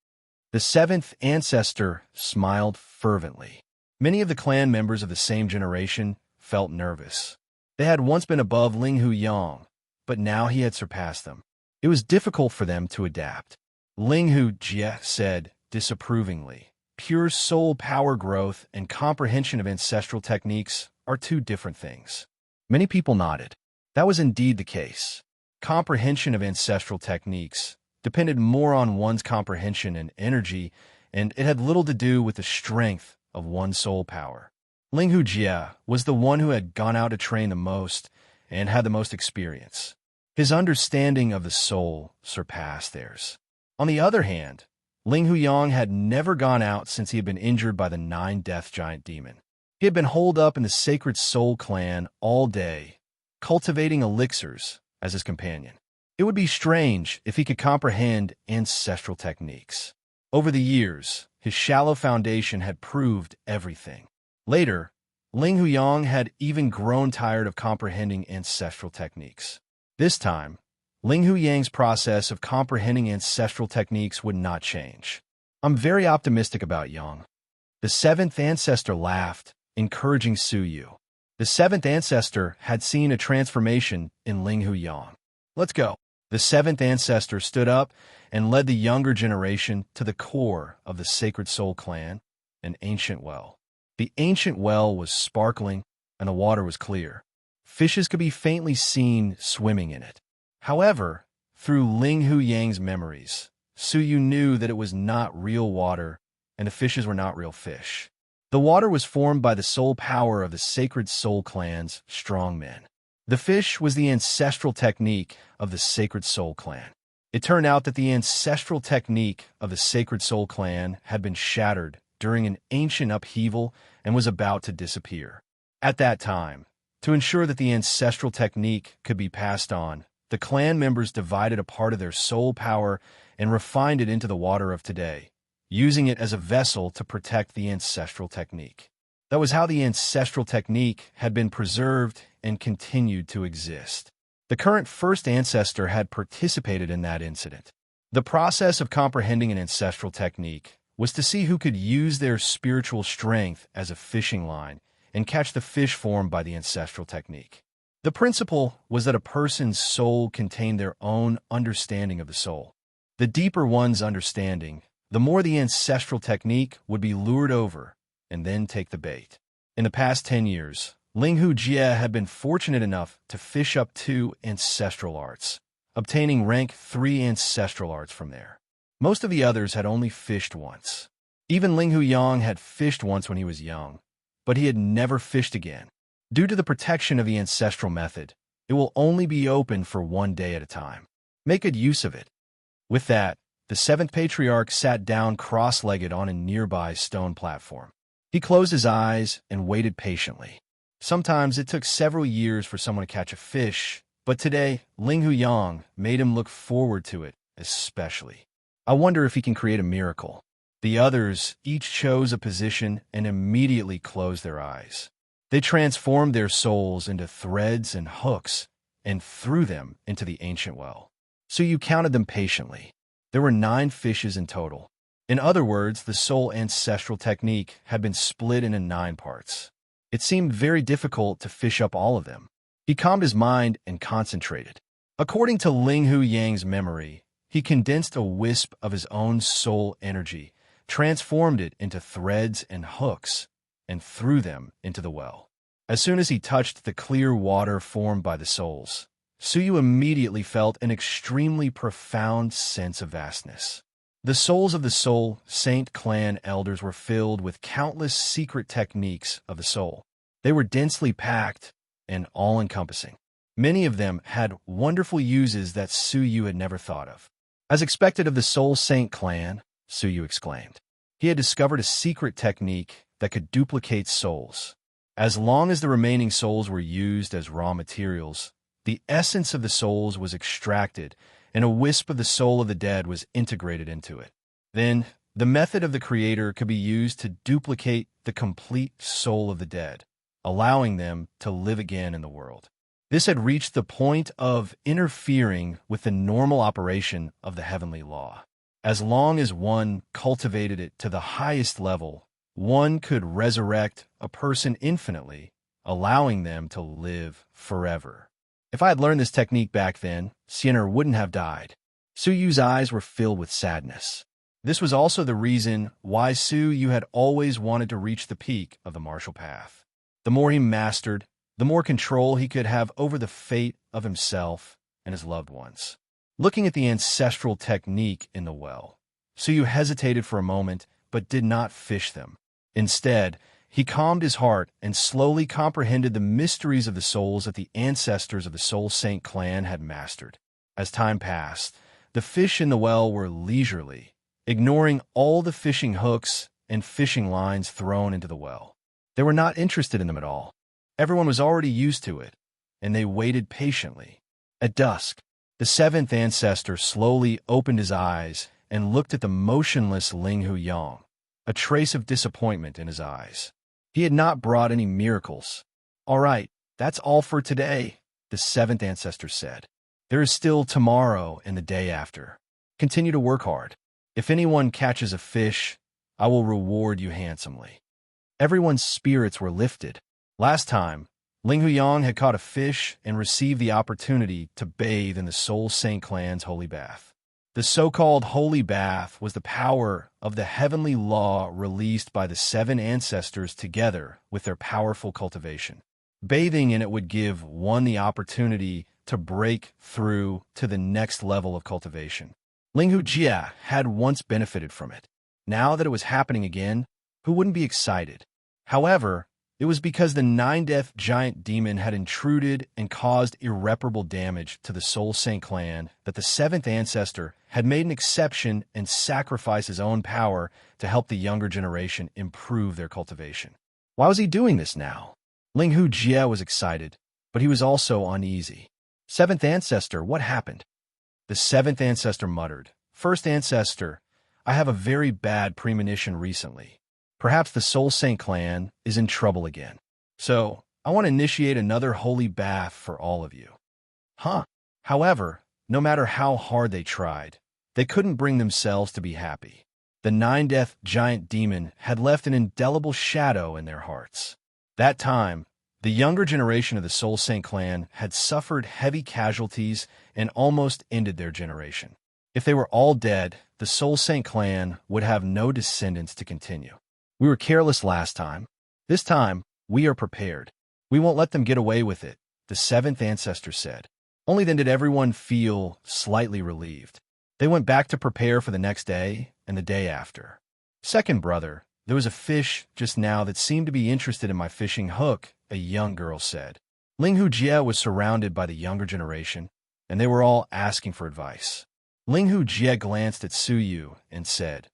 The seventh ancestor smiled fervently. Many of the clan members of the same generation felt nervous. They had once been above Ling Hu Yang, but now he had surpassed them. It was difficult for them to adapt. Ling Hu Jie said disapprovingly, pure soul power growth and comprehension of ancestral techniques are two different things. Many people nodded. That was indeed the case. Comprehension of ancestral techniques depended more on one's comprehension and energy, and it had little to do with the strength of one's soul power. Ling Hu Jie was the one who had gone out to train the most and had the most experience. His understanding of the soul surpassed theirs. On the other hand, Ling Hu Yang had never gone out since he had been injured by the 9-death giant demon. He had been holed up in the Sacred Soul clan all day, cultivating elixirs as his companion. It would be strange if he could comprehend ancestral techniques. Over the years, his shallow foundation had proved everything. Later, Ling Hu Yang had even grown tired of comprehending ancestral techniques. This time, Ling Hu Yang's process of comprehending ancestral techniques would not change. I'm very optimistic about Yang. The seventh ancestor laughed, encouraging Suyu. The seventh ancestor had seen a transformation in Ling Hu Yang. Let's go. The seventh ancestor stood up and led the younger generation to the core of the Sacred Soul clan, an ancient well. The ancient well was sparkling, and the water was clear. Fishes could be faintly seen swimming in it. However, through Ling Hu Yang's memories, Suyu knew that it was not real water, and the fishes were not real fish. The water was formed by the soul power of the Sacred Soul clan's strong men. The fish was the ancestral technique of the Sacred Soul clan. It turned out that the ancestral technique of the Sacred Soul clan had been shattered during an ancient upheaval and was about to disappear. At that time, to ensure that the ancestral technique could be passed on, the clan members divided a part of their soul power and refined it into the water of today, using it as a vessel to protect the ancestral technique. That was how the ancestral technique had been preserved and continued to exist. The current first ancestor had participated in that incident. The process of comprehending an ancestral technique was to see who could use their spiritual strength as a fishing line and catch the fish formed by the ancestral technique. The principle was that a person's soul contained their own understanding of the soul. The deeper one's understanding, the more the ancestral technique would be lured over and then take the bait. In the past 10 years, Ling Hu Jie had been fortunate enough to fish up 2 ancestral arts, obtaining rank 3 ancestral arts from there. Most of the others had only fished once. Even Ling Hu Yang had fished once when he was young, but he had never fished again. Due to the protection of the ancestral method, it will only be open for 1 day at a time. Make good use of it. With that, the 7th patriarch sat down cross-legged on a nearby stone platform. He closed his eyes and waited patiently. Sometimes it took several years for someone to catch a fish, but today, Ling Hu Yang made him look forward to it especially. I wonder if he can create a miracle. The others each chose a position and immediately closed their eyes. They transformed their souls into threads and hooks and threw them into the ancient well. So you counted them patiently. There were 9 fishes in total. In other words, the soul ancestral technique had been split into 9 parts. It seemed very difficult to fish up all of them. He calmed his mind and concentrated. According to Ling Hu Yang's memory, he condensed a wisp of his own soul energy, transformed it into threads and hooks, and threw them into the well. As soon as he touched the clear water formed by the souls, Suyu immediately felt an extremely profound sense of vastness. The souls of the Soul Saint clan elders were filled with countless secret techniques of the soul. They were densely packed and all-encompassing. Many of them had wonderful uses that Suyu had never thought of. As expected of the Soul Saint clan, Suyu exclaimed, he had discovered a secret technique that could duplicate souls. As long as the remaining souls were used as raw materials, the essence of the souls was extracted, and a wisp of the soul of the dead was integrated into it. Then, the method of the Creator could be used to duplicate the complete soul of the dead, allowing them to live again in the world. This had reached the point of interfering with the normal operation of the heavenly law. As long as one cultivated it to the highest level, one could resurrect a person infinitely, allowing them to live forever. If I had learned this technique back then, Sienna wouldn't have died. Suyu's eyes were filled with sadness. This was also the reason why Suyu had always wanted to reach the peak of the martial path. The more he mastered, the more control he could have over the fate of himself and his loved ones. Looking at the ancestral technique in the well, Suyu hesitated for a moment but did not fish them. Instead, he calmed his heart and slowly comprehended the mysteries of the souls that the ancestors of the Soul Saint clan had mastered. As time passed, the fish in the well were leisurely, ignoring all the fishing hooks and fishing lines thrown into the well. They were not interested in them at all. Everyone was already used to it, and they waited patiently. At dusk, the 7th ancestor slowly opened his eyes and looked at the motionless Ling Hu Yang, a trace of disappointment in his eyes. He had not brought any miracles. All right, that's all for today, the 7th ancestor said. There is still tomorrow and the day after. Continue to work hard. If anyone catches a fish, I will reward you handsomely. Everyone's spirits were lifted. Last time, Ling Huyang had caught a fish and received the opportunity to bathe in the Soul Saint clan's holy bath. The so-called holy bath was the power of the heavenly law released by the 7 ancestors together with their powerful cultivation. Bathing in it would give one the opportunity to break through to the next level of cultivation. Ling Hu Jia had once benefited from it. Now that it was happening again, who wouldn't be excited? However, it was because the 9-death giant demon had intruded and caused irreparable damage to the Soul Saint clan that the 7th ancestor had made an exception and sacrificed his own power to help the younger generation improve their cultivation. Why was he doing this now? Ling Hu Jia was excited, but he was also uneasy. 7th ancestor, what happened? The 7th ancestor muttered, First ancestor, I have a very bad premonition recently. Perhaps the Soul Saint clan is in trouble again. So, I want to initiate another holy bath for all of you. However, no matter how hard they tried, they couldn't bring themselves to be happy. The 9-death giant demon had left an indelible shadow in their hearts. That time, the younger generation of the Soul Saint clan had suffered heavy casualties and almost ended their generation. If they were all dead, the Soul Saint clan would have no descendants to continue. We were careless last time. This time, we are prepared. We won't let them get away with it, the 7th ancestor said. Only then did everyone feel slightly relieved. They went back to prepare for the next day and the day after. Second brother, there was a fish just now that seemed to be interested in my fishing hook, a young girl said. Ling Hu Jia was surrounded by the younger generation, and they were all asking for advice. Ling Hu Jia glanced at Suyu and said,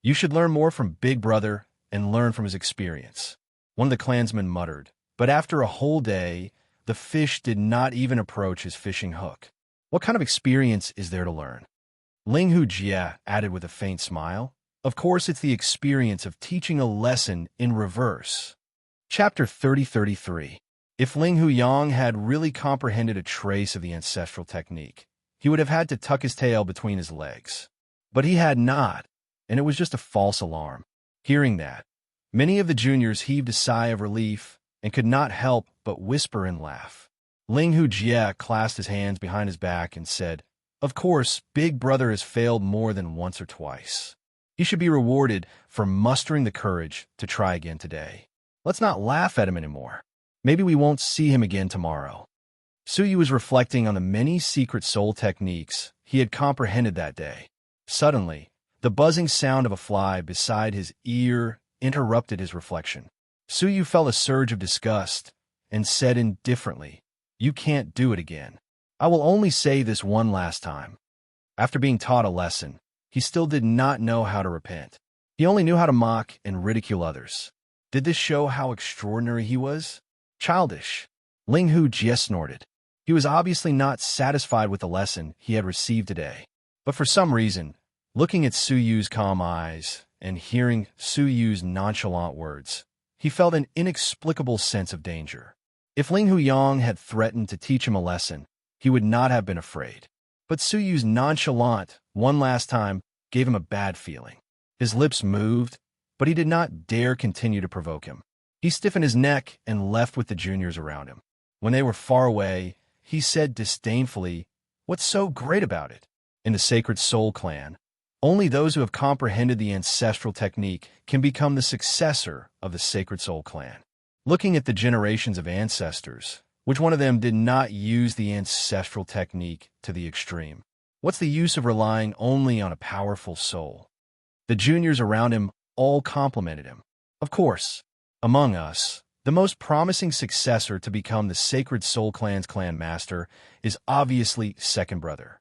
You should learn more from Big Brother and learn from his experience. One of the clansmen muttered, but after a whole day, the fish did not even approach his fishing hook. What kind of experience is there to learn? Ling Hu Jie added with a faint smile. Of course, it's the experience of teaching a lesson in reverse. Chapter 3033. If Ling Hu Yang had really comprehended a trace of the ancestral technique, he would have had to tuck his tail between his legs. But he had not, and it was just a false alarm. Hearing that, many of the juniors heaved a sigh of relief and could not help but whisper and laugh. Ling Hu Jie clasped his hands behind his back and said, "Of course, Big Brother has failed more than once or twice. He should be rewarded for mustering the courage to try again today. Let's not laugh at him anymore. Maybe we won't see him again tomorrow." Suyu was reflecting on the many secret soul techniques he had comprehended that day. Suddenly, the buzzing sound of a fly beside his ear interrupted his reflection. Suyu felt a surge of disgust and said indifferently, "You can't do it again. I will only say this one last time." After being taught a lesson, he still did not know how to repent. He only knew how to mock and ridicule others. Did this show how extraordinary he was? Childish. Ling Hu Jie snorted. He was obviously not satisfied with the lesson he had received today. But for some reason, looking at Suyu's calm eyes and hearing Suyu's nonchalant words, he felt an inexplicable sense of danger. If Ling Hu Yang had threatened to teach him a lesson, he would not have been afraid. But Suyu's nonchalant, one last time, gave him a bad feeling. His lips moved, but he did not dare continue to provoke him. He stiffened his neck and left with the juniors around him. When they were far away, he said disdainfully, "What's so great about it? In the Sacred Soul Clan, only those who have comprehended the ancestral technique can become the successor of the Sacred Soul Clan." Looking at the generations of ancestors, which one of them did not use the ancestral technique to the extreme? What's the use of relying only on a powerful soul? The juniors around him all complimented him. Of course, among us, the most promising successor to become the Sacred Soul Clan's clan master is obviously Second Brother.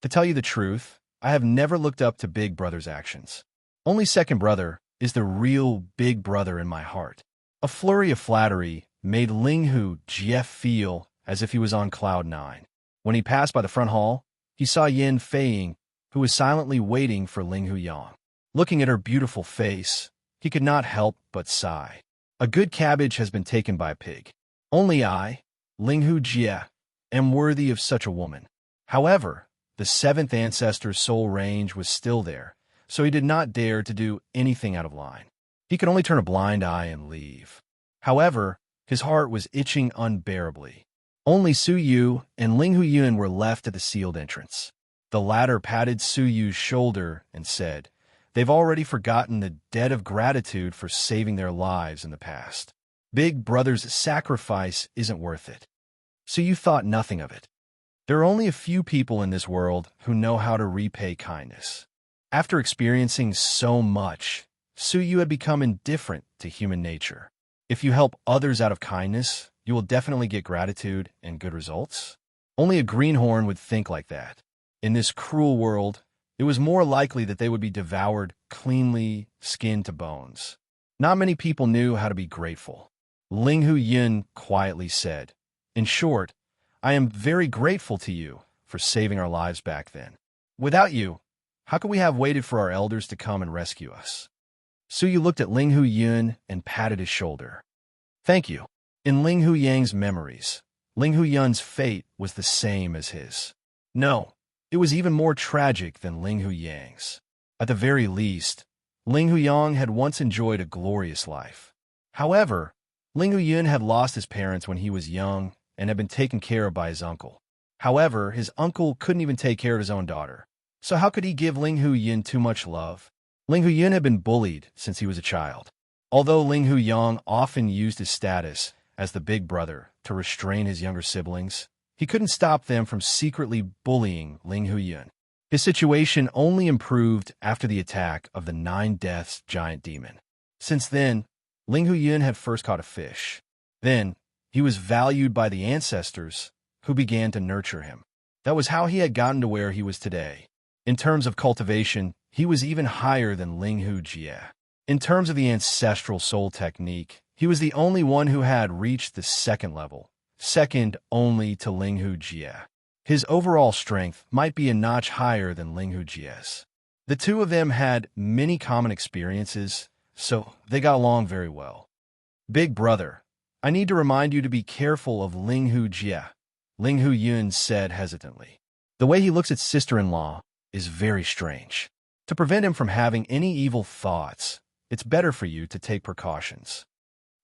To tell you the truth, I have never looked up to Big Brother's actions. Only Second Brother is the real Big Brother in my heart. A flurry of flattery made Ling Hu Jie feel as if he was on cloud nine. When he passed by the front hall, he saw Yin Feiying, who was silently waiting for Ling Hu Yang. Looking at her beautiful face, he could not help but sigh. A good cabbage has been taken by a pig. Only I, Ling Hu Jie, am worthy of such a woman. However, the seventh ancestor's soul range was still there, so he did not dare to do anything out of line. He could only turn a blind eye and leave. However, his heart was itching unbearably. Only Suyu and Ling Hu Yun were left at the sealed entrance. The latter patted Suyu's shoulder and said, "They've already forgotten the debt of gratitude for saving their lives in the past. Big Brother's sacrifice isn't worth it." Suyu thought nothing of it. There are only a few people in this world who know how to repay kindness. After experiencing so much, Suyu had become indifferent to human nature. If you help others out of kindness, you will definitely get gratitude and good results. Only a greenhorn would think like that. In this cruel world, it was more likely that they would be devoured cleanly, skin to bones. Not many people knew how to be grateful. Ling Hu Yun quietly said, "In short, I am very grateful to you for saving our lives back then. Without you, how could we have waited for our elders to come and rescue us?" Suyu looked at Ling Hu Yun and patted his shoulder. "Thank you." In Ling Hu Yang's memories, Ling Hu Yun's fate was the same as his. No, it was even more tragic than Ling Hu Yang's. At the very least, Ling Hu Yang had once enjoyed a glorious life. However, Ling Hu Yun had lost his parents when he was young and had been taken care of by his uncle. However, his uncle couldn't even take care of his own daughter. So how could he give Ling Hu Yun too much love? Ling Hu Yun had been bullied since he was a child. Although Ling Hu Yang often used his status as the big brother to restrain his younger siblings, he couldn't stop them from secretly bullying Ling Hu Yun. His situation only improved after the attack of the 9 Deaths giant demon. Since then, Ling Hu Yun had first caught a fish. Then, he was valued by the ancestors, who began to nurture him. That was how he had gotten to where he was today. In terms of cultivation, he was even higher than Ling Hu Jie. In terms of the ancestral soul technique, he was the only one who had reached the second level, second only to Ling Hu Jie. His overall strength might be a notch higher than Ling Hujie's. The two of them had many common experiences, so they got along very well. Big brother, I need to remind you to be careful of Ling Hujie, Ling Huyun said hesitantly. The way he looks at sister-in-law is very strange. To prevent him from having any evil thoughts, it's better for you to take precautions.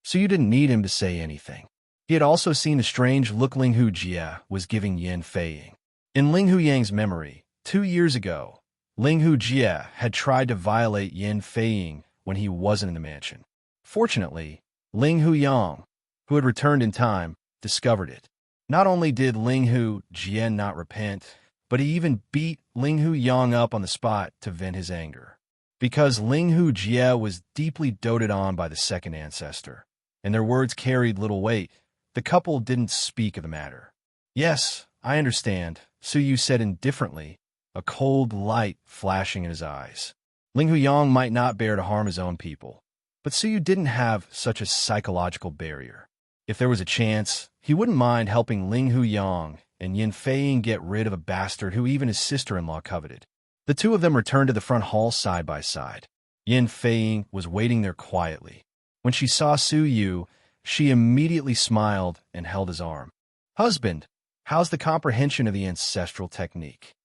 So you didn't need him to say anything. He had also seen the strange look Ling Hujie was giving Yin Feiying. In Ling Huyang's memory, 2 years ago, Ling Hujie had tried to violate Yin Feiying when he wasn't in the mansion. Fortunately, Ling Huyang, who had returned in time, discovered it. Not only did Ling Hujie not repent, but he even beat Ling Huyang up on the spot to vent his anger. Because Ling Hujie was deeply doted on by the second ancestor, and their words carried little weight, the couple didn't speak of the matter. Yes, I understand, Su Yu said indifferently, a cold light flashing in his eyes. Ling Huyang might not bear to harm his own people, but Su Yu didn't have such a psychological barrier. If there was a chance, he wouldn't mind helping Ling Huyang and Yin Feiying get rid of a bastard who even his sister-in-law coveted. The two of them returned to the front hall side by side. Yin Feiying was waiting there quietly. When she saw Su Yu, she immediately smiled and held his arm. Husband, how's the comprehension of the ancestral technique?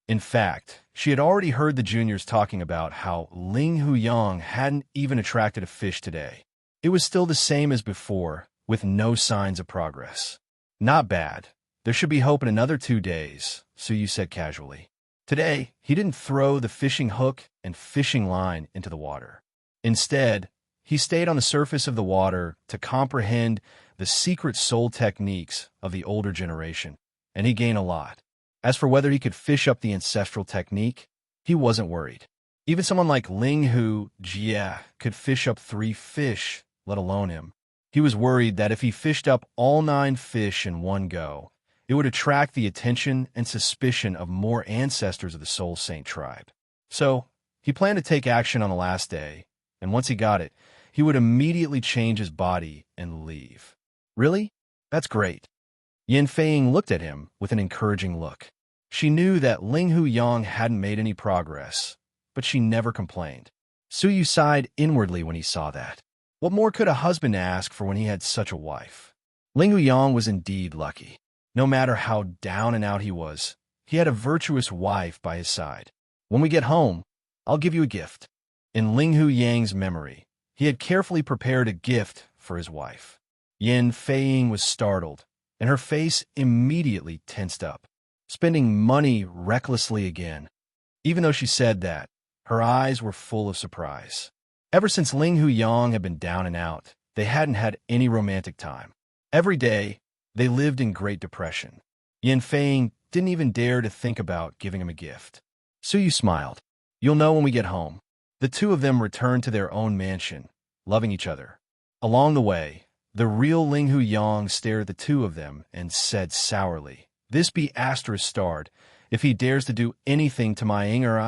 In fact, she had already heard the juniors talking about how Ling Huyang hadn't even attracted a fish today. It was still the same as before, with no signs of progress. Not bad. There should be hope in another 2 days, Su Yu said casually. Today, he didn't throw the fishing hook and fishing line into the water. Instead, he stayed on the surface of the water to comprehend the secret soul techniques of the older generation, and he gained a lot. As for whether he could fish up the ancestral technique, he wasn't worried. Even someone like Ling Hujie could fish up 3 fish, let alone him. He was worried that if he fished up all 9 fish in one go, it would attract the attention and suspicion of more ancestors of the Soul Saint tribe. So, he planned to take action on the last day, and once he got it, he would immediately change his body and leave. Really? That's great. Yin Feiying looked at him with an encouraging look. She knew that Ling Huyang hadn't made any progress, but she never complained. Su Yu sighed inwardly when he saw that. What more could a husband ask for when he had such a wife? Ling Huyang was indeed lucky. No matter how down and out he was, he had a virtuous wife by his side. When we get home, I'll give you a gift. In Ling Huyang's memory, he had carefully prepared a gift for his wife. Yin Feiying was startled, and her face immediately tensed up. Spending money recklessly again. Even though she said that, her eyes were full of surprise. Ever since Ling Huyang had been down and out, they hadn't had any romantic time. Every day, they lived in great depression. Yin Feiying didn't even dare to think about giving him a gift. Su Yu smiled. You'll know when we get home. The two of them returned to their own mansion, loving each other. Along the way, the real Ling Huyang stared at the two of them and said sourly, "This be ****, if he dares to do anything to my Ying or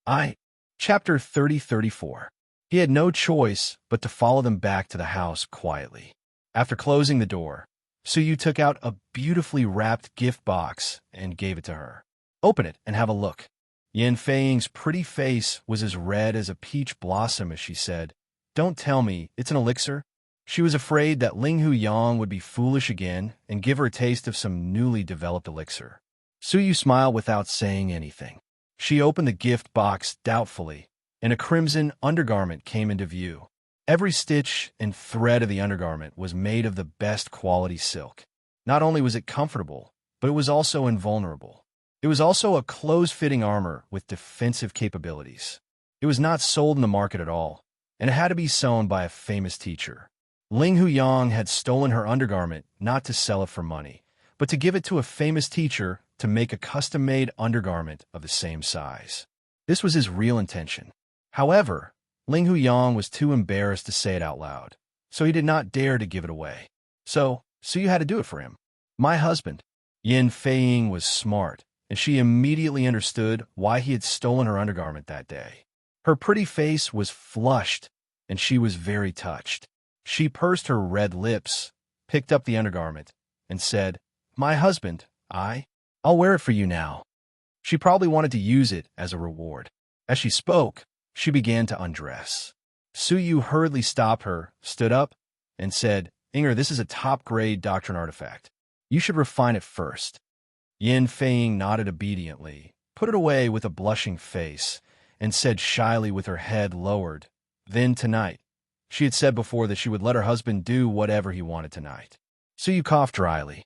I." Chapter 30-34. He had no choice but to follow them back to the house quietly. After closing the door, Su Yu took out a beautifully wrapped gift box and gave it to her. Open it and have a look. Yin Feiying's pretty face was as red as a peach blossom as she said, "Don't tell me it's an elixir?" She was afraid that Ling Huyang would be foolish again and give her a taste of some newly developed elixir. Su Yu smiled without saying anything. She opened the gift box doubtfully, and a crimson undergarment came into view. Every stitch and thread of the undergarment was made of the best quality silk. Not only was it comfortable, but it was also invulnerable. It was also a close-fitting armor with defensive capabilities. It was not sold in the market at all, and it had to be sewn by a famous teacher. Ling Huyang had stolen her undergarment not to sell it for money, but to give it to a famous teacher to make a custom-made undergarment of the same size. This was his real intention. However, Ling Huyang was too embarrassed to say it out loud, so he did not dare to give it away. So you had to do it for him. My husband. Yin Feiying was smart, and she immediately understood why he had stolen her undergarment that day. Her pretty face was flushed, and she was very touched. She pursed her red lips, picked up the undergarment, and said, "My husband, I I'll wear it for you now. She probably wanted to use it as a reward. As she spoke, she began to undress. Suyu hurriedly stopped her, stood up, and said, Inger, this is a top-grade doctrine artifact. You should refine it first. Yin Feiying nodded obediently, put it away with a blushing face, and said shyly with her head lowered, Then tonight. She had said before that she would let her husband do whatever he wanted tonight. Suyu coughed dryly.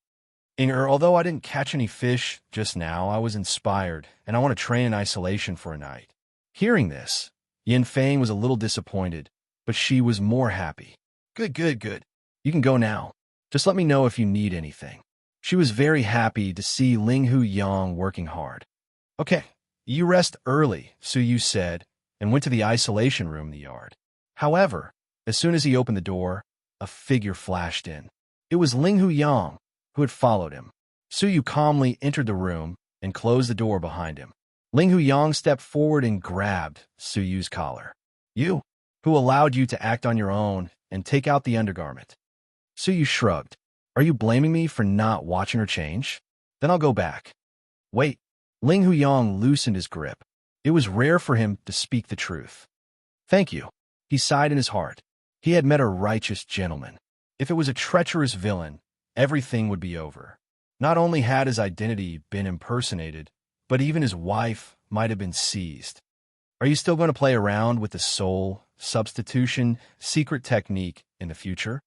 Inger, although I didn't catch any fish just now, I was inspired, and I want to train in isolation for a night. Hearing this, Yin Feiying was a little disappointed, but she was more happy. Good. You can go now. Just let me know if you need anything. She was very happy to see Linghu Yang working hard. Okay, you rest early, Suyu said, and went to the isolation room in the yard. However, as soon as he opened the door, a figure flashed in. It was Linghu Yang, who had followed him. Suyu calmly entered the room and closed the door behind him. Linghu Yang stepped forward and grabbed Suyu's collar. You, who allowed you to act on your own and take out the undergarment? Suyu shrugged. Are you blaming me for not watching her change? Then I'll go back. Wait. Linghu Yang loosened his grip. It was rare for him to speak the truth. Thank you. He sighed in his heart. He had met a righteous gentleman. If it was a treacherous villain, everything would be over. Not only had his identity been impersonated, but even his wife might have been seized. Are you still going to play around with the soul substitution secret technique in the future?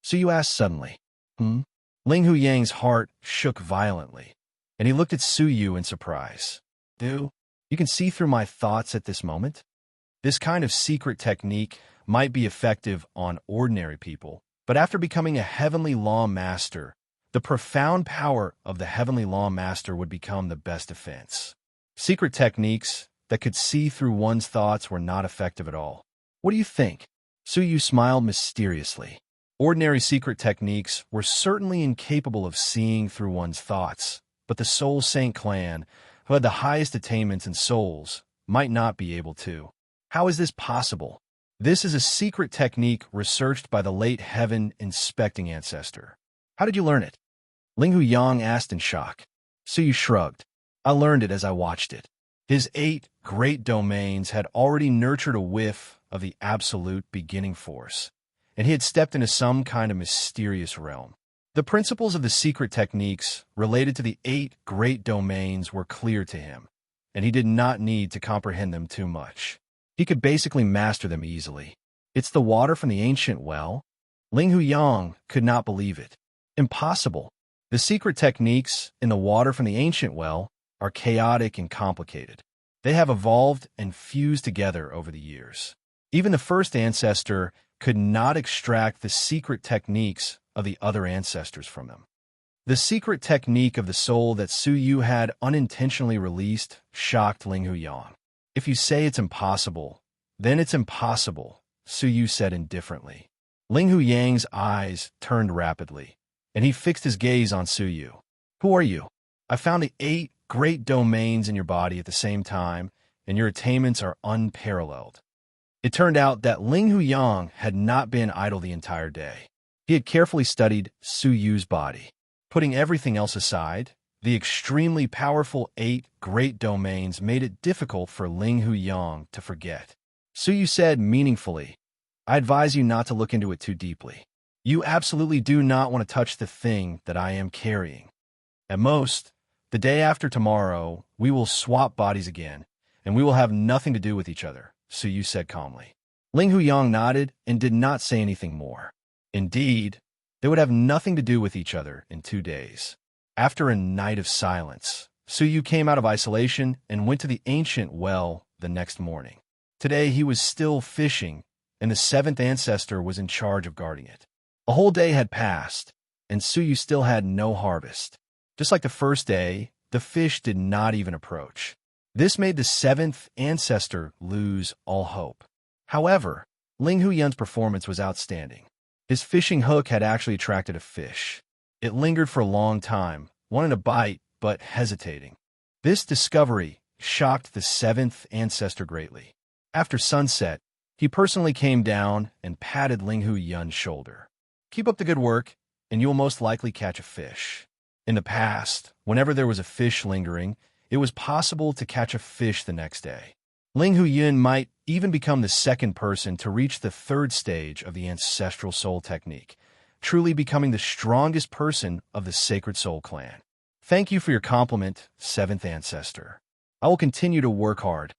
Suyu asked suddenly. Linghu Yang's heart shook violently, and he looked at Suyu in surprise. You can see through my thoughts at this moment? This kind of secret technique might be effective on ordinary people, but after becoming a heavenly law master, the profound power of the heavenly law master would become the best defense. Secret techniques that could see through one's thoughts were not effective at all. What do you think? Suyu smiled mysteriously. Ordinary secret techniques were certainly incapable of seeing through one's thoughts, but the Soul Saint clan, who had the highest attainments in souls, might not be able to. How is this possible? This is a secret technique researched by the late heaven inspecting ancestor. How did you learn it? Linghu Yang asked in shock. Suyu shrugged. I learned it as I watched it. His 8 great domains had already nurtured a whiff of the absolute beginning force, and he had stepped into some kind of mysterious realm. The principles of the secret techniques related to the 8 great domains were clear to him, and he did not need to comprehend them too much. He could basically master them easily. It's the water from the ancient well? Linghu Yang could not believe it. Impossible. The secret techniques in the water from the ancient well are chaotic and complicated. They have evolved and fused together over the years. Even the first ancestor could not extract the secret techniques of the other ancestors from them. The secret technique of the soul that Suyu had unintentionally released shocked Linghu Yang. If you say it's impossible, then it's impossible, Suyu said indifferently. Linghu Yang's eyes turned rapidly, and he fixed his gaze on Suyu. Who are you? I found the 8 great domains in your body at the same time, and your attainments are unparalleled. It turned out that Linghu Yang had not been idle the entire day. He had carefully studied Suyu's body. Putting everything else aside, the extremely powerful 8 great domains made it difficult for Linghu Yang to forget. Suyu said meaningfully, I advise you not to look into it too deeply. You absolutely do not want to touch the thing that I am carrying. At most, the day after tomorrow, we will swap bodies again, and we will have nothing to do with each other, Suyu said calmly. Linghu Yang nodded and did not say anything more. Indeed, they would have nothing to do with each other in 2 days. After a night of silence, Suyu came out of isolation and went to the ancient well the next morning. Today he was still fishing, and the 7th ancestor was in charge of guarding it. A whole day had passed, and Suyu still had no harvest. Just like the first day, the fish did not even approach. This made the 7th ancestor lose all hope. However, Linghu Yan's performance was outstanding. His fishing hook had actually attracted a fish. It lingered for a long time, wanting to bite, but hesitating. This discovery shocked the 7th ancestor greatly. After sunset, he personally came down and patted Linghu Yan's shoulder. Keep up the good work, and you will most likely catch a fish. In the past, whenever there was a fish lingering, it was possible to catch a fish the next day. Ling Huiyun might even become the second person to reach the third stage of the ancestral soul technique, truly becoming the strongest person of the Sacred Soul clan. Thank you for your compliment, seventh ancestor. I will continue to work hard.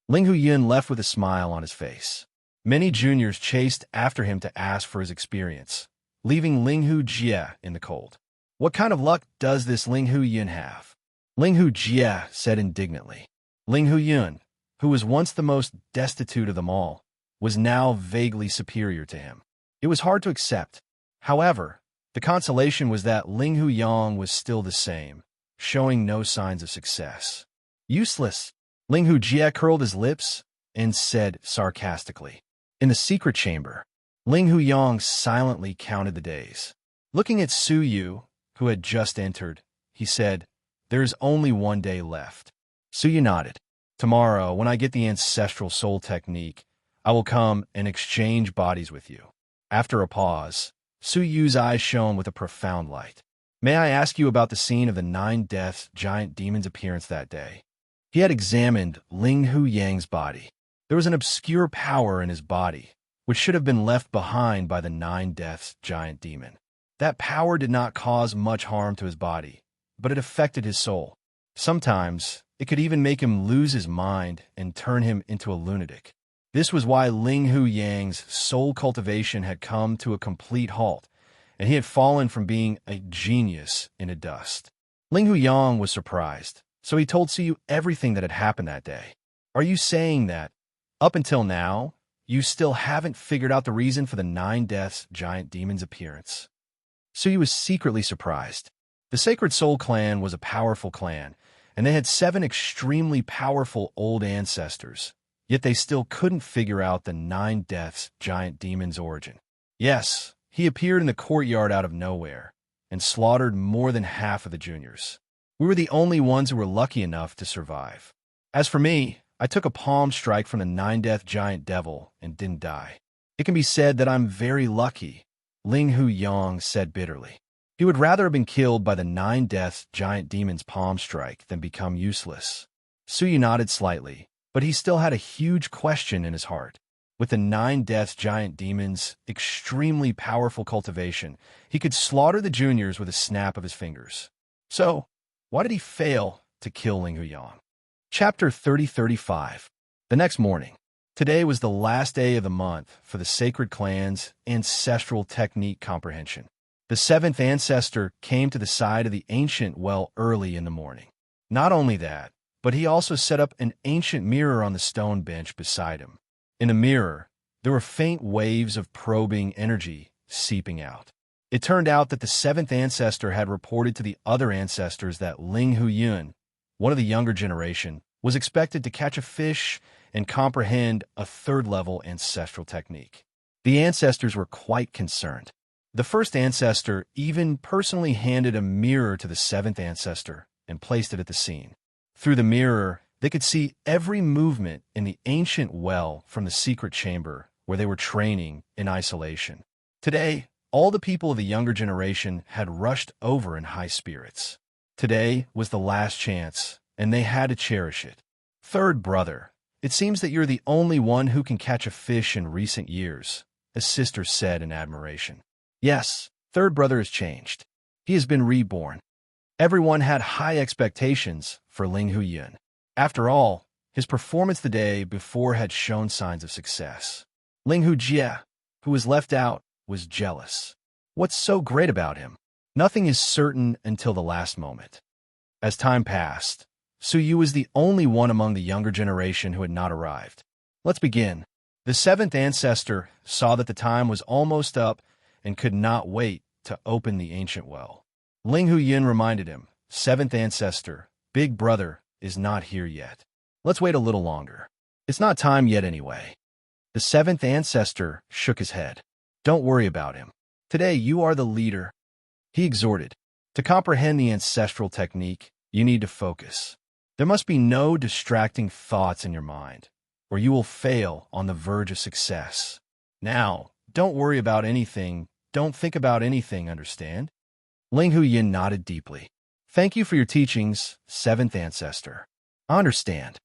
Ling Huiyun left with a smile on his face. Many juniors chased after him to ask for his experience, leaving Ling Hujie in the cold. What kind of luck does this Ling Huiyun have? Ling Hujie said indignantly. Ling Huiyun, who was once the most destitute of them all, was now vaguely superior to him. It was hard to accept. However, the consolation was that Ling Huyang was still the same, showing no signs of success. Useless. Ling Hujie curled his lips and said sarcastically. In the secret chamber, Ling Huyang silently counted the days. Looking at Su Yu, who had just entered, he said, "There is only one day left." Su Yu nodded. "Tomorrow, when I get the ancestral soul technique, I will come and exchange bodies with you." After a pause, Su Yu's eyes shone with a profound light. "May I ask you about the scene of the 9 Deaths giant demon's appearance that day?" He had examined Ling Huyang's body. There was an obscure power in his body, which should have been left behind by the 9 Deaths giant demon. That power did not cause much harm to his body, but it affected his soul. Sometimes, it could even make him lose his mind and turn him into a lunatic. This was why Ling Huyang's soul cultivation had come to a complete halt, and he had fallen from being a genius into dust. Ling Huyang was surprised, so he told Su Yu everything that had happened that day. "Are you saying that, up until now, you still haven't figured out the reason for the 9 Deaths giant demon's appearance?" Su Yu was secretly surprised. The Sacred Soul clan was a powerful clan, and they had 7 extremely powerful old ancestors, yet they still couldn't figure out the 9 Deaths giant demon's origin. Yes, he appeared in the courtyard out of nowhere, and slaughtered more than half of the juniors. We were the only ones who were lucky enough to survive. As for me, I took a palm strike from the 9 Death giant devil and didn't die. It can be said that I'm very lucky, Ling Huyang said bitterly. He would rather have been killed by the 9 Deaths giant demon's palm strike than become useless. Su Yu nodded slightly, but he still had a huge question in his heart. With the 9 Deaths giant demon's extremely powerful cultivation, he could slaughter the juniors with a snap of his fingers. So, why did he fail to kill Ling Huyang? Chapter 30-35. The next morning. Today was the last day of the month for the Sacred Clan's ancestral technique comprehension. The 7th ancestor came to the side of the ancient well early in the morning. Not only that, but he also set up an ancient mirror on the stone bench beside him. In the mirror, there were faint waves of probing energy seeping out. It turned out that the 7th ancestor had reported to the other ancestors that Ling Huyun, one of the younger generation, was expected to catch a fish and comprehend a 3rd-level ancestral technique. The ancestors were quite concerned. The 1st ancestor even personally handed a mirror to the 7th ancestor and placed it at the scene. Through the mirror, they could see every movement in the ancient well from the secret chamber where they were training in isolation. Today, all the people of the younger generation had rushed over in high spirits. Today was the last chance, and they had to cherish it. "Third brother, it seems that you're the only one who can catch a fish in recent years," his sister said in admiration. "Yes, third brother has changed. He has been reborn." Everyone had high expectations for Ling Huyun. After all, his performance the day before had shown signs of success. Ling Hujie, who was left out, was jealous. What's so great about him? Nothing is certain until the last moment. As time passed, Su Yu was the only one among the younger generation who had not arrived. Let's begin. The 7th ancestor saw that the time was almost up and could not wait to open the ancient well. Ling Huyun reminded him, "7th ancestor, big brother is not here yet. Let's wait a little longer. It's not time yet anyway." The 7th ancestor shook his head. "Don't worry about him. Today you are the leader," he exhorted. "To comprehend the ancestral technique, you need to focus. There must be no distracting thoughts in your mind, or you will fail on the verge of success. Now, don't worry about anything, don't think about anything, understand?" Ling Huyin nodded deeply. Thank you for your teachings, seventh ancestor. I understand.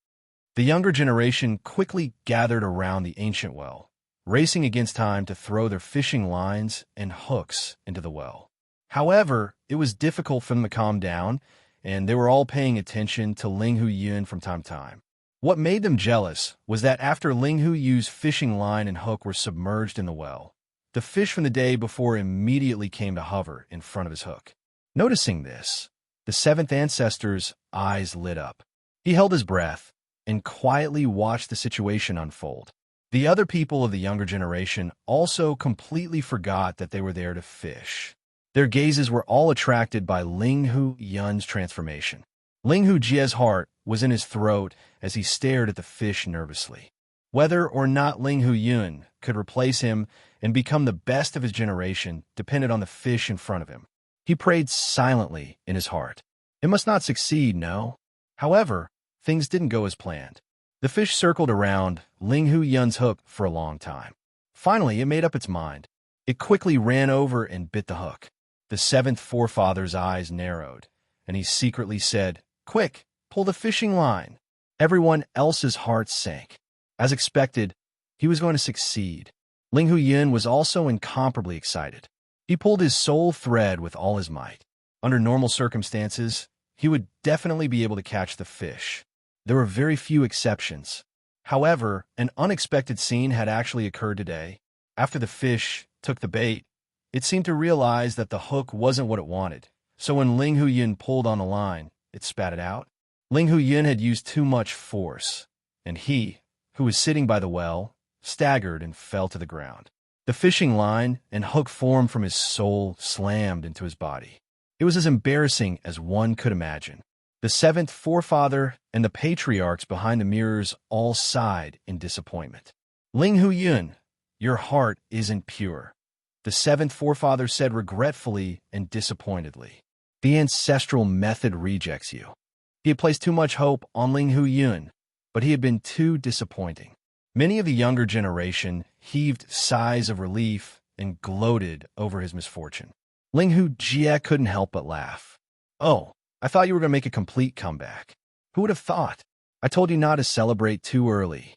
The younger generation quickly gathered around the ancient well, racing against time to throw their fishing lines and hooks into the well. However, it was difficult for them to calm down, and they were all paying attention to Ling Huyin from time to time. What made them jealous was that after Ling Huyu's fishing line and hook were submerged in the well, the fish from the day before immediately came to hover in front of his hook. Noticing this, the seventh ancestor's eyes lit up. He held his breath and quietly watched the situation unfold. The other people of the younger generation also completely forgot that they were there to fish. Their gazes were all attracted by Ling Huyun's transformation. Ling Hujie's heart was in his throat as he stared at the fish nervously. Whether or not Ling Huyun could replace him and become the best of his generation depended on the fish in front of him. He prayed silently in his heart. It must not succeed, no. However, things didn't go as planned. The fish circled around Ling Huyun's hook for a long time. Finally, it made up its mind. It quickly ran over and bit the hook. The seventh forefather's eyes narrowed, and he secretly said, "Quick, pull the fishing line." Everyone else's heart sank. As expected, he was going to succeed. Ling Huyun was also incomparably excited. He pulled his soul thread with all his might. Under normal circumstances, he would definitely be able to catch the fish. There were very few exceptions. However, an unexpected scene had actually occurred today. After the fish took the bait, it seemed to realize that the hook wasn't what it wanted. So when Ling Huyun pulled on the line, it spat it out. Ling Huyun had used too much force, and he, who was sitting by the well, staggered and fell to the ground. The fishing line and hook formed from his soul slammed into his body. It was as embarrassing as one could imagine. The seventh forefather and the patriarchs behind the mirrors all sighed in disappointment. Ling Huyun, your heart isn't pure, the seventh forefather said regretfully and disappointedly. The ancestral method rejects you. He had placed too much hope on Ling Huyun, but he had been too disappointing. Many of the younger generation heaved sighs of relief and gloated over his misfortune. Ling Hujie couldn't help but laugh. "Oh, I thought you were going to make a complete comeback. Who would have thought? I told you not to celebrate too early."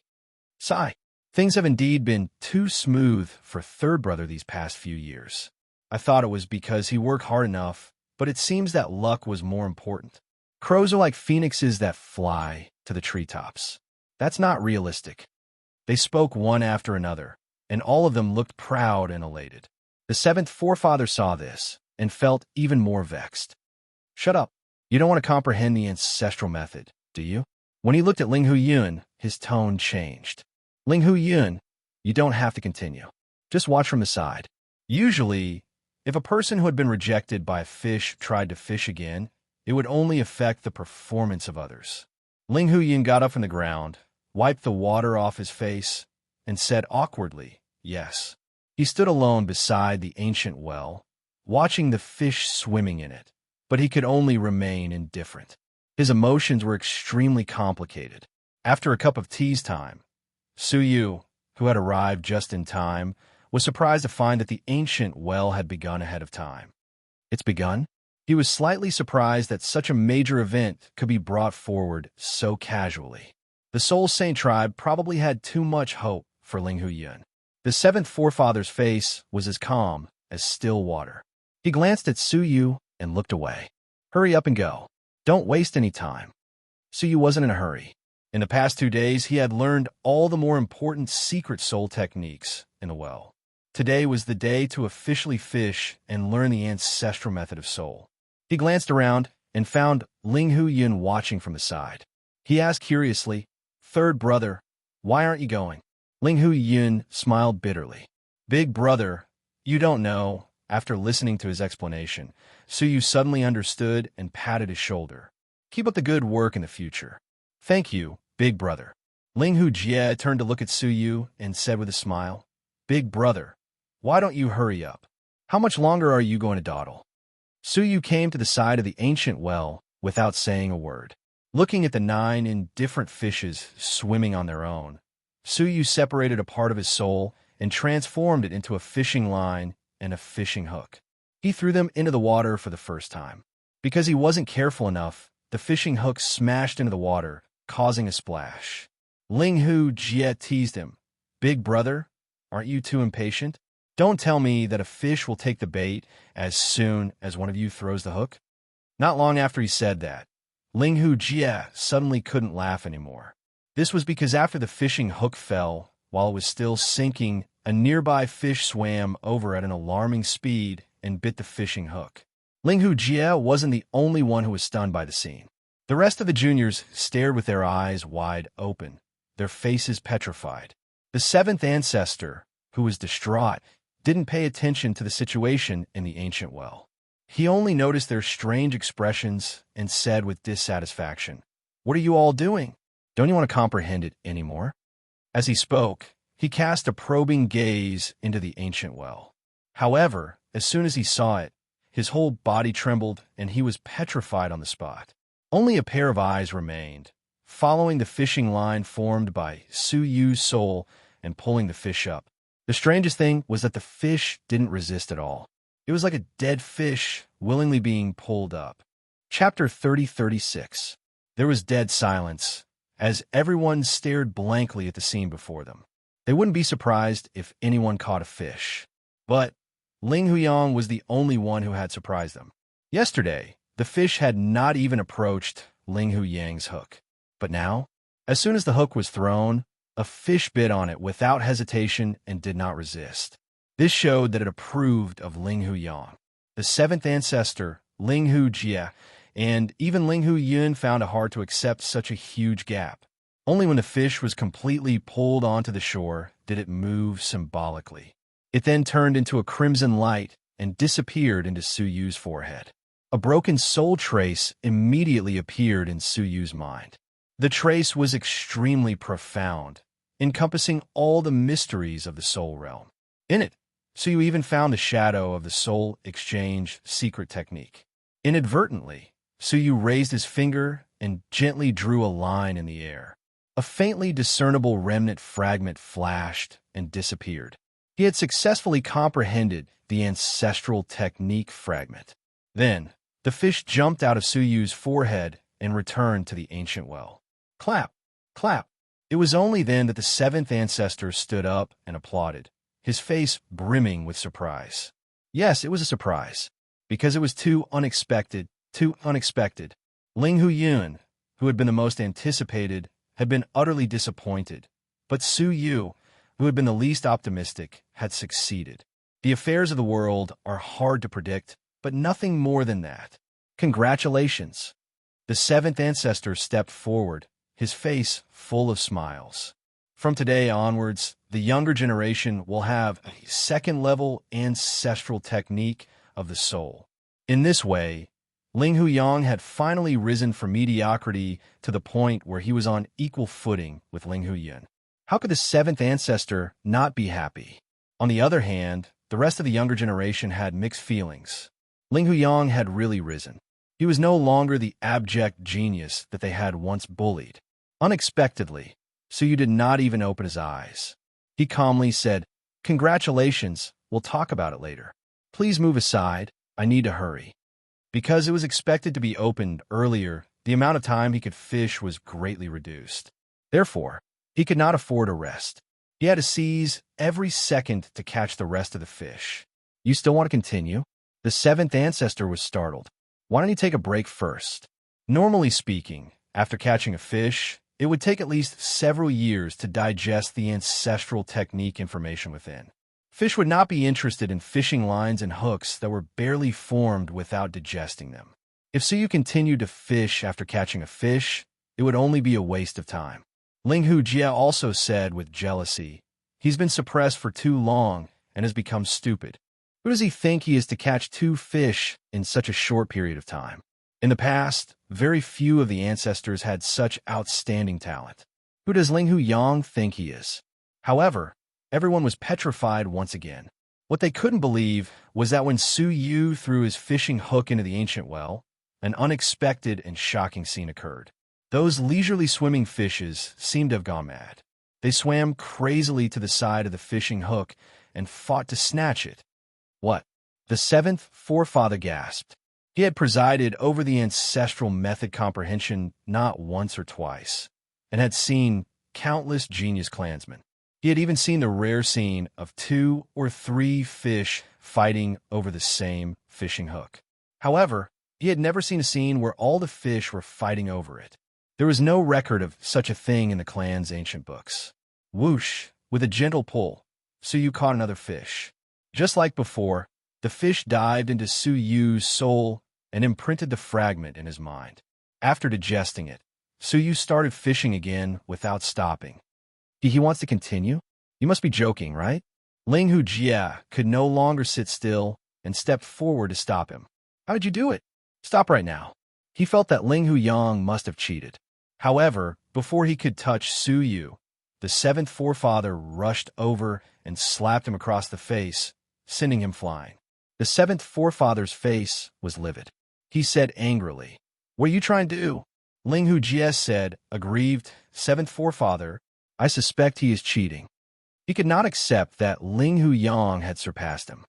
Sigh. Things have indeed been too smooth for third brother these past few years. I thought it was because he worked hard enough, but it seems that luck was more important. Crows are like phoenixes that fly to the treetops. That's not realistic. They spoke one after another, and all of them looked proud and elated. The seventh forefather saw this and felt even more vexed. "Shut up. You don't want to comprehend the ancestral method, do you?" When he looked at Ling Huyun, his tone changed. "Ling Huyun, you don't have to continue. Just watch from the side." Usually, if a person who had been rejected by a fish tried to fish again, it would only affect the performance of others. Ling Huyun got up from the ground, wiped the water off his face, and said awkwardly, "Yes." He stood alone beside the ancient well, watching the fish swimming in it, but he could only remain indifferent. His emotions were extremely complicated. After a cup of tea's time, Suyu, who had arrived just in time, was surprised to find that the ancient well had begun ahead of time. "It's begun?" He was slightly surprised that such a major event could be brought forward so casually. The Soul Saint tribe probably had too much hope for Ling Huyun. The seventh forefather's face was as calm as still water. He glanced at Suyu and looked away. "Hurry up and go. Don't waste any time." Suyu wasn't in a hurry. In the past 2 days, he had learned all the more important secret soul techniques in the well. Today was the day to officially fish and learn the ancestral method of soul. He glanced around and found Ling Huyun watching from the side. He asked curiously, "Third brother, why aren't you going?" Ling Huyun smiled bitterly. "Big brother, you don't know." After listening to his explanation, Suyu suddenly understood and patted his shoulder. "Keep up the good work in the future." "Thank you, big brother." Ling Hujie turned to look at Suyu and said with a smile, "Big brother, why don't you hurry up? How much longer are you going to dawdle?" Suyu came to the side of the ancient well without saying a word. Looking at the 9 indifferent fishes swimming on their own, Suyu separated a part of his soul and transformed it into a fishing line and a fishing hook. He threw them into the water for the first time. Because he wasn't careful enough, the fishing hook smashed into the water, causing a splash. Ling Hu Jie teased him. "Big brother, aren't you too impatient? Don't tell me that a fish will take the bait as soon as one of you throws the hook." Not long after he said that, Ling Hu Jie suddenly couldn't laugh anymore. This was because after the fishing hook fell, while it was still sinking, a nearby fish swam over at an alarming speed and bit the fishing hook. Ling Hu Jie wasn't the only one who was stunned by the scene. The rest of the juniors stared with their eyes wide open, their faces petrified. The seventh ancestor, who was distraught, didn't pay attention to the situation in the ancient well. He only noticed their strange expressions and said with dissatisfaction, "What are you all doing? Don't you want to comprehend it anymore?" As he spoke, he cast a probing gaze into the ancient well. However, as soon as he saw it, his whole body trembled and he was petrified on the spot. Only a pair of eyes remained, following the fishing line formed by Su Yu's soul and pulling the fish up. The strangest thing was that the fish didn't resist at all. It was like a dead fish willingly being pulled up. Chapter 30-36. There was dead silence, as everyone stared blankly at the scene before them. They wouldn't be surprised if anyone caught a fish. But Ling Huyang was the only one who had surprised them. Yesterday, the fish had not even approached Ling Huyang's hook. But now, as soon as the hook was thrown, a fish bit on it without hesitation and did not resist. This showed that it approved of Ling Huyang. The seventh ancestor, Ling Hu Jie, and even Ling Hu Yun found it hard to accept such a huge gap. Only when the fish was completely pulled onto the shore did it move symbolically. It then turned into a crimson light and disappeared into Su Yu's forehead. A broken soul trace immediately appeared in Su Yu's mind. The trace was extremely profound, encompassing all the mysteries of the soul realm. In it, Su Yu even found the shadow of the soul exchange secret technique. Inadvertently, Su Yu raised his finger and gently drew a line in the air. A faintly discernible remnant fragment flashed and disappeared. He had successfully comprehended the ancestral technique fragment. Then, the fish jumped out of Su Yu's forehead and returned to the ancient well. Clap! Clap! It was only then that the seventh ancestor stood up and applauded, his face brimming with surprise. Yes, it was a surprise, because it was too unexpected, too unexpected. Ling Hu Yun, who had been the most anticipated, had been utterly disappointed, but Su Yu, who had been the least optimistic, had succeeded. The affairs of the world are hard to predict, but nothing more than that. Congratulations! The seventh ancestor stepped forward, his face full of smiles. From today onwards, the younger generation will have a second-level ancestral technique of the soul. In this way, Ling Huyang had finally risen from mediocrity to the point where he was on equal footing with Ling Huyun. How could the seventh ancestor not be happy? On the other hand, the rest of the younger generation had mixed feelings. Ling Huyang had really risen. He was no longer the abject genius that they had once bullied. Unexpectedly, Su Yu did not even open his eyes. He calmly said, "Congratulations, we'll talk about it later. Please move aside, I need to hurry." Because it was expected to be opened earlier, the amount of time he could fish was greatly reduced. Therefore, he could not afford a rest. He had to seize every second to catch the rest of the fish. "You still want to continue?" The seventh ancestor was startled. "Why don't you take a break first?" Normally speaking, after catching a fish, it would take at least several years to digest the ancestral technique information within. Fish would not be interested in fishing lines and hooks that were barely formed without digesting them. If Su Yu continued to fish after catching a fish, it would only be a waste of time. Ling Hu Jie also said with jealousy, "He's been suppressed for too long and has become stupid. Who does he think he is to catch 2 fish in such a short period of time?" In the past, very few of the ancestors had such outstanding talent. Who does Ling Huyang think he is? However, everyone was petrified once again. What they couldn't believe was that when Su Yu threw his fishing hook into the ancient well, an unexpected and shocking scene occurred. Those leisurely swimming fishes seemed to have gone mad. They swam crazily to the side of the fishing hook and fought to snatch it. What? The seventh forefather gasped. He had presided over the ancestral method comprehension not once or twice, and had seen countless genius clansmen. He had even seen the rare scene of 2 or 3 fish fighting over the same fishing hook. However, he had never seen a scene where all the fish were fighting over it. There was no record of such a thing in the clan's ancient books. Whoosh, with a gentle pull, Suyu caught another fish. Just like before, the fish dived into Suyu's soul and imprinted the fragment in his mind. After digesting it, Suyu started fishing again without stopping. He wants to continue? You must be joking, right? Ling Hujie could no longer sit still and stepped forward to stop him. How did you do it? Stop right now. He felt that Ling Huyang must have cheated. However, before he could touch Suyu, the seventh forefather rushed over and slapped him across the face, sending him flying. The seventh forefather's face was livid. He said angrily, "What are you trying to do?" Ling Hujie said, aggrieved, "Seventh forefather, I suspect he is cheating." He could not accept that Ling Huyang had surpassed him.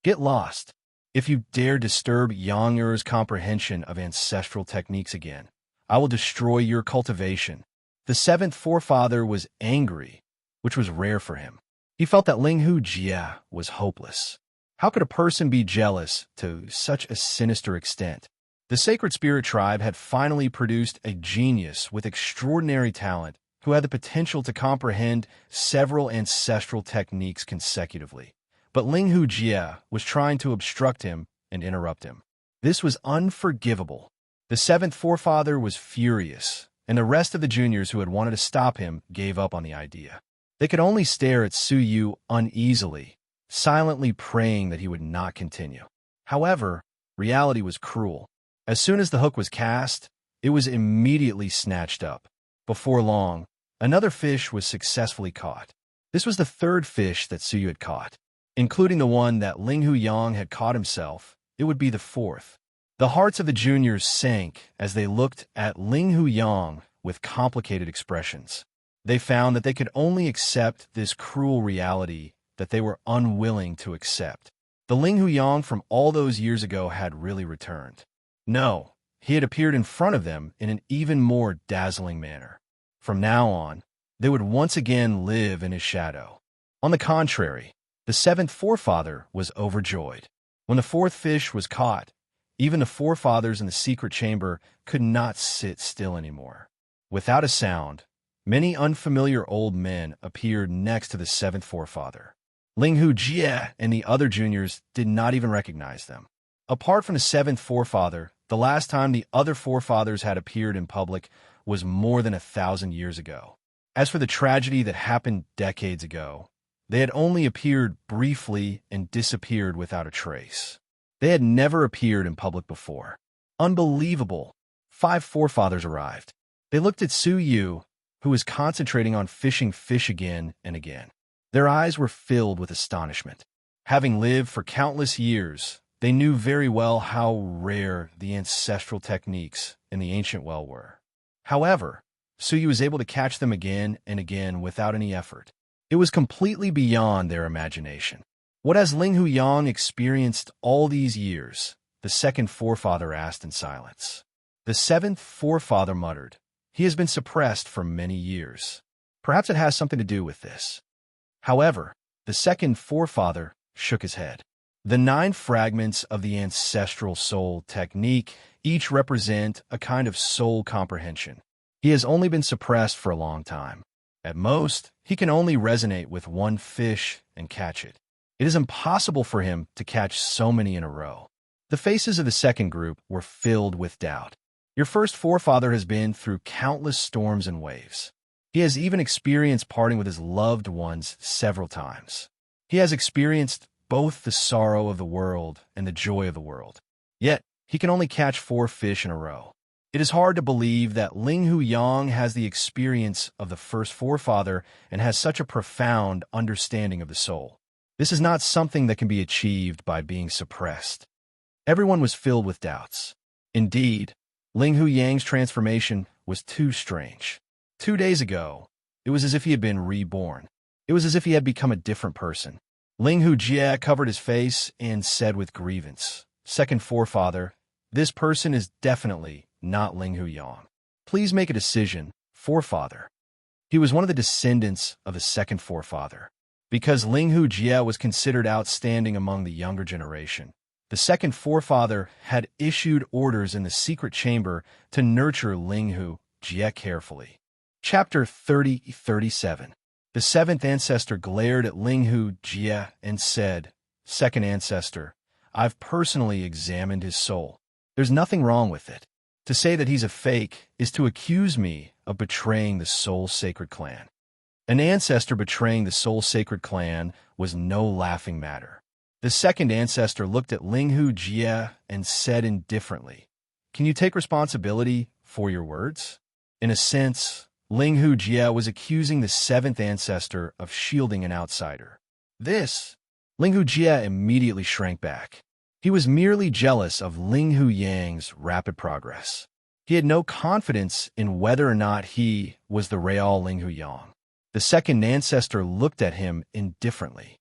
Get lost. If you dare disturb Yang comprehension of ancestral techniques again, I will destroy your cultivation. The seventh forefather was angry, which was rare for him. He felt that Ling Hujie was hopeless. How could a person be jealous to such a sinister extent? The Sacred Spirit Tribe had finally produced a genius with extraordinary talent who had the potential to comprehend several ancestral techniques consecutively. But Ling Hujie was trying to obstruct him and interrupt him. This was unforgivable. The seventh forefather was furious, and the rest of the juniors who had wanted to stop him gave up on the idea. They could only stare at Suyu uneasily, silently praying that he would not continue. However, reality was cruel. As soon as the hook was cast, it was immediately snatched up. Before long, another fish was successfully caught. This was the third fish that Suyu had caught. Including the one that Ling Huyang had caught himself, it would be the fourth. The hearts of the juniors sank as they looked at Ling Huyang with complicated expressions. They found that they could only accept this cruel reality that they were unwilling to accept. The Ling Huyang from all those years ago had really returned. No, he had appeared in front of them in an even more dazzling manner. From now on, they would once again live in his shadow. On the contrary, the seventh forefather was overjoyed. When the fourth fish was caught, even the forefathers in the secret chamber could not sit still anymore. Without a sound, many unfamiliar old men appeared next to the seventh forefather. Ling Hujie and the other juniors did not even recognize them. Apart from the seventh forefather, the last time the other forefathers had appeared in public was more than 1,000 years ago. As for the tragedy that happened decades ago, they had only appeared briefly and disappeared without a trace. They had never appeared in public before. Unbelievable. 5 forefathers arrived. They looked at Suyu, who was concentrating on fishing fish again and again. Their eyes were filled with astonishment. Having lived for countless years, they knew very well how rare the ancestral techniques in the ancient well were. However, Suyu was able to catch them again and again without any effort. It was completely beyond their imagination. What has Ling Huyang experienced all these years? The second forefather asked in silence. The seventh forefather muttered, "He has been suppressed for many years. Perhaps it has something to do with this." However, the second forefather shook his head. The 9 fragments of the ancestral soul technique each represent a kind of soul comprehension. He has only been suppressed for a long time. At most, he can only resonate with one fish and catch it. It is impossible for him to catch so many in a row. The faces of the second group were filled with doubt. Your first forefather has been through countless storms and waves. He has even experienced parting with his loved ones several times. He has experienced both the sorrow of the world and the joy of the world. Yet, he can only catch 4 fish in a row. It is hard to believe that Ling Huyang has the experience of the first forefather and has such a profound understanding of the soul. This is not something that can be achieved by being suppressed. Everyone was filled with doubts. Indeed, Ling Huyang's transformation was too strange. 2 days ago, it was as if he had been reborn. It was as if he had become a different person. Ling Hu Jie covered his face and said with grievance, "Second forefather, this person is definitely not Ling Hu Yang. Please make a decision, forefather." He was one of the descendants of the second forefather. Because Ling Hu Jie was considered outstanding among the younger generation, the second forefather had issued orders in the secret chamber to nurture Ling Hu Jie carefully. Chapter 37. The seventh ancestor glared at Ling Hu Jie and said, "Second ancestor, I've personally examined his soul. There's nothing wrong with it. To say that he's a fake is to accuse me of betraying the Soul Sacred Clan." An ancestor betraying the Soul Sacred Clan was no laughing matter. The second ancestor looked at Ling Hu Jie and said indifferently, "Can you take responsibility for your words?" In a sense, Ling Hu Jie was accusing the seventh ancestor of shielding an outsider. Ling Hu Jie immediately shrank back. He was merely jealous of Ling Hu Yang's rapid progress. He had no confidence in whether or not he was the real Ling Hu Yang. The second ancestor looked at him indifferently.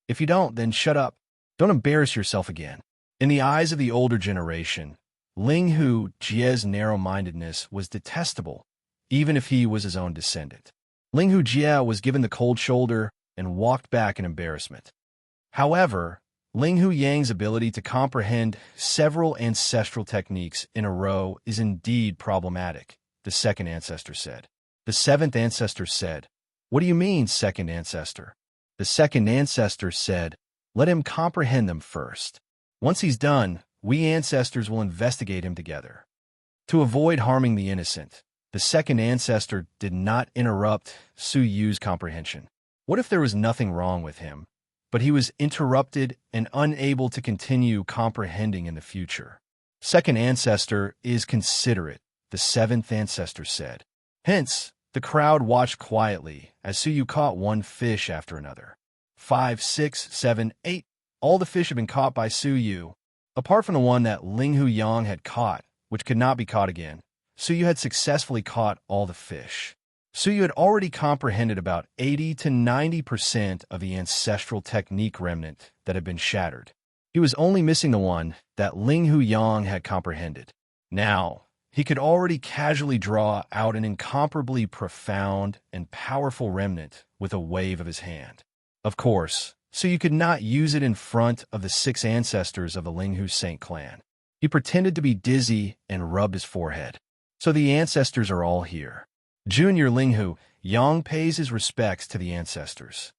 "If you don't, then shut up. Don't embarrass yourself again." In the eyes of the older generation, Ling Hu Jie's narrow-mindedness was detestable, even if he was his own descendant. Ling Hu Jie was given the cold shoulder and walked back in embarrassment. However, Ling Hu Yang's ability to comprehend several ancestral techniques in a row is indeed problematic, the second ancestor said. The seventh ancestor said, "What do you mean, second ancestor?" The second ancestor said, "Let him comprehend them first. Once he's done, we ancestors will investigate him together." To avoid harming the innocent, the second ancestor did not interrupt Su Yu's comprehension. What if there was nothing wrong with him, but he was interrupted and unable to continue comprehending in the future? Second ancestor is considerate, the seventh ancestor said. Hence, the crowd watched quietly as Su Yu caught one fish after another. 5, 6, 7, 8. All the fish had been caught by Su Yu. Apart from the one that Ling Hu Yang had caught, which could not be caught again, Su Yu had successfully caught all the fish. Su Yu had already comprehended about 80 to 90% of the ancestral technique remnant that had been shattered. He was only missing the one that Ling Hu Yang had comprehended. Now, he could already casually draw out an incomparably profound and powerful remnant with a wave of his hand. Of course, Su Yu could not use it in front of the 6 ancestors of the Ling Hu Saint clan. He pretended to be dizzy and rubbed his forehead. "So the ancestors are all here." Junior Ling Hu Yang pays his respects to the ancestors.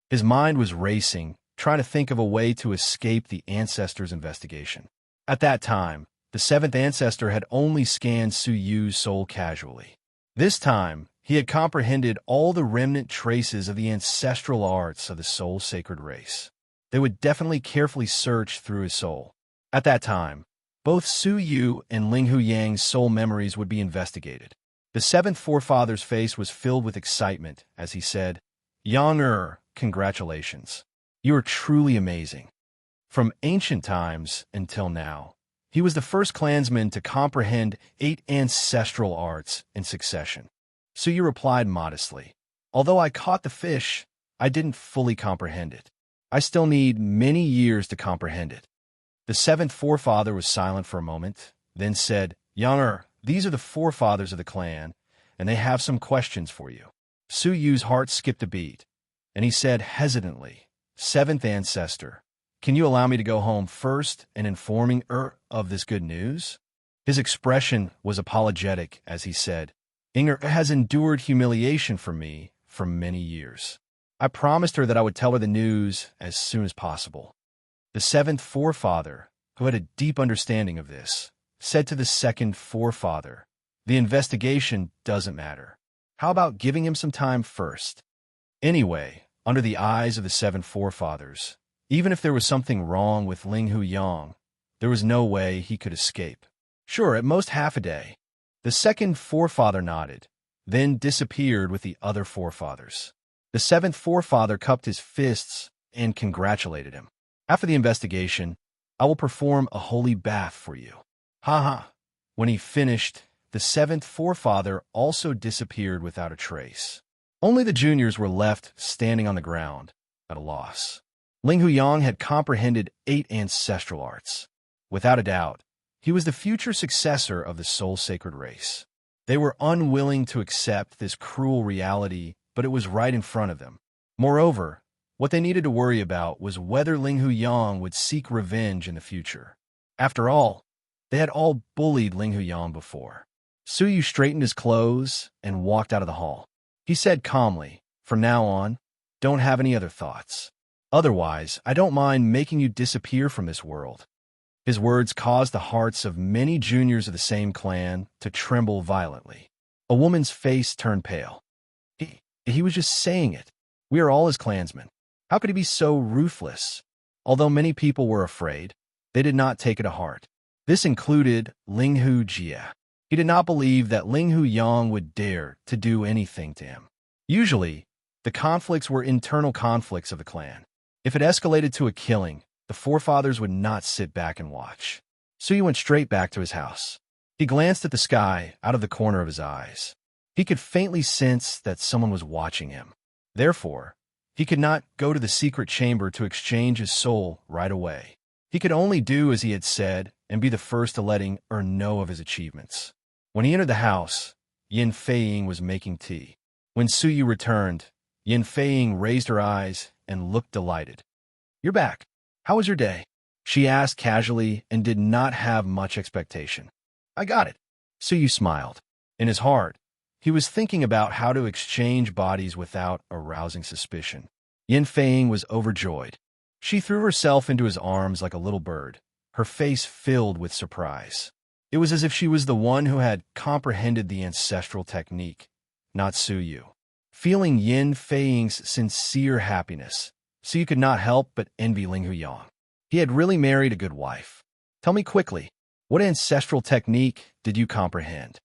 His mind was racing, trying to think of a way to escape the ancestors' investigation. At that time, the 7th ancestor had only scanned Su Yu's soul casually. This time, he had comprehended all the remnant traces of the ancestral arts of the soul sacred race. They would definitely carefully search through his soul. At that time, both Su Yu and Ling Hu Yang's soul memories would be investigated. The 7th forefather's face was filled with excitement as he said, "Yang congratulations. You are truly amazing." From ancient times until now, he was the first clansman to comprehend 8 ancestral arts in succession. Su Yu replied modestly, "Although I caught the fish, I didn't fully comprehend it. I still need many years to comprehend it." The 7th forefather was silent for a moment, then said, "Yang, these are the forefathers of the clan, and they have some questions for you." Su Yu's heart skipped a beat, and he said hesitantly, "7th ancestor, can you allow me to go home first in informing her of this good news?" His expression was apologetic as he said, "Inger has endured humiliation from me for many years. I promised her that I would tell her the news as soon as possible." The 7th forefather, who had a deep understanding of this, said to the 2nd forefather, "The investigation doesn't matter. How about giving him some time first?" Anyway, under the eyes of the 7 forefathers, even if there was something wrong with Ling Hu Yang, there was no way he could escape. Sure, at most half a day. The 2nd forefather nodded, then disappeared with the other forefathers. The 7th forefather cupped his fists and congratulated him. "After the investigation, I will perform a holy bath for you." Ha ha. When he finished, the 7th forefather also disappeared without a trace. Only the juniors were left standing on the ground, at a loss. Ling Huyang had comprehended 8 ancestral arts. Without a doubt, he was the future successor of the soul-sacred race. They were unwilling to accept this cruel reality, but it was right in front of them. Moreover, what they needed to worry about was whether Ling Huyang would seek revenge in the future. After all, they had all bullied Ling Huyang before. Su Yu straightened his clothes and walked out of the hall. He said calmly, "From now on, don't have any other thoughts. Otherwise, I don't mind making you disappear from this world." His words caused the hearts of many juniors of the same clan to tremble violently. A woman's face turned pale. He was just saying it. We are all his clansmen. How could he be so ruthless? Although many people were afraid, they did not take it to heart. This included Ling Hu Jia. He did not believe that Ling Huyang would dare to do anything to him. Usually, the conflicts were internal conflicts of the clan. If it escalated to a killing, the forefathers would not sit back and watch. Su Yu went straight back to his house. He glanced at the sky out of the corner of his eyes. He could faintly sense that someone was watching him. Therefore, he could not go to the secret chamber to exchange his soul right away. He could only do as he had said and be the first to letting her know of his achievements. When he entered the house, Yin Feiying was making tea. When Su Yu returned, Yin Feiying raised her eyes and looked delighted. "You're back. How was your day?" she asked casually and did not have much expectation. "I got it." Su Yu smiled. In his heart, he was thinking about how to exchange bodies without arousing suspicion. Yin Feiying was overjoyed. She threw herself into his arms like a little bird, her face filled with surprise. It was as if she was the one who had comprehended the ancestral technique, not Su Yu. Feeling Yin Feiying's sincere happiness, Su Yu could not help but envy Ling Huyang. He had really married a good wife. "Tell me quickly, what ancestral technique did you comprehend?"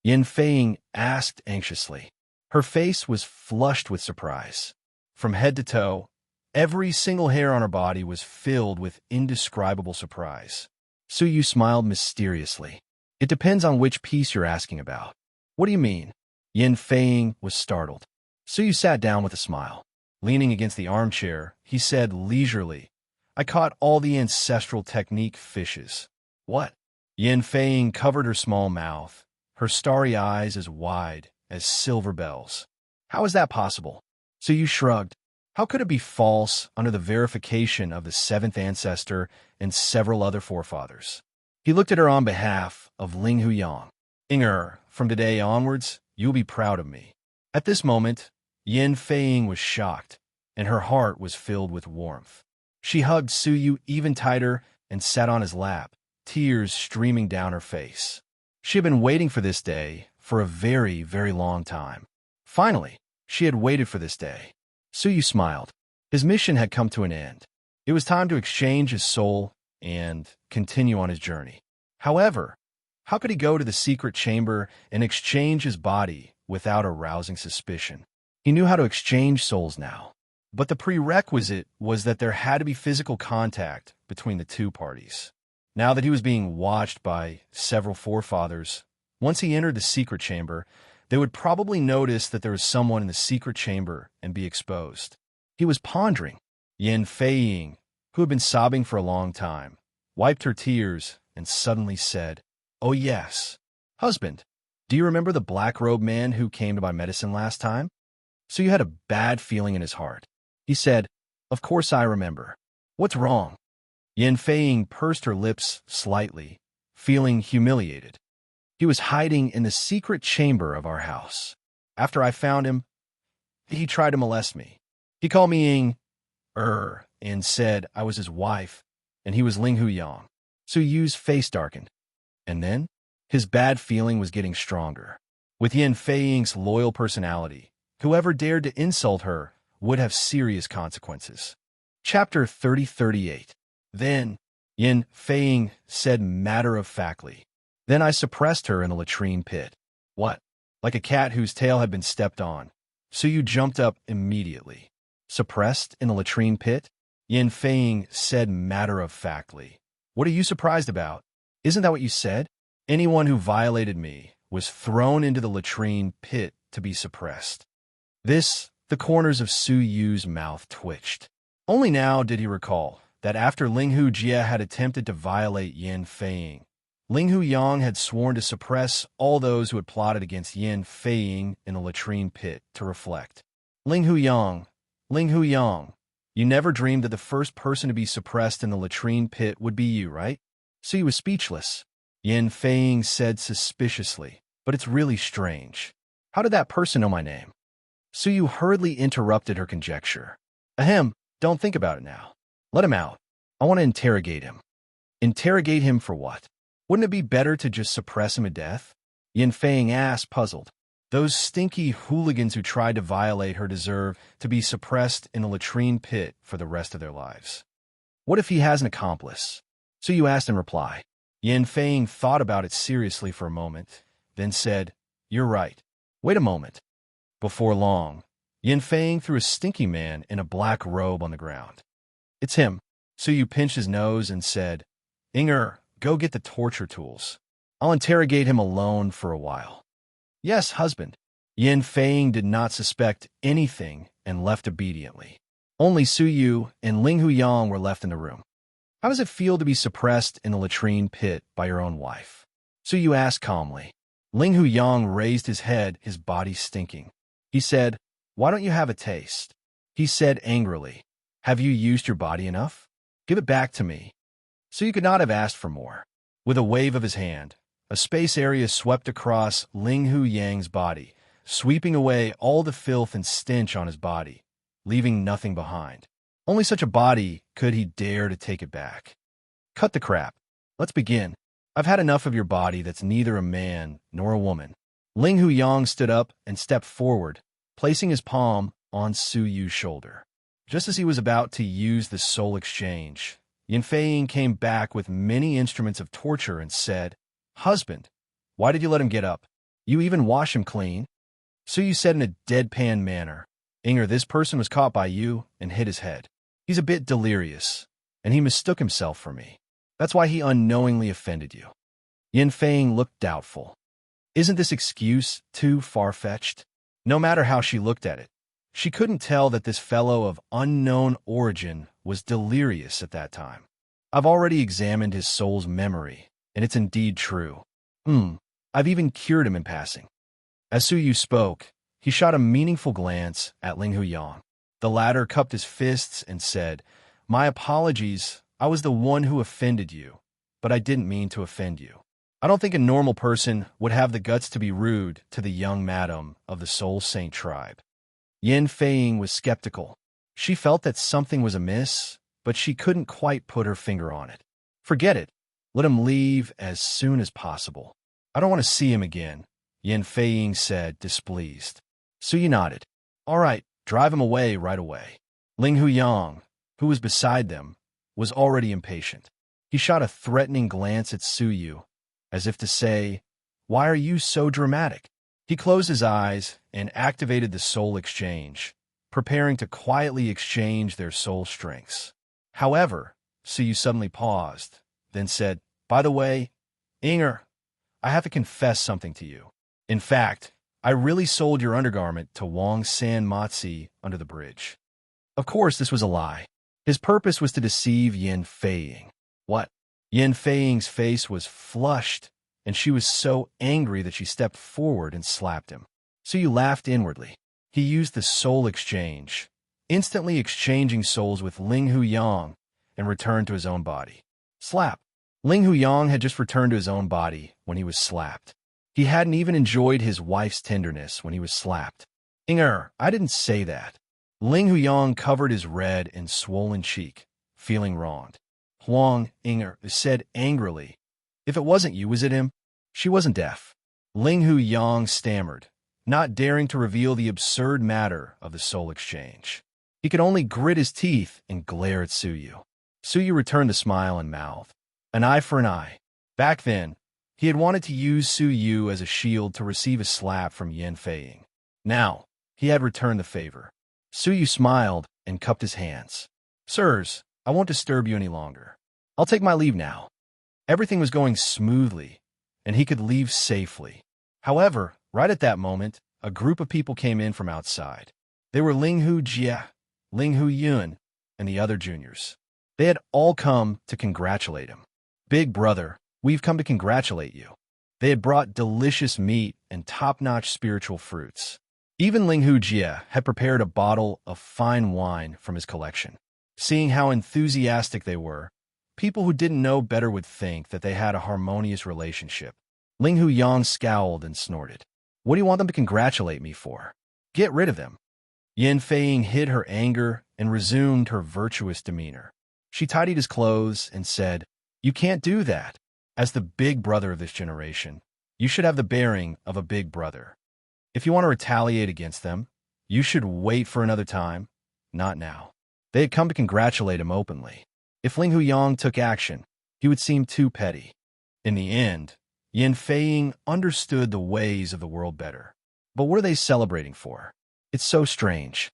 Yin Feiying asked anxiously. Her face was flushed with surprise. From head to toe, every single hair on her body was filled with indescribable surprise. Su Yu smiled mysteriously. "It depends on which piece you're asking about." "What do you mean?" Yin Feiying was startled. Su Yu sat down with a smile. Leaning against the armchair, he said leisurely, "I caught all the ancestral technique fishes." "What?" Yin Feiying covered her small mouth, her starry eyes as wide as silver bells. "How is that possible?" Su Yu shrugged. How could it be false under the verification of the 7th ancestor and several other forefathers? He looked at her on behalf of Ling Huyang. "Inger, from today onwards, you will be proud of me." At this moment, Yin Feiying was shocked, and her heart was filled with warmth. She hugged Su Yu even tighter and sat on his lap, tears streaming down her face. She had been waiting for this day for a very, very long time. Finally, she had waited for this day. Su Yu smiled. His mission had come to an end. It was time to exchange his soul and continue on his journey. However, how could he go to the secret chamber and exchange his body without arousing suspicion? He knew how to exchange souls now, but the prerequisite was that there had to be physical contact between the two parties. Now that he was being watched by several forefathers, once he entered the secret chamber, they would probably notice that there was someone in the secret chamber and be exposed. He was pondering. Yin Feiying, who had been sobbing for a long time, wiped her tears and suddenly said, "Oh yes, husband, do you remember the black-robed man who came to buy medicine last time?" So you had a bad feeling in his heart. He said, "Of course I remember. What's wrong?" Yin Feiying pursed her lips slightly, feeling humiliated. "He was hiding in the secret chamber of our house. After I found him, he tried to molest me. He called me Ying and said I was his wife, and he was Ling Huyang." Su Yu's face darkened. And then, his bad feeling was getting stronger. With Yin Feiying's loyal personality, whoever dared to insult her would have serious consequences. Chapter 3038. Then, Yin Feiying said matter-of-factly, "Then I suppressed her in the latrine pit." "What?" Like a cat whose tail had been stepped on, Su Yu jumped up immediately. "Suppressed in the latrine pit?" Yin Feiying said matter-of-factly. "What are you surprised about? Isn't that what you said? Anyone who violated me was thrown into the latrine pit to be suppressed." The corners of Su Yu's mouth twitched. Only now did he recall that after Ling Hu Jie had attempted to violate Yin Feiying, Ling Hu Yang had sworn to suppress all those who had plotted against Yin Feiying in the latrine pit to reflect. Ling Hu Yang, you never dreamed that the first person to be suppressed in the latrine pit would be you, right? So he was speechless. Yin Feiying said suspiciously, but it's really strange. How did that person know my name? Suyu hurriedly interrupted her conjecture. Ahem, don't think about it now. Let him out. I want to interrogate him. Interrogate him for what? Wouldn't it be better to just suppress him to death? Yin Feiying asked, puzzled. Those stinky hooligans who tried to violate her deserve to be suppressed in the latrine pit for the rest of their lives. What if he has an accomplice? Suyu asked in reply. Yin Feiying thought about it seriously for a moment, then said, You're right. Wait a moment. Before long, Yin Feiying threw a stinky man in a black robe on the ground. It's him. Suyu pinched his nose and said, Inger, go get the torture tools. I'll interrogate him alone for a while. Yes, husband. Yin Feiying did not suspect anything and left obediently. Only Suyu and Ling Hu Yang were left in the room. How does it feel to be suppressed in the latrine pit by your own wife? Suyu asked calmly. Ling Hu Yang raised his head, his body stinking. He said, Why don't you have a taste? He said angrily, Have you used your body enough? Give it back to me. Suyu could not have asked for more. With a wave of his hand, a space area swept across Ling Hu Yang's body, sweeping away all the filth and stench on his body, leaving nothing behind. Only such a body could he dare to take it back. Cut the crap. Let's begin. I've had enough of your body that's neither a man nor a woman. Ling Hu Yang stood up and stepped forward, placing his palm on Suyu's shoulder. Just as he was about to use the soul exchange, Yin Feiying came back with many instruments of torture and said, Husband, why did you let him get up? You even wash him clean? Suyu said in a deadpan manner, Inger, this person was caught by you and hit his head. He's a bit delirious, and he mistook himself for me. That's why he unknowingly offended you. Yin Feiying looked doubtful. Isn't this excuse too far-fetched? No matter how she looked at it, she couldn't tell that this fellow of unknown origin was delirious at that time. I've already examined his soul's memory, and it's indeed true. I've even cured him in passing. As Suyu spoke, he shot a meaningful glance at Ling Hu Yang. The latter cupped his fists and said, My apologies, I was the one who offended you, but I didn't mean to offend you. I don't think a normal person would have the guts to be rude to the young madam of the Soul Saint tribe. Yin Feiying was skeptical. She felt that something was amiss, but she couldn't quite put her finger on it. Forget it. Let him leave as soon as possible. I don't want to see him again, Yin Feiying said, displeased. Suyu nodded. All right, drive him away right away. Ling Hu Yang, who was beside them, was already impatient. He shot a threatening glance at Suyu, as if to say, Why are you so dramatic? He closed his eyes and activated the soul exchange, preparing to quietly exchange their soul strengths. However, Suyu suddenly paused, then said, By the way, Inger, I have to confess something to you. In fact, I really sold your undergarment to Wang San Matzi under the bridge. Of course, this was a lie. His purpose was to deceive Yin Feiying. What? Yin Feiying's face was flushed, and she was so angry that she stepped forward and slapped him. Suyu laughed inwardly. He used the soul exchange, instantly exchanging souls with Ling Hu Yang, and returned to his own body. Slap. Ling Hu Yang had just returned to his own body when he was slapped. He hadn't even enjoyed his wife's tenderness when he was slapped. Inger, I didn't say that. Ling Hu Yang covered his red and swollen cheek, feeling wronged. Huang, Inger said angrily, If it wasn't you, was it him? She wasn't deaf. Ling Hu Yang stammered, not daring to reveal the absurd matter of the soul exchange. He could only grit his teeth and glare at Suyu. Suyu returned the smile and mouthed, An eye for an eye. Back then, he had wanted to use Suyu as a shield to receive a slap from Yin Feiying. Now, he had returned the favor. Suyu smiled and cupped his hands. Sirs, I won't disturb you any longer. I'll take my leave now. Everything was going smoothly, and he could leave safely. However, right at that moment, a group of people came in from outside. They were Ling Hu Jie, Ling Hu Yun, and the other juniors. They had all come to congratulate him. "Big brother, we've come to congratulate you." They had brought delicious meat and top-notch spiritual fruits. Even Ling Jie had prepared a bottle of fine wine from his collection. Seeing how enthusiastic they were, people who didn't know better would think that they had a harmonious relationship. Ling Yang scowled and snorted. "What do you want them to congratulate me for? Get rid of them." Yin Feiying hid her anger and resumed her virtuous demeanor. She tidied his clothes and said, "You can't do that. As the big brother of this generation, you should have the bearing of a big brother. If you want to retaliate against them, you should wait for another time, not now." They had come to congratulate him openly. If Ling Yang took action, he would seem too petty. In the end, Yin Feiying understood the ways of the world better. But what are they celebrating for? It's so strange.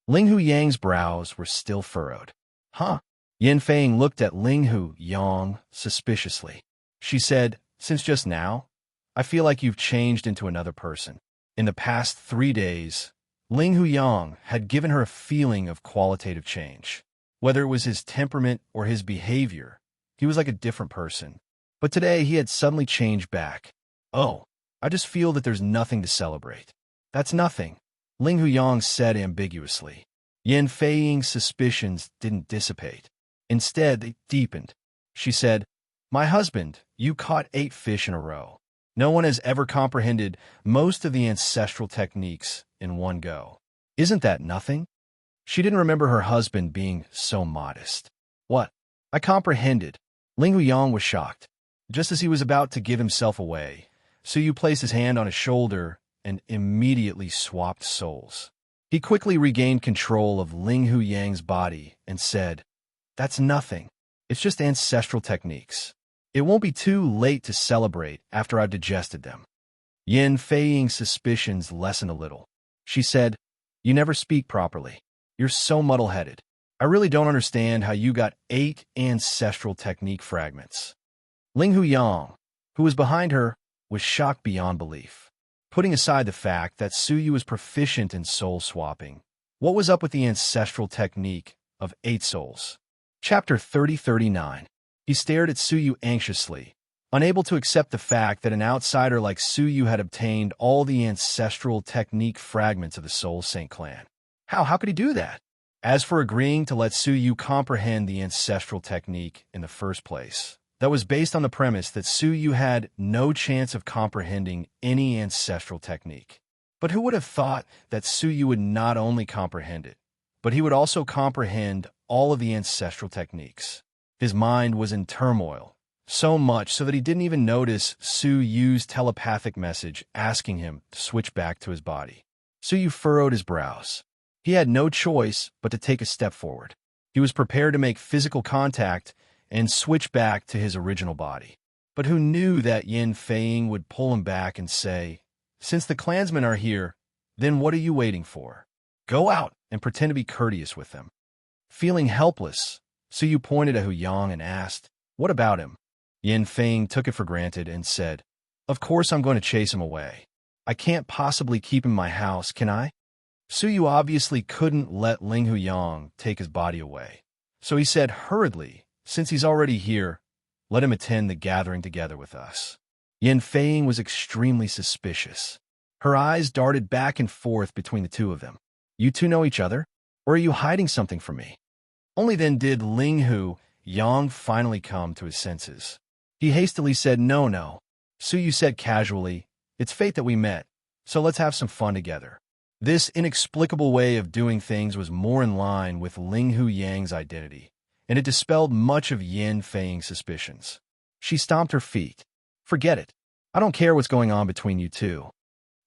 Ling Yang's brows were still furrowed. "Huh?" Yin Feiying looked at Ling Yang suspiciously. She said, "Since just now, I feel like you've changed into another person." In the past 3 days, Ling Yang had given her a feeling of qualitative change. Whether it was his temperament or his behavior, he was like a different person. But today he had suddenly changed back. "Oh, I just feel that there's nothing to celebrate." "That's nothing," Ling Yang said ambiguously. Yin Feiying's suspicions didn't dissipate. Instead, they deepened. She said, "My husband, you caught 8 fish in a row. No one has ever comprehended most of the ancestral techniques in one go. Isn't that nothing?" She didn't remember her husband being so modest. "What?" "I comprehended." Ling Yang was shocked. Just as he was about to give himself away, Suyu placed his hand on his shoulder and immediately swapped souls. He quickly regained control of Ling Yang's body and said, "That's nothing. It's just ancestral techniques. It won't be too late to celebrate after I've digested them." Yin Feiying's suspicions lessened a little. She said, "You never speak properly. You're so muddle-headed. I really don't understand how you got 8 ancestral technique fragments." Ling Yang, who was behind her, was shocked beyond belief. Putting aside the fact that Suyu was proficient in soul swapping, what was up with the ancestral technique of 8 souls? Chapter 30-39. He stared at Suyu anxiously, unable to accept the fact that an outsider like Suyu had obtained all the ancestral technique fragments of the Soul Saint clan. How could he do that? As for agreeing to let Suyu comprehend the ancestral technique in the first place, that was based on the premise that Suyu had no chance of comprehending any ancestral technique. But who would have thought that Suyu would not only comprehend it, but he would also comprehend all of the ancestral techniques? His mind was in turmoil, so much so that he didn't even notice Suyu's telepathic message asking him to switch back to his body. Suyu furrowed his brows. He had no choice but to take a step forward. He was prepared to make physical contact and switch back to his original body. But who knew that Yin Feiying would pull him back and say, "Since the clansmen are here, then what are you waiting for? Go out and pretend to be courteous with them." Feeling helpless, Suyu pointed at Hu Yang and asked, "What about him?" Yin Feiying took it for granted and said, "Of course I'm going to chase him away. I can't possibly keep him in my house, can I?" Suyu obviously couldn't let Ling Yang take his body away. So he said hurriedly, "Since he's already here, let him attend the gathering together with us." Yin Feiying was extremely suspicious. Her eyes darted back and forth between the two of them. "You two know each other? Or are you hiding something from me?" Only then did Ling Yang finally come to his senses. He hastily said, No. Suyu said casually, "It's fate that we met, so let's have some fun together." This inexplicable way of doing things was more in line with Ling Yang's identity, and it dispelled much of Yin Feiying's suspicions. She stomped her feet. "Forget it. I don't care what's going on between you two."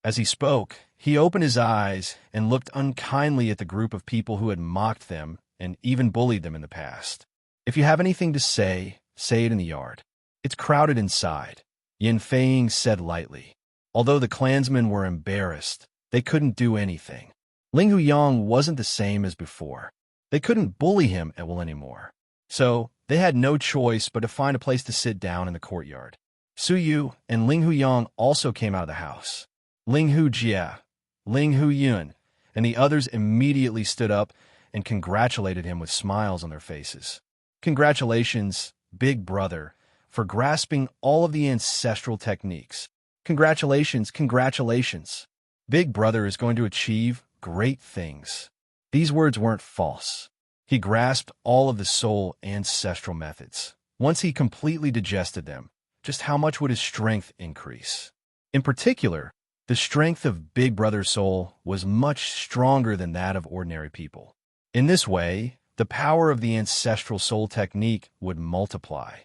As he spoke, he opened his eyes and looked unkindly at the group of people who had mocked them and even bullied them in the past. "If you have anything to say, say it in the yard. It's crowded inside," Yin Feiying said lightly. Although the clansmen were embarrassed, they couldn't do anything. Ling Yang wasn't the same as before. They couldn't bully him at will anymore. So they had no choice but to find a place to sit down in the courtyard. Suyu and Ling Yang also came out of the house. Ling Jie, Ling Yun, and the others immediately stood up and congratulated him with smiles on their faces. Congratulations, Big Brother, for grasping all of the ancestral techniques. Congratulations, congratulations. Big Brother is going to achieve great things. These words weren't false. He grasped all of the soul ancestral methods. Once he completely digested them, just how much would his strength increase? In particular, the strength of Big Brother's soul was much stronger than that of ordinary people. In this way, the power of the ancestral soul technique would multiply.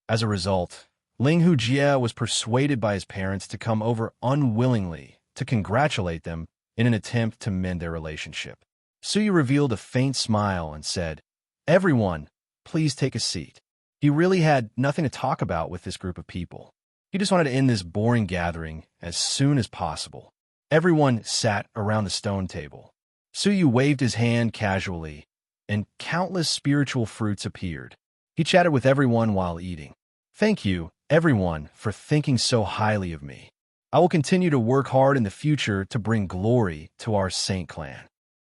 As a result, Ling Hujie was persuaded by his parents to come over unwillingly to congratulate them in an attempt to mend their relationship. Suyu revealed a faint smile and said, "Everyone, please take a seat." He really had nothing to talk about with this group of people. He just wanted to end this boring gathering as soon as possible. Everyone sat around the stone table. Suyu waved his hand casually, and countless spiritual fruits appeared. He chatted with everyone while eating. "Thank you, everyone, for thinking so highly of me. I will continue to work hard in the future to bring glory to our Saint clan."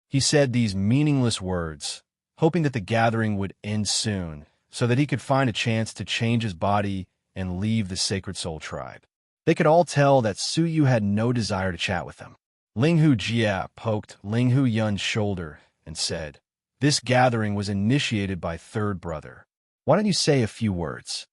He said these meaningless words, hoping that the gathering would end soon so that he could find a chance to change his body and leave the Sacred Soul tribe. They could all tell that Suyu had no desire to chat with them. Ling Hujie poked Ling Huyun's shoulder and said, "This gathering was initiated by Third Brother. Why don't you say a few words?"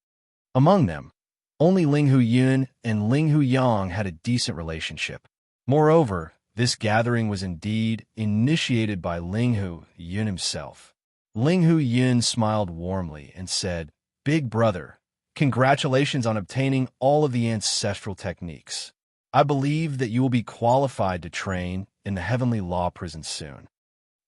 Among them, only Ling Huyun and Ling Huyang had a decent relationship. Moreover, this gathering was indeed initiated by Ling Huyun himself. Ling Huyun smiled warmly and said, "Big Brother, congratulations on obtaining all of the ancestral techniques. I believe that you will be qualified to train in the Heavenly Law Prison soon."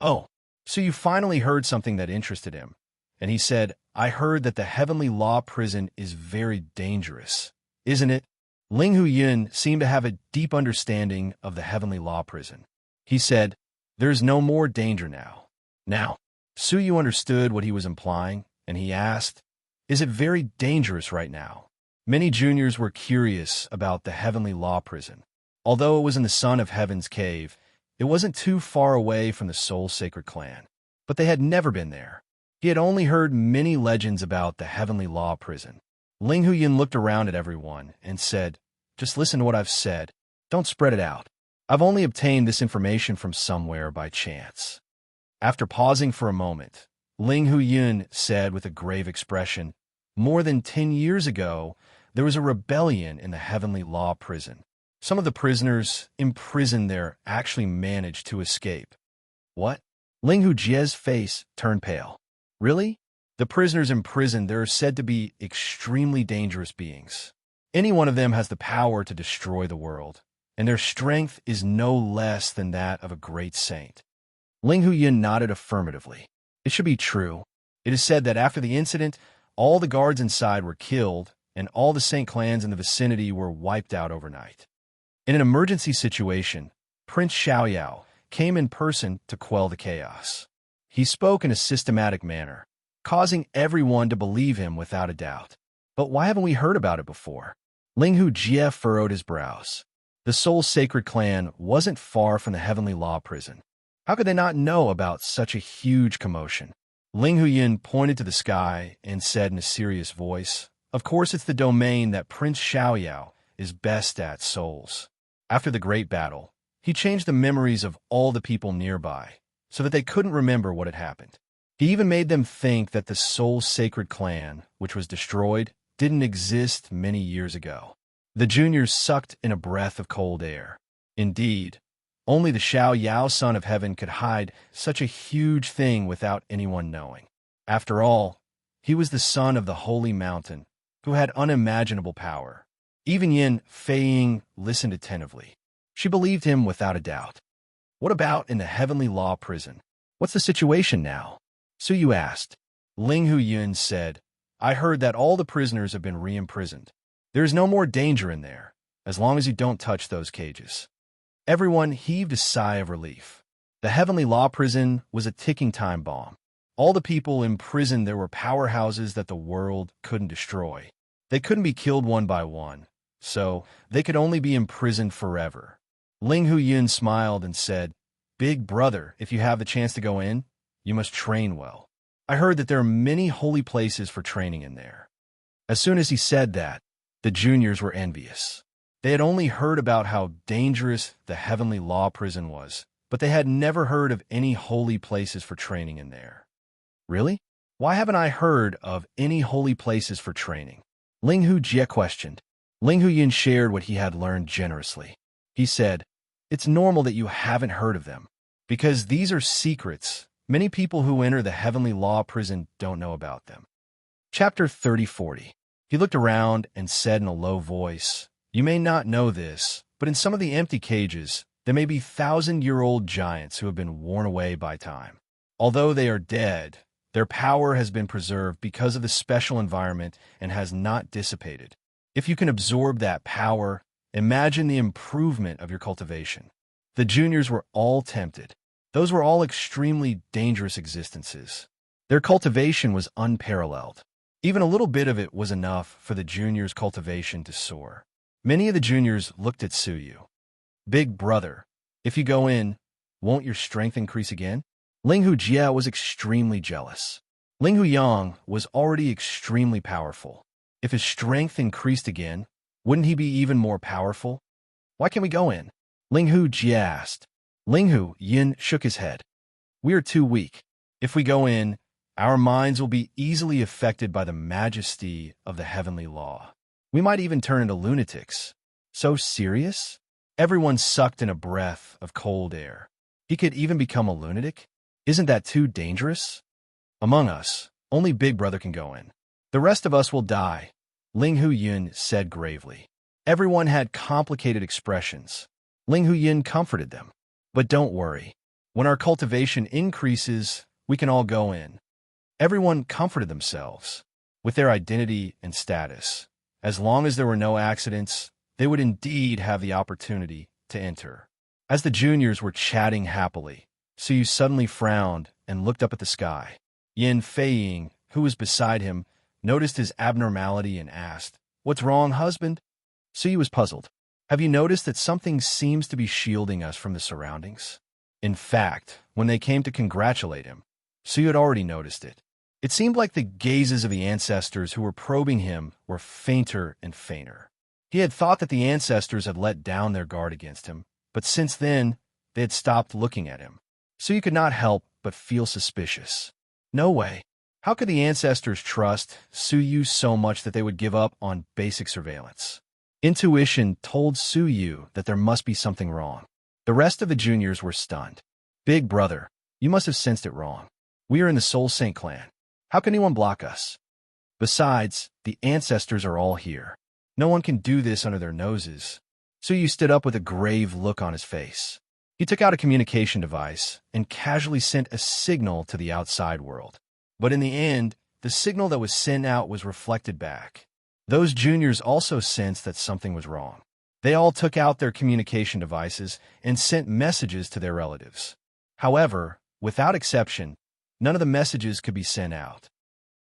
"Oh, so you finally heard something that interested him." And he said, "I heard that the Heavenly Law Prison is very dangerous, isn't it?" Ling Huyun seemed to have a deep understanding of the Heavenly Law Prison. He said, "There's no more danger now." Now, Suyu understood what he was implying, and he asked, "Is it very dangerous right now?" Many juniors were curious about the Heavenly Law Prison. Although it was in the Son of Heaven's cave, it wasn't too far away from the Soul Sacred Clan. But they had never been there. He had only heard many legends about the Heavenly Law Prison. Ling Huyin looked around at everyone and said, "Just listen to what I've said. Don't spread it out. I've only obtained this information from somewhere by chance." After pausing for a moment, Ling Huyun said with a grave expression, "More than 10 years ago, there was a rebellion in the Heavenly Law Prison. Some of the prisoners imprisoned there actually managed to escape." "What?" Ling Hujie's face turned pale. "Really? The prisoners imprisoned there are said to be extremely dangerous beings. Any one of them has the power to destroy the world, and their strength is no less than that of a great saint." Ling Huyin nodded affirmatively. "It should be true. It is said that after the incident, all the guards inside were killed, and all the Saint clans in the vicinity were wiped out overnight. In an emergency situation, Prince Xiaoyao came in person to quell the chaos. He spoke in a systematic manner, causing everyone to believe him without a doubt. But why haven't we heard about it before?" Ling Hujie furrowed his brows. The Soul Sacred Clan wasn't far from the Heavenly Law Prison. How could they not know about such a huge commotion? Ling Huyin pointed to the sky and said in a serious voice, "Of course it's the domain that Prince Xiaoyao is best at, souls." After the great battle, he changed the memories of all the people nearby so that they couldn't remember what had happened. He even made them think that the Soul Sacred Clan, which was destroyed, didn't exist many years ago. The juniors sucked in a breath of cold air. Indeed, only the Xiaoyao Son of Heaven could hide such a huge thing without anyone knowing. After all, he was the son of the Holy Mountain, who had unimaginable power. Even Yin Feiying listened attentively. She believed him without a doubt. "What about in the Heavenly Law Prison? What's the situation now?" Suyu asked. Ling Huyun said, "I heard that all the prisoners have been re-imprisoned. There is no more danger in there, as long as you don't touch those cages." Everyone heaved a sigh of relief. The Heavenly Law Prison was a ticking time bomb. All the people imprisoned there were powerhouses that the world couldn't destroy. They couldn't be killed one by one, so they could only be imprisoned forever. Ling Huyun smiled and said, "Big Brother, if you have the chance to go in, you must train well. I heard that there are many holy places for training in there." As soon as he said that, the juniors were envious. They had only heard about how dangerous the heavenly law prison was, but they had never heard of any holy places for training in there. "Really? Why haven't I heard of any holy places for training?" Ling Hu Jie questioned. Ling Hu Yin shared what he had learned generously. He said, "It's normal that you haven't heard of them, because these are secrets. Many people who enter the heavenly law prison don't know about them." Chapter 30-40. He looked around and said in a low voice, "You may not know this, but in some of the empty cages, there may be 1,000-year-old giants who have been worn away by time. Although they are dead, their power has been preserved because of the special environment and has not dissipated. If you can absorb that power, imagine the improvement of your cultivation." The juniors were all tempted. Those were all extremely dangerous existences. Their cultivation was unparalleled. Even a little bit of it was enough for the juniors' cultivation to soar. Many of the juniors looked at Suyu. "Big brother, if you go in, won't your strength increase again?" Ling Hu Jie was extremely jealous. Ling Hu Yang was already extremely powerful. If his strength increased again, wouldn't he be even more powerful? "Why can't we go in?" Ling Hu Jie asked. Ling Hu Yin shook his head. "We are too weak. If we go in, our minds will be easily affected by the majesty of the heavenly law. We might even turn into lunatics." "So serious?" Everyone sucked in a breath of cold air. "He could even become a lunatic? Isn't that too dangerous?" "Among us, only Big Brother can go in. The rest of us will die," Ling Hu Yin said gravely. Everyone had complicated expressions. Ling Hu Yin comforted them. "But don't worry. When our cultivation increases, we can all go in." Everyone comforted themselves with their identity and status. As long as there were no accidents, they would indeed have the opportunity to enter. As the juniors were chatting happily, Suyu suddenly frowned and looked up at the sky. Yin Feiying, who was beside him, noticed his abnormality and asked, "What's wrong, husband?" Suyu was puzzled. "Have you noticed that something seems to be shielding us from the surroundings?" In fact, when they came to congratulate him, Suyu had already noticed it. It seemed like the gazes of the ancestors who were probing him were fainter and fainter. He had thought that the ancestors had let down their guard against him, but since then, they had stopped looking at him. Suyu could not help but feel suspicious. No way. How could the ancestors trust Suyu so much that they would give up on basic surveillance? Intuition told Suyu that there must be something wrong. The rest of the juniors were stunned. "Big brother, you must have sensed it wrong. We are in the Soul Saint clan. How can anyone block us? Besides, the ancestors are all here. No one can do this under their noses." Suyu stood up with a grave look on his face. He took out a communication device and casually sent a signal to the outside world. But in the end, the signal that was sent out was reflected back. Those juniors also sensed that something was wrong. They all took out their communication devices and sent messages to their relatives. However, without exception, none of the messages could be sent out.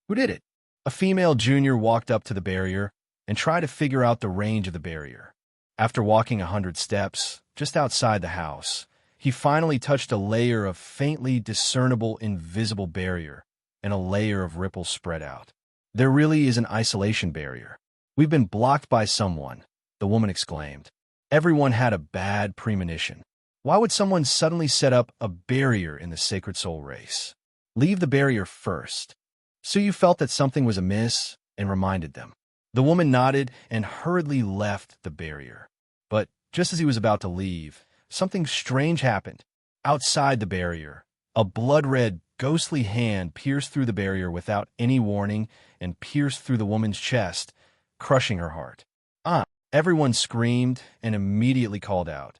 Who did it? A female junior walked up to the barrier and tried to figure out the range of the barrier. After walking 100 steps, just outside the house, he finally touched a layer of faintly discernible invisible barrier, and a layer of ripples spread out. "There really is an isolation barrier. We've been blocked by someone," the woman exclaimed. Everyone had a bad premonition. Why would someone suddenly set up a barrier in the Sacred Soul race? "Leave the barrier first." Suyu felt that something was amiss and reminded them. The woman nodded and hurriedly left the barrier. But just as he was about to leave, something strange happened. Outside the barrier, a blood-red, ghostly hand pierced through the barrier without any warning and pierced through the woman's chest, crushing her heart. "Ah!" Everyone screamed and immediately called out,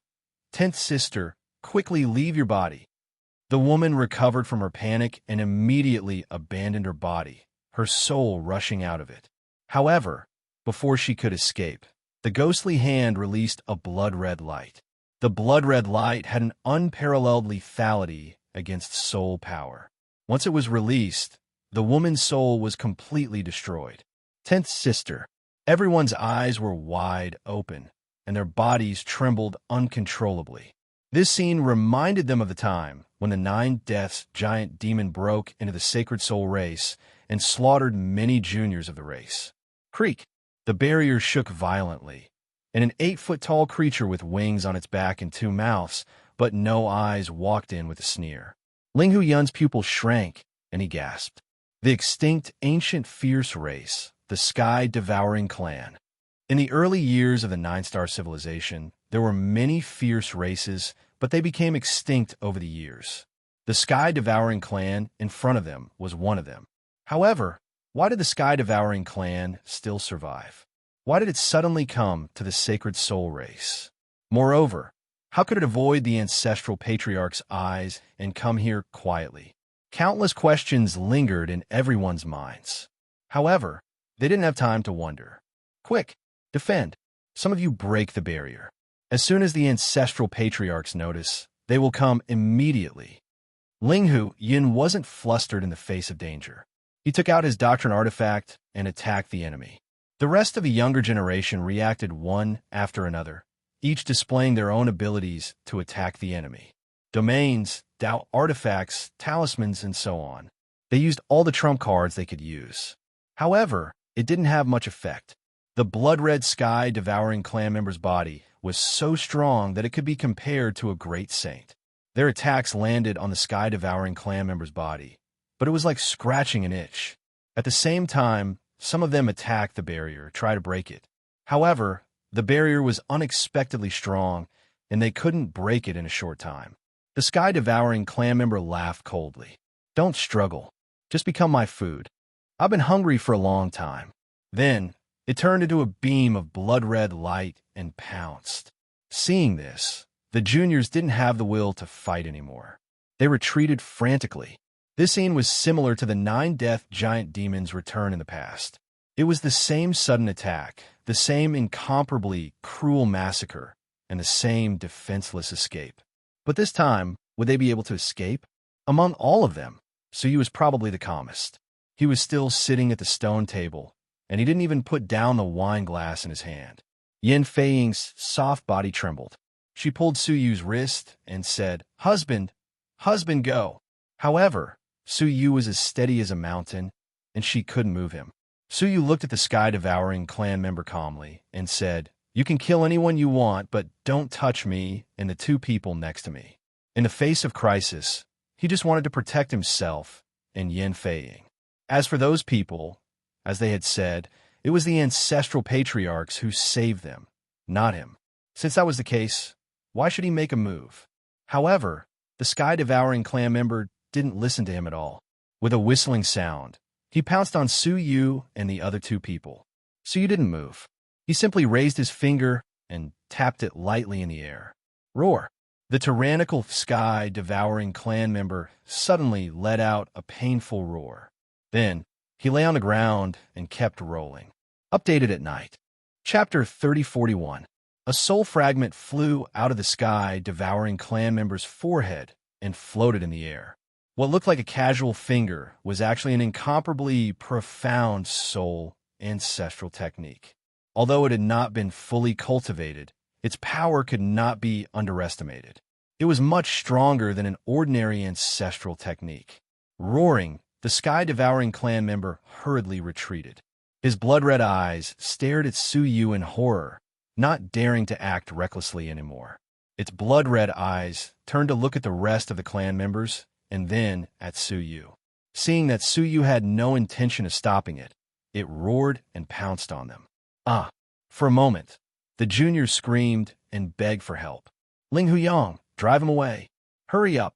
"Tenth sister, quickly leave your body." The woman recovered from her panic and immediately abandoned her body, her soul rushing out of it. However, before she could escape, the ghostly hand released a blood-red light. The blood-red light had an unparalleled lethality against soul power. Once it was released, the woman's soul was completely destroyed. Tenth sister. Everyone's eyes were wide open, and their bodies trembled uncontrollably. This scene reminded them of the time when the Nine Deaths giant demon broke into the Sacred Soul race and slaughtered many juniors of the race. Creak! The barrier shook violently, and an 8-foot-tall creature with wings on its back and 2 mouths, but no eyes, walked in with a sneer. Ling Huyan's pupil shrank, and he gasped. The extinct, ancient, fierce race, the sky-devouring clan. In the early years of the Nine-Star civilization, there were many fierce races, but they became extinct over the years. The sky-devouring clan in front of them was one of them. However, why did the sky-devouring clan still survive? Why did it suddenly come to the Sacred Soul race? Moreover, how could it avoid the ancestral patriarch's eyes and come here quietly? Countless questions lingered in everyone's minds. However, they didn't have time to wonder. Quick, defend. Some of you break the barrier. As soon as the ancestral patriarchs notice, they will come immediately. Ling Huyan wasn't flustered in the face of danger. He took out his doctrine artifact and attacked the enemy. The rest of the younger generation reacted one after another, each displaying their own abilities to attack the enemy. Domains, Dao artifacts, talismans, and so on. They used all the trump cards they could use. However, it didn't have much effect. The blood-red sky-devouring clan member's body was so strong that it could be compared to a great saint. Their attacks landed on the sky-devouring clan member's body, but it was like scratching an itch. At the same time, some of them attacked the barrier, tried to break it. However, the barrier was unexpectedly strong, and they couldn't break it in a short time. The sky-devouring clan member laughed coldly. Don't struggle. Just become my food. I've been hungry for a long time. Then, it turned into a beam of blood-red light and pounced. Seeing this, the juniors didn't have the will to fight anymore. They retreated frantically. This scene was similar to the 9 Death giant demons' return in the past. It was the same sudden attack, the same incomparably cruel massacre, and the same defenseless escape. But this time, would they be able to escape? Among all of them, Suyu was probably the calmest. He was still sitting at the stone table, and he didn't even put down the wine glass in his hand. Yin Feiying's soft body trembled. She pulled Suyu's wrist and said, "Husband, husband, go." However, Suyu was as steady as a mountain, and she couldn't move him. Suyu looked at the sky-devouring clan member calmly and said, "You can kill anyone you want, but don't touch me and the 2 people next to me." In the face of crisis, he just wanted to protect himself and Yin Feiying. As for those people, as they had said, it was the ancestral patriarchs who saved them, not him. Since that was the case, why should he make a move? However, the sky-devouring clan member didn't listen to him at all. With a whistling sound, he pounced on Suyu and the other 2 people. Suyu didn't move. He simply raised his finger and tapped it lightly in the air. Roar! The tyrannical sky-devouring clan member suddenly let out a painful roar. Then, he lay on the ground and kept rolling. Updated at night. Chapter 3041. A soul fragment flew out of the sky-devouring clan member's forehead and floated in the air. What looked like a casual finger was actually an incomparably profound soul ancestral technique. Although it had not been fully cultivated, its power could not be underestimated. It was much stronger than an ordinary ancestral technique. Roaring, the sky-devouring clan member hurriedly retreated. His blood-red eyes stared at Suyu in horror, not daring to act recklessly anymore. Its blood-red eyes turned to look at the rest of the clan members and then at Suyu. Seeing that Suyu had no intention of stopping it, it roared and pounced on them. For a moment, the juniors screamed and begged for help. Ling Huyang, drive him away. Hurry up.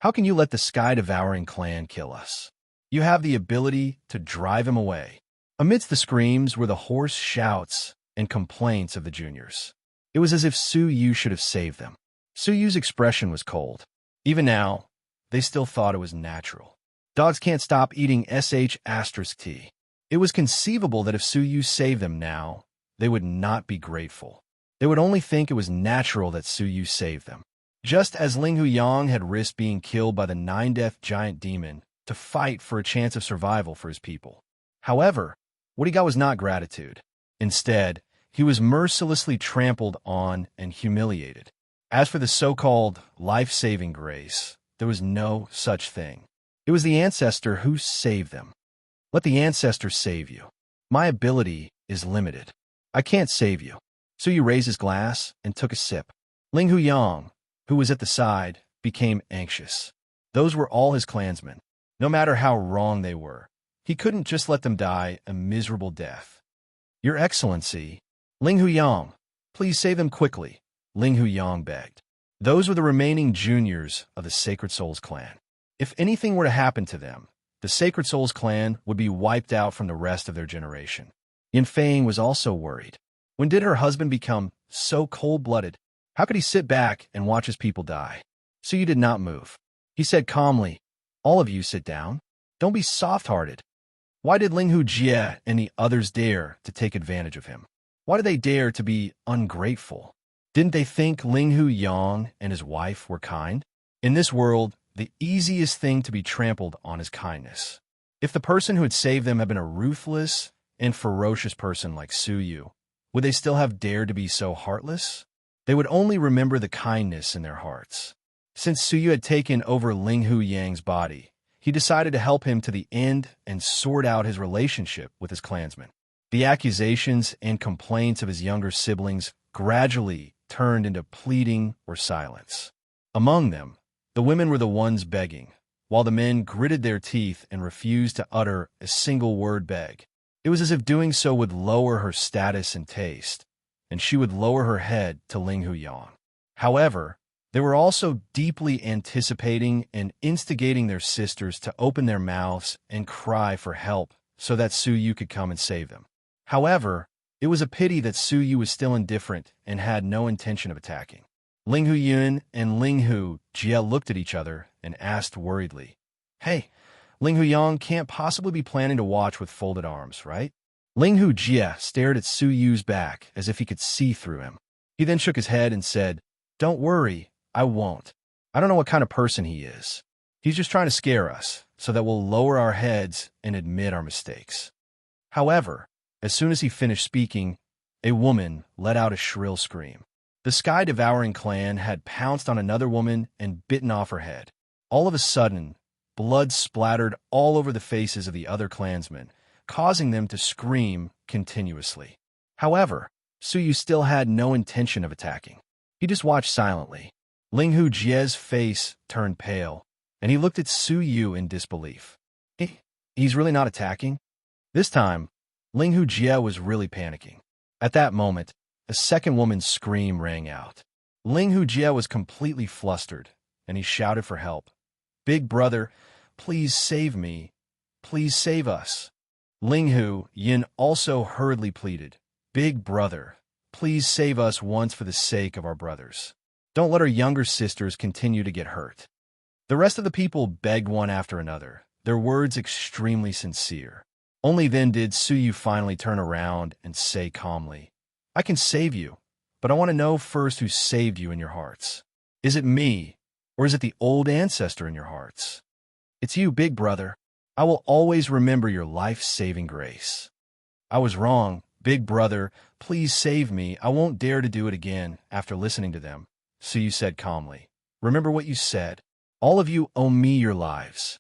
How can you let the sky-devouring clan kill us? You have the ability to drive him away. Amidst the screams were the hoarse shouts and complaints of the juniors. It was as if Suyu should have saved them. Suyu's expression was cold. Even now, they still thought it was natural. Dogs can't stop eating sh*t. It was conceivable that if Suyu saved them now, they would not be grateful. They would only think it was natural that Suyu saved them. Just as Ling Huyang had risked being killed by the 9 Death giant demon to fight for a chance of survival for his people. However, what he got was not gratitude. Instead, he was mercilessly trampled on and humiliated. As for the so-called life-saving grace, there was no such thing. It was the ancestor who saved them. Let the ancestor save you. My ability is limited. I can't save you. So you raised his glass and took a sip. Ling Hu Yang, who was at the side, became anxious. Those were all his clansmen. No matter how wrong they were, he couldn't just let them die a miserable death. Your Excellency, Ling Hu Yang, please save them quickly, Ling Hu Yang begged. Those were the remaining juniors of the Sacred Souls clan. If anything were to happen to them, the Sacred Souls clan would be wiped out from the rest of their generation. Yin Fang was also worried. When did her husband become so cold-blooded? How could he sit back and watch his people die? So you did not move. He said calmly, all of you sit down. Don't be soft-hearted. Why did Ling Hu Jie and the others dare to take advantage of him? Why did they dare to be ungrateful? Didn't they think Ling Hu Yang and his wife were kind? In this world, the easiest thing to be trampled on is kindness. If the person who had saved them had been a ruthless and ferocious person like Su Yu, would they still have dared to be so heartless? They would only remember the kindness in their hearts. Since Su Yu had taken over Ling Hu Yang's body, he decided to help him to the end and sort out his relationship with his clansmen. The accusations and complaints of his younger siblings gradually turned into pleading or silence. Among them, the women were the ones begging, while the men gritted their teeth and refused to utter a single word beg. It was as if doing so would lower her status and taste, and she would lower her head to Ling Hu Yang. However, they were also deeply anticipating and instigating their sisters to open their mouths and cry for help so that Su Yu could come and save them. However, it was a pity that Su Yu was still indifferent and had no intention of attacking. Ling Hu Yun and Ling Hu Jie looked at each other and asked worriedly, Hey, Ling Hu Yang can't possibly be planning to watch with folded arms, right? Ling Hu Jie stared at Su Yu's back as if he could see through him. He then shook his head and said, Don't worry, I won't. I don't know what kind of person he is. He's just trying to scare us so that we'll lower our heads and admit our mistakes. However, as soon as he finished speaking, a woman let out a shrill scream. The sky-devouring clan had pounced on another woman and bitten off her head. All of a sudden, blood splattered all over the faces of the other clansmen, causing them to scream continuously. However, Su Yu still had no intention of attacking. He just watched silently. Ling Hu Jie's face turned pale, and he looked at Su Yu in disbelief. He's really not attacking? This time, Ling Hu Jie was really panicking. At that moment, a second woman's scream rang out. Ling Hu Jie was completely flustered, and he shouted for help. Big brother, please save me. Please save us. Ling Hu Yin also hurriedly pleaded. Big brother, please save us once for the sake of our brothers. Don't let our younger sisters continue to get hurt. The rest of the people begged one after another, their words extremely sincere. Only then did Su Yu finally turn around and say calmly, I can save you, but I want to know first who saved you in your hearts. Is it me, or is it the old ancestor in your hearts? It's you, big brother. I will always remember your life-saving grace. I was wrong, big brother. Please save me. I won't dare to do it again after listening to them, Su Yu said calmly. Remember what you said. All of you owe me your lives.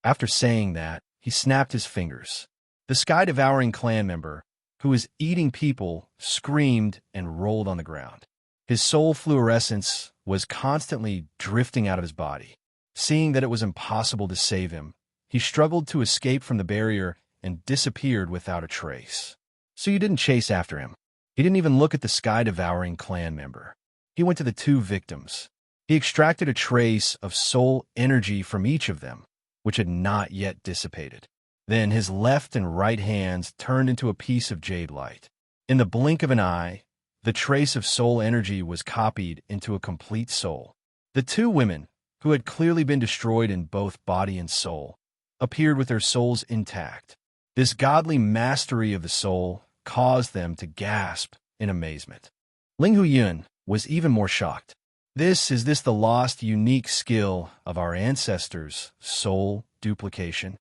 After saying that, he snapped his fingers. The sky-devouring clan member, who was eating people, screamed and rolled on the ground. His soul fluorescence was constantly drifting out of his body. Seeing that it was impossible to save him, he struggled to escape from the barrier and disappeared without a trace. So you didn't chase after him. He didn't even look at the sky-devouring clan member. He went to the two victims. He extracted a trace of soul energy from each of them, which had not yet dissipated. Then his left and right hands turned into a piece of jade light. In the blink of an eye, the trace of soul energy was copied into a complete soul. The two women, who had clearly been destroyed in both body and soul, appeared with their souls intact. This godly mastery of the soul caused them to gasp in amazement. Ling Hu Yun was even more shocked. Is this the lost, unique skill of our ancestors, soul duplication?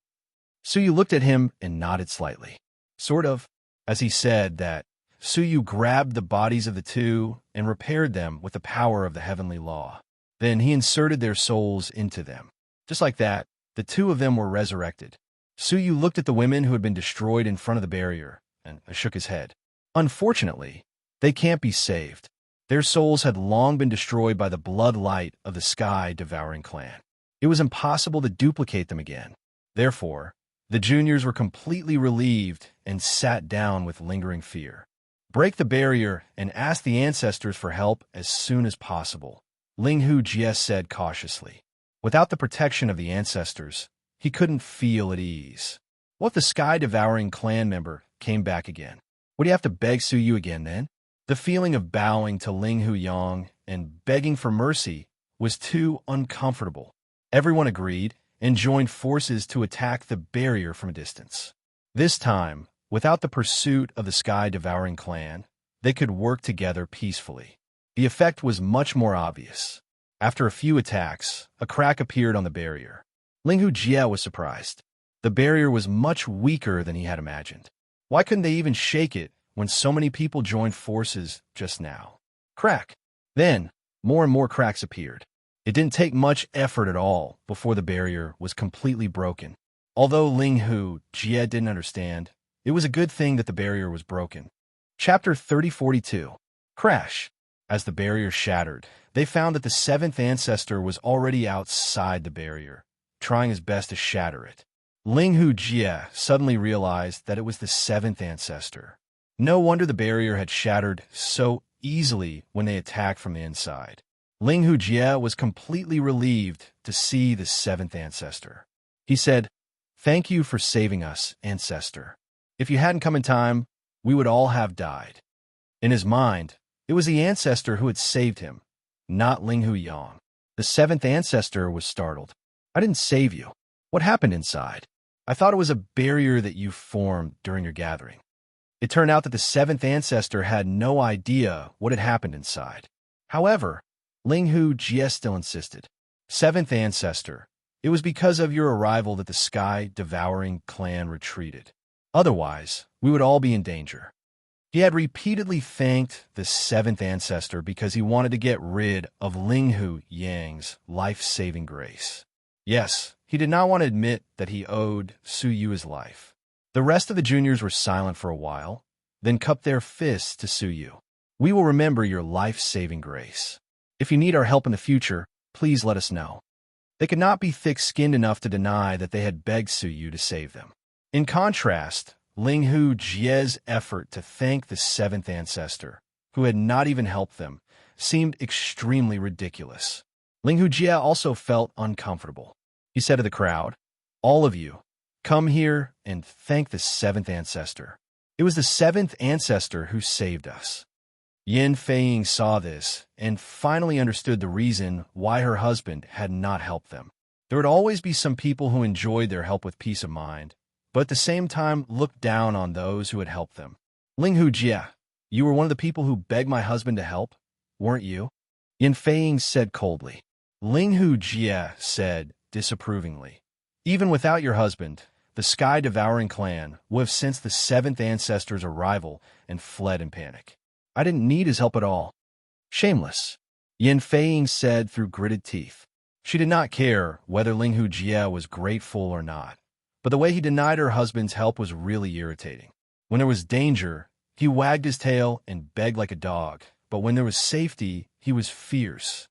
Su Yu looked at him and nodded slightly. Sort of, as he said that Suyu grabbed the bodies of the two and repaired them with the power of the heavenly law. Then he inserted their souls into them. Just like that, the two of them were resurrected. Suyu looked at the women who had been destroyed in front of the barrier and shook his head. Unfortunately, they can't be saved. Their souls had long been destroyed by the blood light of the sky-devouring clan. It was impossible to duplicate them again. Therefore, the juniors were completely relieved and sat down with lingering fear. Break the barrier and ask the ancestors for help as soon as possible, Linghu Jie said cautiously. Without the protection of the ancestors, he couldn't feel at ease. What if the sky-devouring clan member came back again? Would he have to beg Suyu again then? The feeling of bowing to Linghu Yang and begging for mercy was too uncomfortable. Everyone agreed and joined forces to attack the barrier from a distance. This time, without the pursuit of the sky-devouring clan, they could work together peacefully. The effect was much more obvious. After a few attacks, a crack appeared on the barrier. Linghu Jie was surprised. The barrier was much weaker than he had imagined. Why couldn't they even shake it when so many people joined forces just now? Crack! Then, more and more cracks appeared. It didn't take much effort at all before the barrier was completely broken. Although Linghu Jie didn't understand, it was a good thing that the barrier was broken. Chapter 3042. Crash. As the barrier shattered, they found that the seventh ancestor was already outside the barrier, trying his best to shatter it. Linghu Jie suddenly realized that it was the seventh ancestor. No wonder the barrier had shattered so easily when they attacked from the inside. Linghu Jie was completely relieved to see the seventh ancestor. He said, "Thank you for saving us, ancestor. If you hadn't come in time, we would all have died." In his mind, it was the ancestor who had saved him, not Linghu Yang. The seventh ancestor was startled. "I didn't save you. What happened inside? I thought it was a barrier that you formed during your gathering." It turned out that the seventh ancestor had no idea what had happened inside. However, Linghu Jie still insisted. "Seventh ancestor, it was because of your arrival that the sky-devouring clan retreated. Otherwise, we would all be in danger." He had repeatedly thanked the seventh ancestor because he wanted to get rid of Linghu Yang's life-saving grace. Yes, he did not want to admit that he owed Suyu his life. The rest of the juniors were silent for a while, then cupped their fists to Suyu. "We will remember your life-saving grace. If you need our help in the future, please let us know." They could not be thick-skinned enough to deny that they had begged Suyu to save them. In contrast, Linghu Jie's effort to thank the seventh ancestor, who had not even helped them, seemed extremely ridiculous. Linghu Jie also felt uncomfortable. He said to the crowd, "All of you, come here and thank the seventh ancestor. It was the seventh ancestor who saved us." Yin Feiying saw this and finally understood the reason why her husband had not helped them. There would always be some people who enjoyed their help with peace of mind, but at the same time looked down on those who had helped them. "Linghu Jie, you were one of the people who begged my husband to help, weren't you?" Yin Feiying said coldly. Linghu Jie said disapprovingly, "Even without your husband, the sky-devouring clan would have sensed the seventh ancestor's arrival and fled in panic. I didn't need his help at all." "Shameless," Yin Feiying said through gritted teeth. She did not care whether Linghu Jie was grateful or not, but the way he denied her husband's help was really irritating. When there was danger, he wagged his tail and begged like a dog, but when there was safety, he was fierce.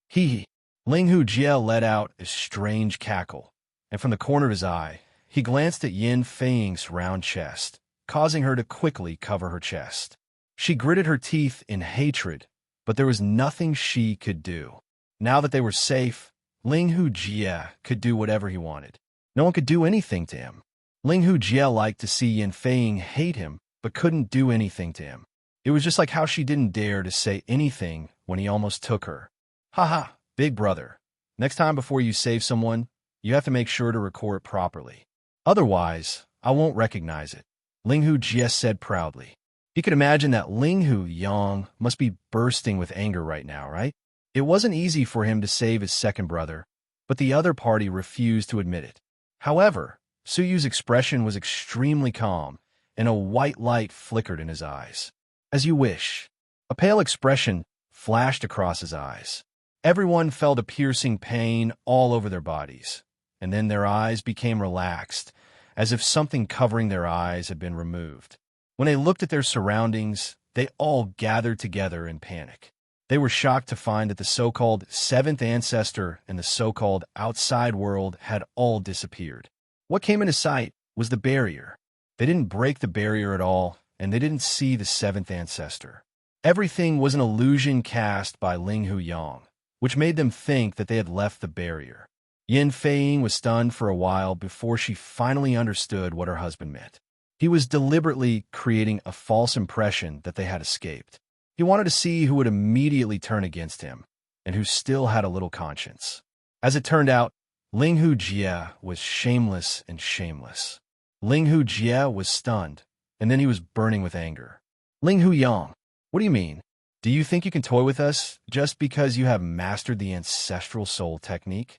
Hee. Linghu Jie let out a strange cackle, and from the corner of his eye, he glanced at Yin Feiying's round chest, causing her to quickly cover her chest. She gritted her teeth in hatred, but there was nothing she could do. Now that they were safe, Linghu Jie could do whatever he wanted. No one could do anything to him. Linghu Jie liked to see Yin Feiying hate him, but couldn't do anything to him. It was just like how she didn't dare to say anything when he almost took her. "Haha, big brother. Next time before you save someone, you have to make sure to record it properly. Otherwise, I won't recognize it," Linghu Jie said proudly. He could imagine that Linghu Yang must be bursting with anger right now, right? It wasn't easy for him to save his second brother, but the other party refused to admit it. However, Suyu's expression was extremely calm, and a white light flickered in his eyes. As you wish. A pale expression flashed across his eyes. Everyone felt a piercing pain all over their bodies, and then their eyes became relaxed, as if something covering their eyes had been removed. When they looked at their surroundings, they all gathered together in panic. They were shocked to find that the so-called seventh ancestor and the so-called outside world had all disappeared. What came into sight was the barrier. They didn't break the barrier at all, and they didn't see the seventh ancestor. Everything was an illusion cast by Linghu Yang, which made them think that they had left the barrier. Yin Feiying was stunned for a while before she finally understood what her husband meant. He was deliberately creating a false impression that they had escaped. He wanted to see who would immediately turn against him, and who still had a little conscience. As it turned out, Linghu Jie was shameless and shameless. Linghu Jie was stunned, and then he was burning with anger. Linghu Yang, what do you mean? Do you think you can toy with us just because you have mastered the ancestral soul technique?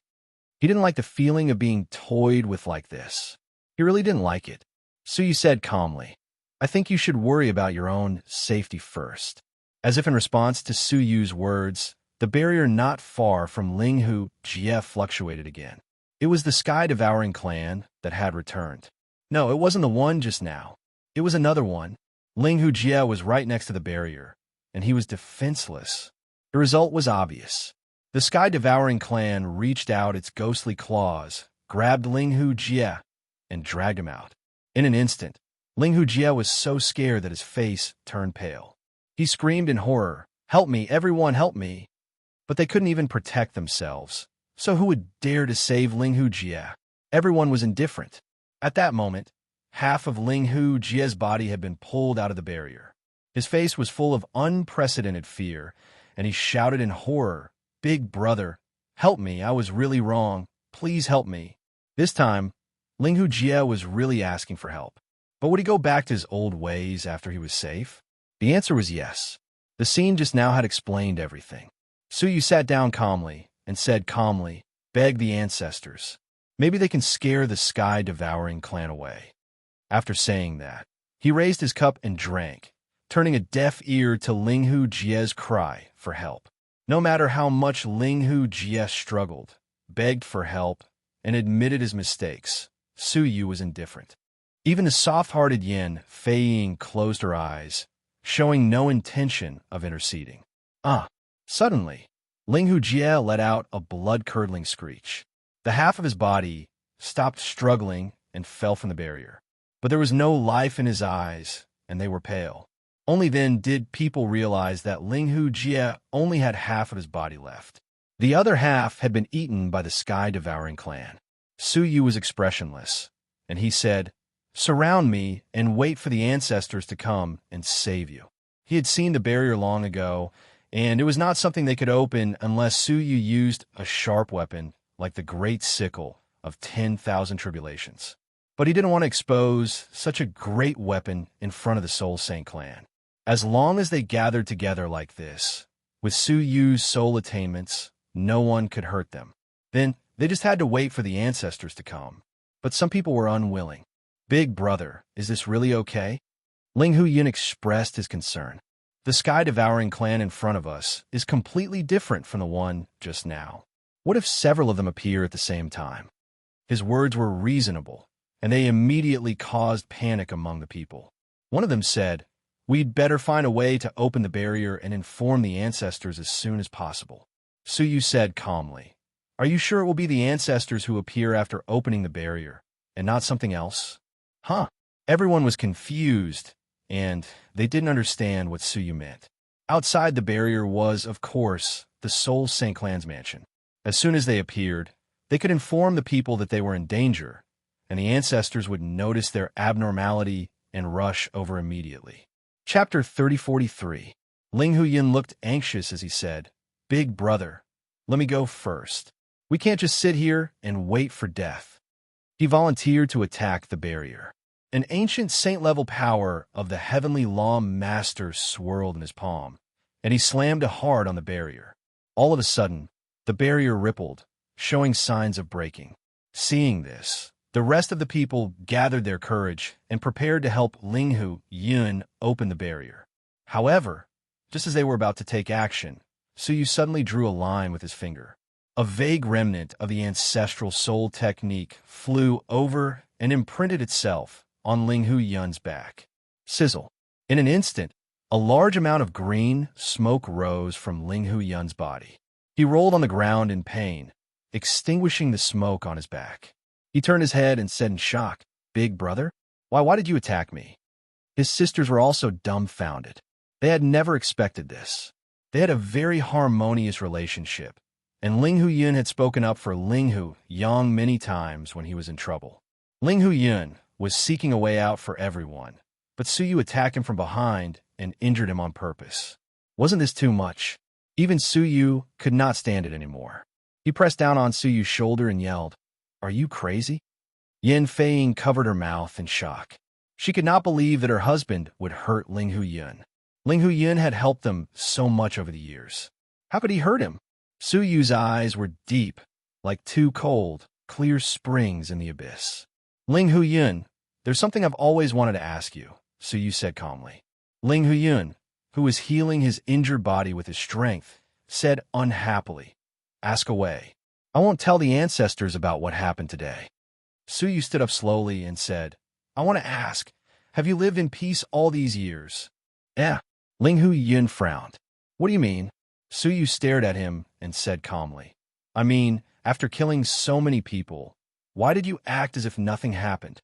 He didn't like the feeling of being toyed with like this. He really didn't like it. So you said calmly, I think you should worry about your own safety first. As if in response to Su Yu's words, the barrier not far from Linghu Jie fluctuated again. It was the sky-devouring clan that had returned. No, it wasn't the one just now. It was another one. Linghu Jie was right next to the barrier, and he was defenseless. The result was obvious. The sky-devouring clan reached out its ghostly claws, grabbed Linghu Jie, and dragged him out. In an instant, Linghu Jie was so scared that his face turned pale. He screamed in horror, "Help me, everyone, help me!" But they couldn't even protect themselves. So who would dare to save Linghu Jie? Everyone was indifferent. At that moment, half of Linghu Jie's body had been pulled out of the barrier. His face was full of unprecedented fear, and he shouted in horror, "Big brother, help me, I was really wrong. Please help me." This time, Linghu Jie was really asking for help. But would he go back to his old ways after he was safe? The answer was yes. The scene just now had explained everything. Su Yu sat down calmly and said calmly, "Beg the ancestors. Maybe they can scare the sky-devouring clan away." After saying that, he raised his cup and drank, turning a deaf ear to Linghu Jie's cry for help. No matter how much Linghu Jie struggled, begged for help, and admitted his mistakes, Su Yu was indifferent. Even the soft-hearted Yin Feiying closed her eyes, showing no intention of interceding. Suddenly, Linghu Jie let out a blood-curdling screech. The half of his body stopped struggling and fell from the barrier. But there was no life in his eyes, and they were pale. Only then did people realize that Linghu Jie only had half of his body left. The other half had been eaten by the sky-devouring clan. Su Yu was expressionless, and he said, "Surround me and wait for the ancestors to come and save you." He had seen the barrier long ago, and it was not something they could open unless Su Yu used a sharp weapon like the great sickle of 10,000 tribulations. But he didn't want to expose such a great weapon in front of the Soul Saint clan. As long as they gathered together like this, with Su Yu's soul attainments, no one could hurt them. Then they just had to wait for the ancestors to come. But some people were unwilling. "Big brother, is this really okay?" Linghu Yin expressed his concern. "The sky-devouring clan in front of us is completely different from the one just now. What if several of them appear at the same time?" His words were reasonable, and they immediately caused panic among the people. One of them said, "We'd better find a way to open the barrier and inform the ancestors as soon as possible." Su Yu said calmly, "Are you sure it will be the ancestors who appear after opening the barrier, and not something else?" Everyone was confused, and they didn't understand what Su Yu meant. Outside the barrier was, of course, the Soul Saint clan's mansion. As soon as they appeared, they could inform the people that they were in danger, and the ancestors would notice their abnormality and rush over immediately. Chapter 3043. Linghu Yin looked anxious as he said, "Big brother, let me go first. We can't just sit here and wait for death." He volunteered to attack the barrier. An ancient saint-level power of the heavenly law master swirled in his palm, and he slammed hard on the barrier. All of a sudden, the barrier rippled, showing signs of breaking. Seeing this, the rest of the people gathered their courage and prepared to help Linghu Yin open the barrier. However, just as they were about to take action, Suyu suddenly drew a line with his finger. A vague remnant of the ancestral soul technique flew over and imprinted itself on Ling Hu Yun's back. Sizzle. In an instant, a large amount of green smoke rose from Ling Hu Yun's body. He rolled on the ground in pain, extinguishing the smoke on his back. He turned his head and said in shock, "Big brother? Why did you attack me?" His sisters were also dumbfounded. They had never expected this. They had a very harmonious relationship, and Ling Hu Yun had spoken up for Ling Hu Yang many times when he was in trouble. Ling Hu Yun was seeking a way out for everyone, but Suyu attacked him from behind and injured him on purpose. Wasn't this too much? Even Suyu could not stand it anymore. He pressed down on Suyu's shoulder and yelled, "Are you crazy?" Yin Feiying covered her mouth in shock. She could not believe that her husband would hurt Ling Hu Yun. Ling Hu Yun had helped them so much over the years. How could he hurt him? Suyu's eyes were deep, like two cold, clear springs in the abyss. "Ling Hu Yun, there's something I've always wanted to ask you," Suyu said calmly. Ling Hu Yun, who was healing his injured body with his strength, said unhappily, "Ask away. I won't tell the ancestors about what happened today." Suyu stood up slowly and said, "I want to ask, have you lived in peace all these years?" "Eh." Ling Hu Yun frowned. "What do you mean?" Suyu stared at him and said calmly, "I mean, after killing so many people, why did you act as if nothing happened?"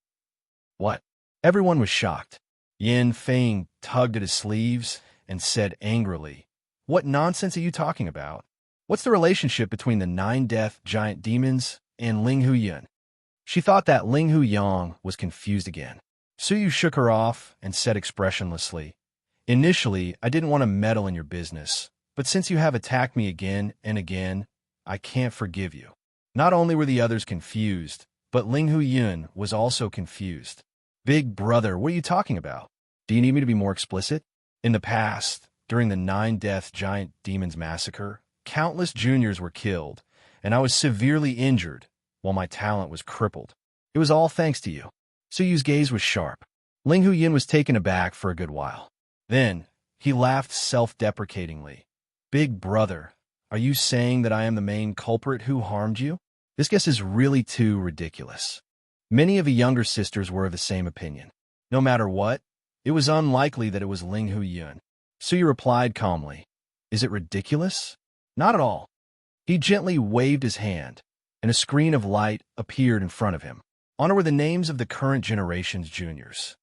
"What?" Everyone was shocked. Yin Feiying tugged at his sleeves and said angrily, "What nonsense are you talking about? What's the relationship between the 9 death giant demons and Ling Hu Yun?" She thought that Ling Hu Yang was confused again. Suyu shook her off and said expressionlessly, "Initially, I didn't want to meddle in your business, but since you have attacked me again and again, I can't forgive you." Not only were the others confused, but Ling Hu Yun was also confused. "Big brother, what are you talking about? Do you need me to be more explicit?" In the past, during the 9 death giant demons massacre, countless juniors were killed, and I was severely injured while my talent was crippled. It was all thanks to you. Suyu's gaze was sharp. Ling Hu Yin was taken aback for a good while. Then, he laughed self-deprecatingly. "Big brother, are you saying that I am the main culprit who harmed you? This guess is really too ridiculous." Many of the younger sisters were of the same opinion. No matter what, it was unlikely that it was Ling Hu Yun. Suyu replied calmly, "Is it ridiculous?" "Not at all." He gently waved his hand, and a screen of light appeared in front of him. On it were the names of the current generation's juniors.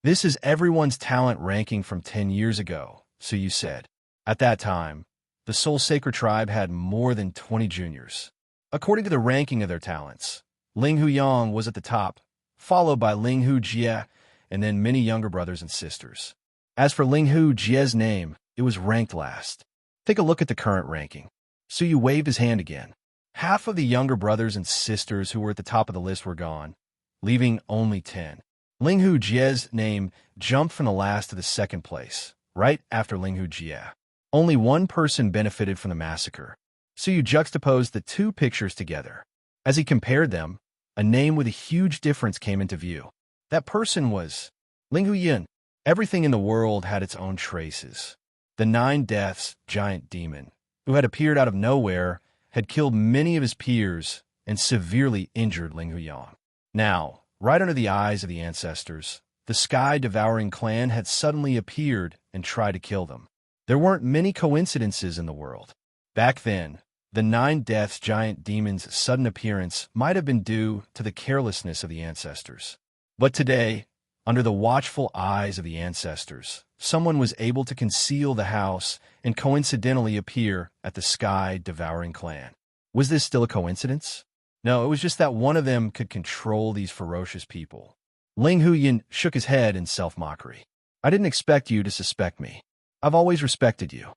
"This is everyone's talent ranking from 10 years ago," Suyu said. At that time, the Soul Sacred Tribe had more than 20 juniors. According to the ranking of their talents, Ling Hu Yang was at the top, followed by Ling Hu Jie, and then many younger brothers and sisters. As for Ling Hu Jie's name, it was ranked last. Take a look at the current ranking. Suyu waved his hand again. Half of the younger brothers and sisters who were at the top of the list were gone, leaving only 10. Ling Hu Jie's name jumped from the last to the second place, right after Ling Hu Jie. Only one person benefited from the massacre. Suyu juxtaposed the two pictures together. As he compared them, a name with a huge difference came into view. That person was Ling Hu Yin. Everything in the world had its own traces. The 9 deaths giant demon, who had appeared out of nowhere, had killed many of his peers and severely injured Ling Hu Yang. Now, right under the eyes of the ancestors, the sky-devouring clan had suddenly appeared and tried to kill them. There weren't many coincidences in the world. Back then, the 9 deaths giant demon's sudden appearance might have been due to the carelessness of the ancestors. But today, under the watchful eyes of the ancestors, someone was able to conceal the house and coincidentally appear at the sky-devouring clan. Was this still a coincidence? No, it was just that one of them could control these ferocious people. Ling Hu Yin shook his head in self-mockery. "I didn't expect you to suspect me. I've always respected you."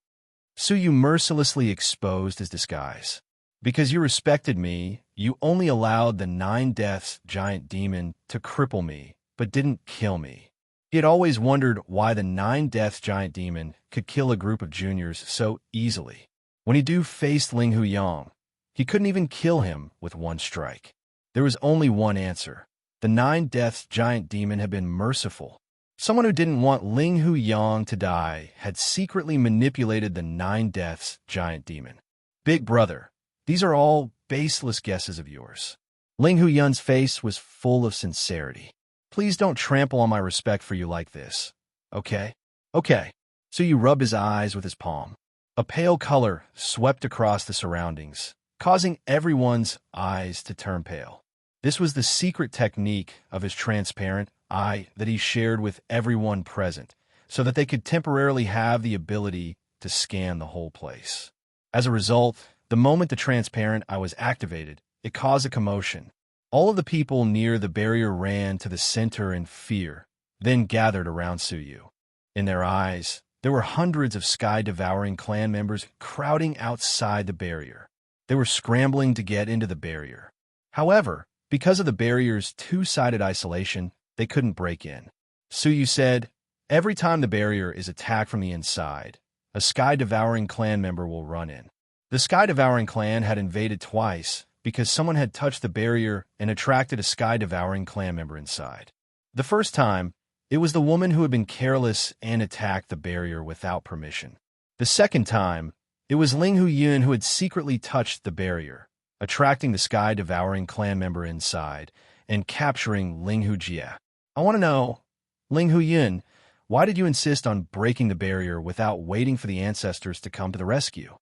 Suyu mercilessly exposed his disguise. "Because you respected me, you only allowed the 9 deaths giant demon to cripple me, but didn't kill me." He had always wondered why the 9 deaths giant demon could kill a group of juniors so easily. When he faced Ling Hu Yang, he couldn't even kill him with one strike. There was only one answer. The 9 deaths giant demon had been merciful. Someone who didn't want Ling Hu Yang to die had secretly manipulated the 9 Deaths giant demon. Big brother, these are all baseless guesses of yours. Ling Hu Yun's face was full of sincerity. Please don't trample on my respect for you like this. Okay? Okay. So you rubbed his eyes with his palm. A pale color swept across the surroundings, causing everyone's eyes to turn pale. This was the secret technique of his transparent eye that he shared with everyone present, so that they could temporarily have the ability to scan the whole place. As a result, the moment the transparent eye was activated, it caused a commotion. All of the people near the barrier ran to the center in fear, then gathered around Suyu. In their eyes, there were hundreds of sky-devouring clan members crowding outside the barrier. They were scrambling to get into the barrier. However, because of the barrier's two-sided isolation, they couldn't break in. Suyu said, "Every time the barrier is attacked from the inside, a sky-devouring clan member will run in." The sky-devouring clan had invaded twice because someone had touched the barrier and attracted a sky-devouring clan member inside. The first time, it was the woman who had been careless and attacked the barrier without permission. The second time, it was Ling Hu Yun who had secretly touched the barrier, attracting the sky-devouring clan member inside and capturing Ling Hu Jie. I want to know, Ling Hu Yun, why did you insist on breaking the barrier without waiting for the ancestors to come to the rescue?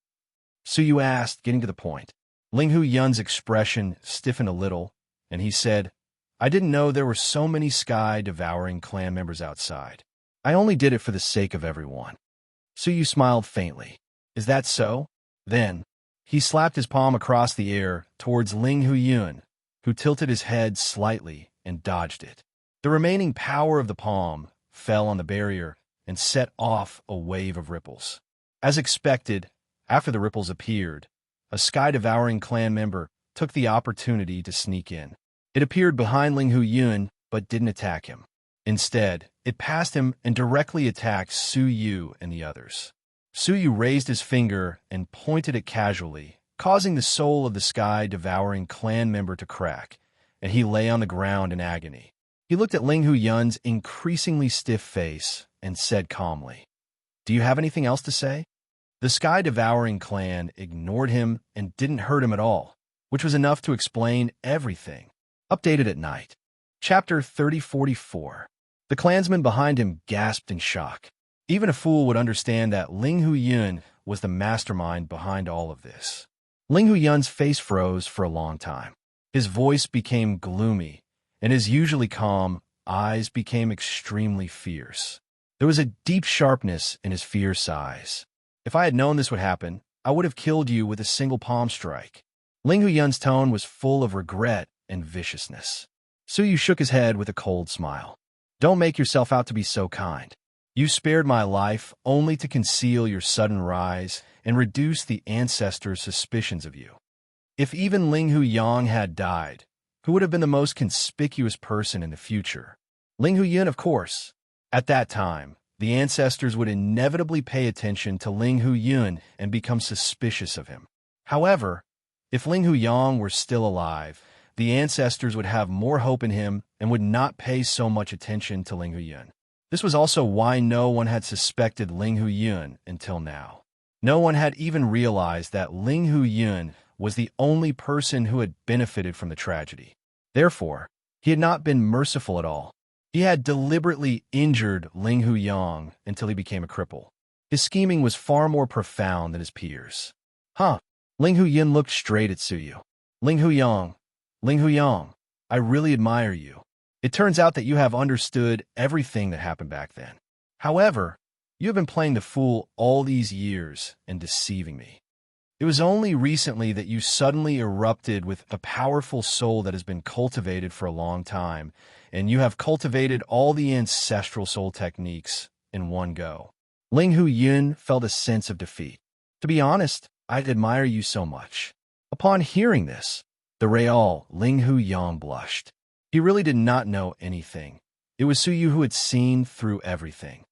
Suyu asked, getting to the point. Ling Hu Yun's expression stiffened a little, and he said, "I didn't know there were so many sky-devouring clan members outside. I only did it for the sake of everyone." Suyu smiled faintly. "Is that so?" Then, he slapped his palm across the air towards Ling Hu Yun, who tilted his head slightly and dodged it. The remaining power of the palm fell on the barrier and set off a wave of ripples. As expected, after the ripples appeared, a sky-devouring clan member took the opportunity to sneak in. It appeared behind Ling Hu Yun, but didn't attack him. Instead, it passed him and directly attacked Suyu and the others. Suyu raised his finger and pointed it casually, causing the soul of the sky-devouring clan member to crack, and he lay on the ground in agony. He looked at Ling Hu Yun's increasingly stiff face and said calmly, "Do you have anything else to say?" The sky-devouring clan ignored him and didn't hurt him at all, which was enough to explain everything. Updated at night. Chapter 3044. The clansmen behind him gasped in shock. Even a fool would understand that Ling Hu Yun was the mastermind behind all of this. Ling Hu Yun's face froze for a long time. His voice became gloomy, and his usually calm eyes became extremely fierce. There was a deep sharpness in his fierce eyes. "If I had known this would happen, I would have killed you with a single palm strike." Ling Hu Yun's tone was full of regret and viciousness. Suyu shook his head with a cold smile. "Don't make yourself out to be so kind. You spared my life only to conceal your sudden rise and reduce the ancestors' suspicions of you. If even Ling Hu Yang had died, who would have been the most conspicuous person in the future? Ling Hu Yun, of course. At that time, the ancestors would inevitably pay attention to Ling Hu Yun and become suspicious of him. However, if Ling Hu Yang were still alive, the ancestors would have more hope in him and would not pay so much attention to Ling Hu Yun. This was also why no one had suspected Ling Hu Yun until now. No one had even realized that Ling Hu Yun was the only person who had benefited from the tragedy. Therefore, he had not been merciful at all. He had deliberately injured Ling Hu Yang until he became a cripple. His scheming was far more profound than his peers. "Huh." Ling Hu Yun looked straight at Suyu. Ling Hu Yang, I really admire you. It turns out that you have understood everything that happened back then. However, you have been playing the fool all these years and deceiving me. It was only recently that you suddenly erupted with a powerful soul that has been cultivated for a long time, and you have cultivated all the ancestral soul techniques in one go. Ling Hu Yun felt a sense of defeat. To be honest, I admire you so much. Upon hearing this, the real Ling Hu Yang blushed. He really did not know anything. It was Suyu who had seen through everything.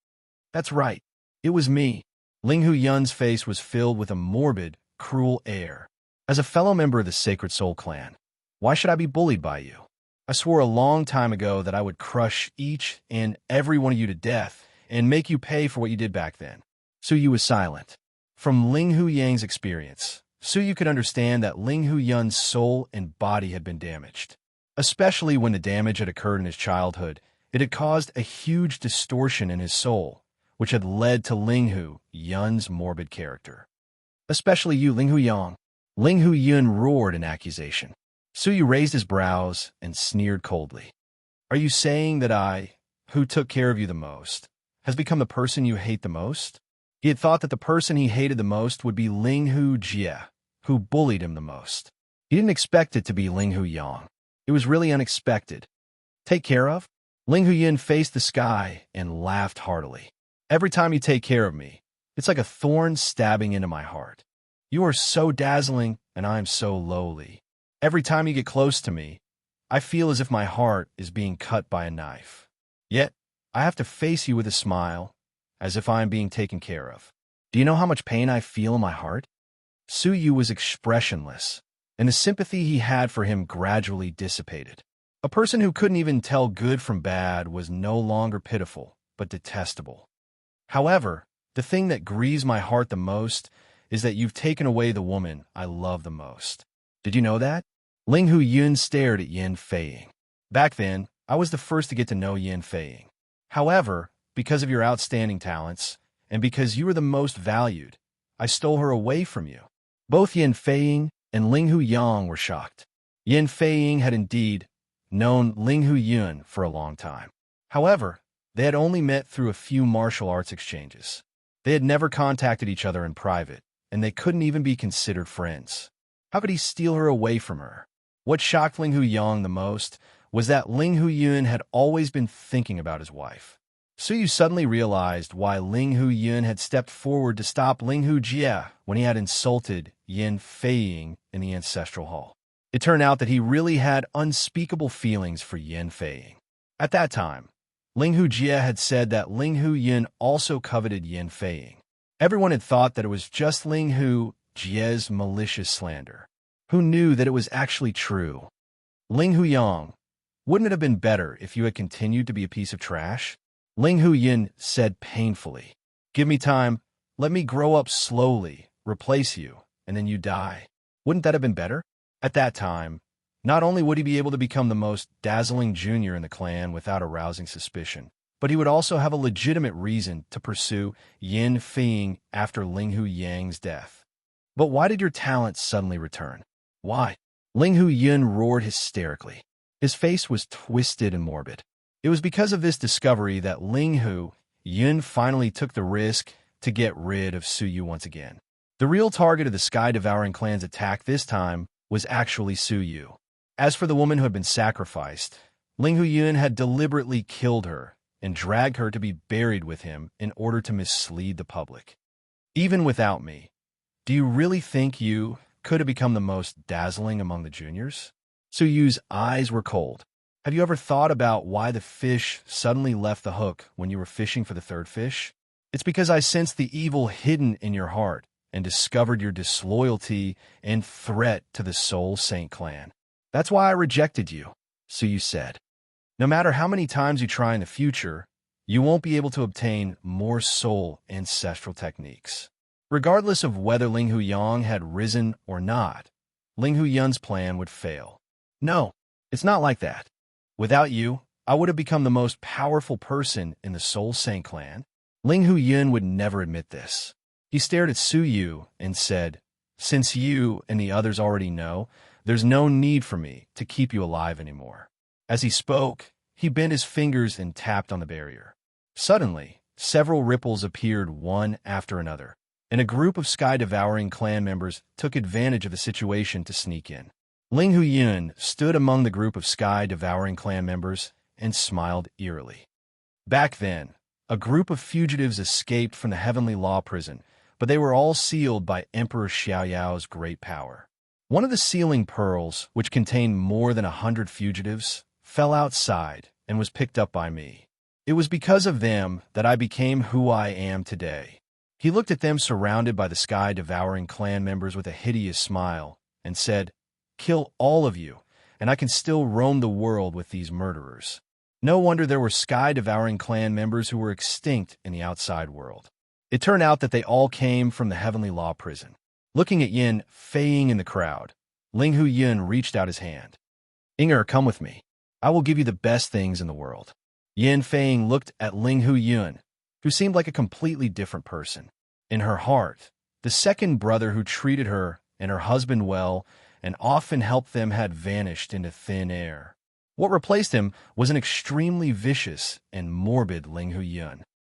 That's right. It was me. Ling Hu Yun's face was filled with a morbid, cruel air. As a fellow member of the Sacred Soul clan, why should I be bullied by you? I swore a long time ago that I would crush each and every one of you to death and make you pay for what you did back then. Su Yu was silent. From Ling Hu Yang's experience, Su Yu could understand that Ling Hu Yun's soul and body had been damaged. Especially when the damage had occurred in his childhood, it had caused a huge distortion in his soul, which had led to Ling Hu Yun's morbid character. Especially you, Ling Hu Yang. Ling Hu Yun roared in accusation. Su Yu raised his brows and sneered coldly. Are you saying that I, who took care of you the most, has become the person you hate the most? He had thought that the person he hated the most would be Ling Hu Jie, who bullied him the most. He didn't expect it to be Ling Hu Yang. It was really unexpected. Take care of? Ling Hu Yin faced the sky and laughed heartily. Every time you take care of me, it's like a thorn stabbing into my heart. You are so dazzling, and I am so lowly. Every time you get close to me, I feel as if my heart is being cut by a knife. Yet, I have to face you with a smile, as if I am being taken care of. Do you know how much pain I feel in my heart? Su Yu was expressionless, and the sympathy he had for him gradually dissipated. A person who couldn't even tell good from bad was no longer pitiful, but detestable. However, the thing that grieves my heart the most is that you've taken away the woman I love the most. Did you know that? Ling Hu Yun stared at Yin Feiying. Back then, I was the first to get to know Yin Feiying. However, because of your outstanding talents, and because you were the most valued, I stole her away from you. Both Yin Feiying and Ling Hu Yang were shocked. Yin Feiying had indeed known Ling Hu Yun for a long time. However, they had only met through a few martial arts exchanges. They had never contacted each other in private, and they couldn't even be considered friends. How could he steal her away from her? What shocked Ling Hu Yang the most was that Ling Hu Yun had always been thinking about his wife. Su Yu suddenly realized why Ling Hu Yun had stepped forward to stop Ling Hu Jie when he had insulted Yin Feiying in the ancestral hall. It turned out that he really had unspeakable feelings for Yin Feiying. At that time, Ling Hu Jie had said that Ling Hu Yun also coveted Yin Feiying. Everyone had thought that it was just Ling Hu Jie's malicious slander. Who knew that it was actually true? Ling Hu Yang, wouldn't it have been better if you had continued to be a piece of trash? Ling Hu Yin said painfully. Give me time, let me grow up slowly, replace you, and then you die. Wouldn't that have been better? At that time, not only would he be able to become the most dazzling junior in the clan without arousing suspicion, but he would also have a legitimate reason to pursue Yin Feiying after Ling Hu Yang's death. But why did your talent suddenly return? Why? Ling Hu Yun roared hysterically. His face was twisted and morbid. It was because of this discovery that Ling Hu Yun finally took the risk to get rid of Su Yu once again. The real target of the Sky-Devouring clan's attack this time was actually Su Yu. As for the woman who had been sacrificed, Ling Hu Yun had deliberately killed her and dragged her to be buried with him in order to mislead the public. Even without me, do you really think you could have become the most dazzling among the juniors? Su Yu's eyes were cold. Have you ever thought about why the fish suddenly left the hook when you were fishing for the third fish? It's because I sensed the evil hidden in your heart and discovered your disloyalty and threat to the Soul Saint clan. That's why I rejected you, Su Yu said. No matter how many times you try in the future, you won't be able to obtain more soul ancestral techniques. Regardless of whether Ling Hu Yang had risen or not, Ling Hu Yun's plan would fail. No, it's not like that. Without you, I would have become the most powerful person in the Soul Saint clan. Ling Hu Yun would never admit this. He stared at Su Yu and said, since you and the others already know, there's no need for me to keep you alive anymore. As he spoke, he bent his fingers and tapped on the barrier. Suddenly, several ripples appeared one after another, and a group of Sky-Devouring clan members took advantage of the situation to sneak in. Ling Hu Yun stood among the group of Sky-Devouring clan members and smiled eerily. Back then, a group of fugitives escaped from the Heavenly Law prison, but they were all sealed by Emperor Xiaoyao's great power. One of the sealing pearls, which contained more than 100 fugitives, fell outside and was picked up by me. It was because of them that I became who I am today. He looked at them surrounded by the Sky-Devouring clan members with a hideous smile and said, kill all of you, and I can still roam the world with these murderers. No wonder there were sky-devouring clan members who were extinct in the outside world. It turned out that they all came from the Heavenly Law prison. Looking at Yin feighing in the crowd, Ling Hu Yun reached out his hand. Inger, come with me. I will give you the best things in the world. Yin Feiing looked at Ling Hu Yun, who seemed like a completely different person. In her heart, the second brother who treated her and her husband well and often helped them had vanished into thin air. What replaced him was an extremely vicious and morbid Ling Hu Yun.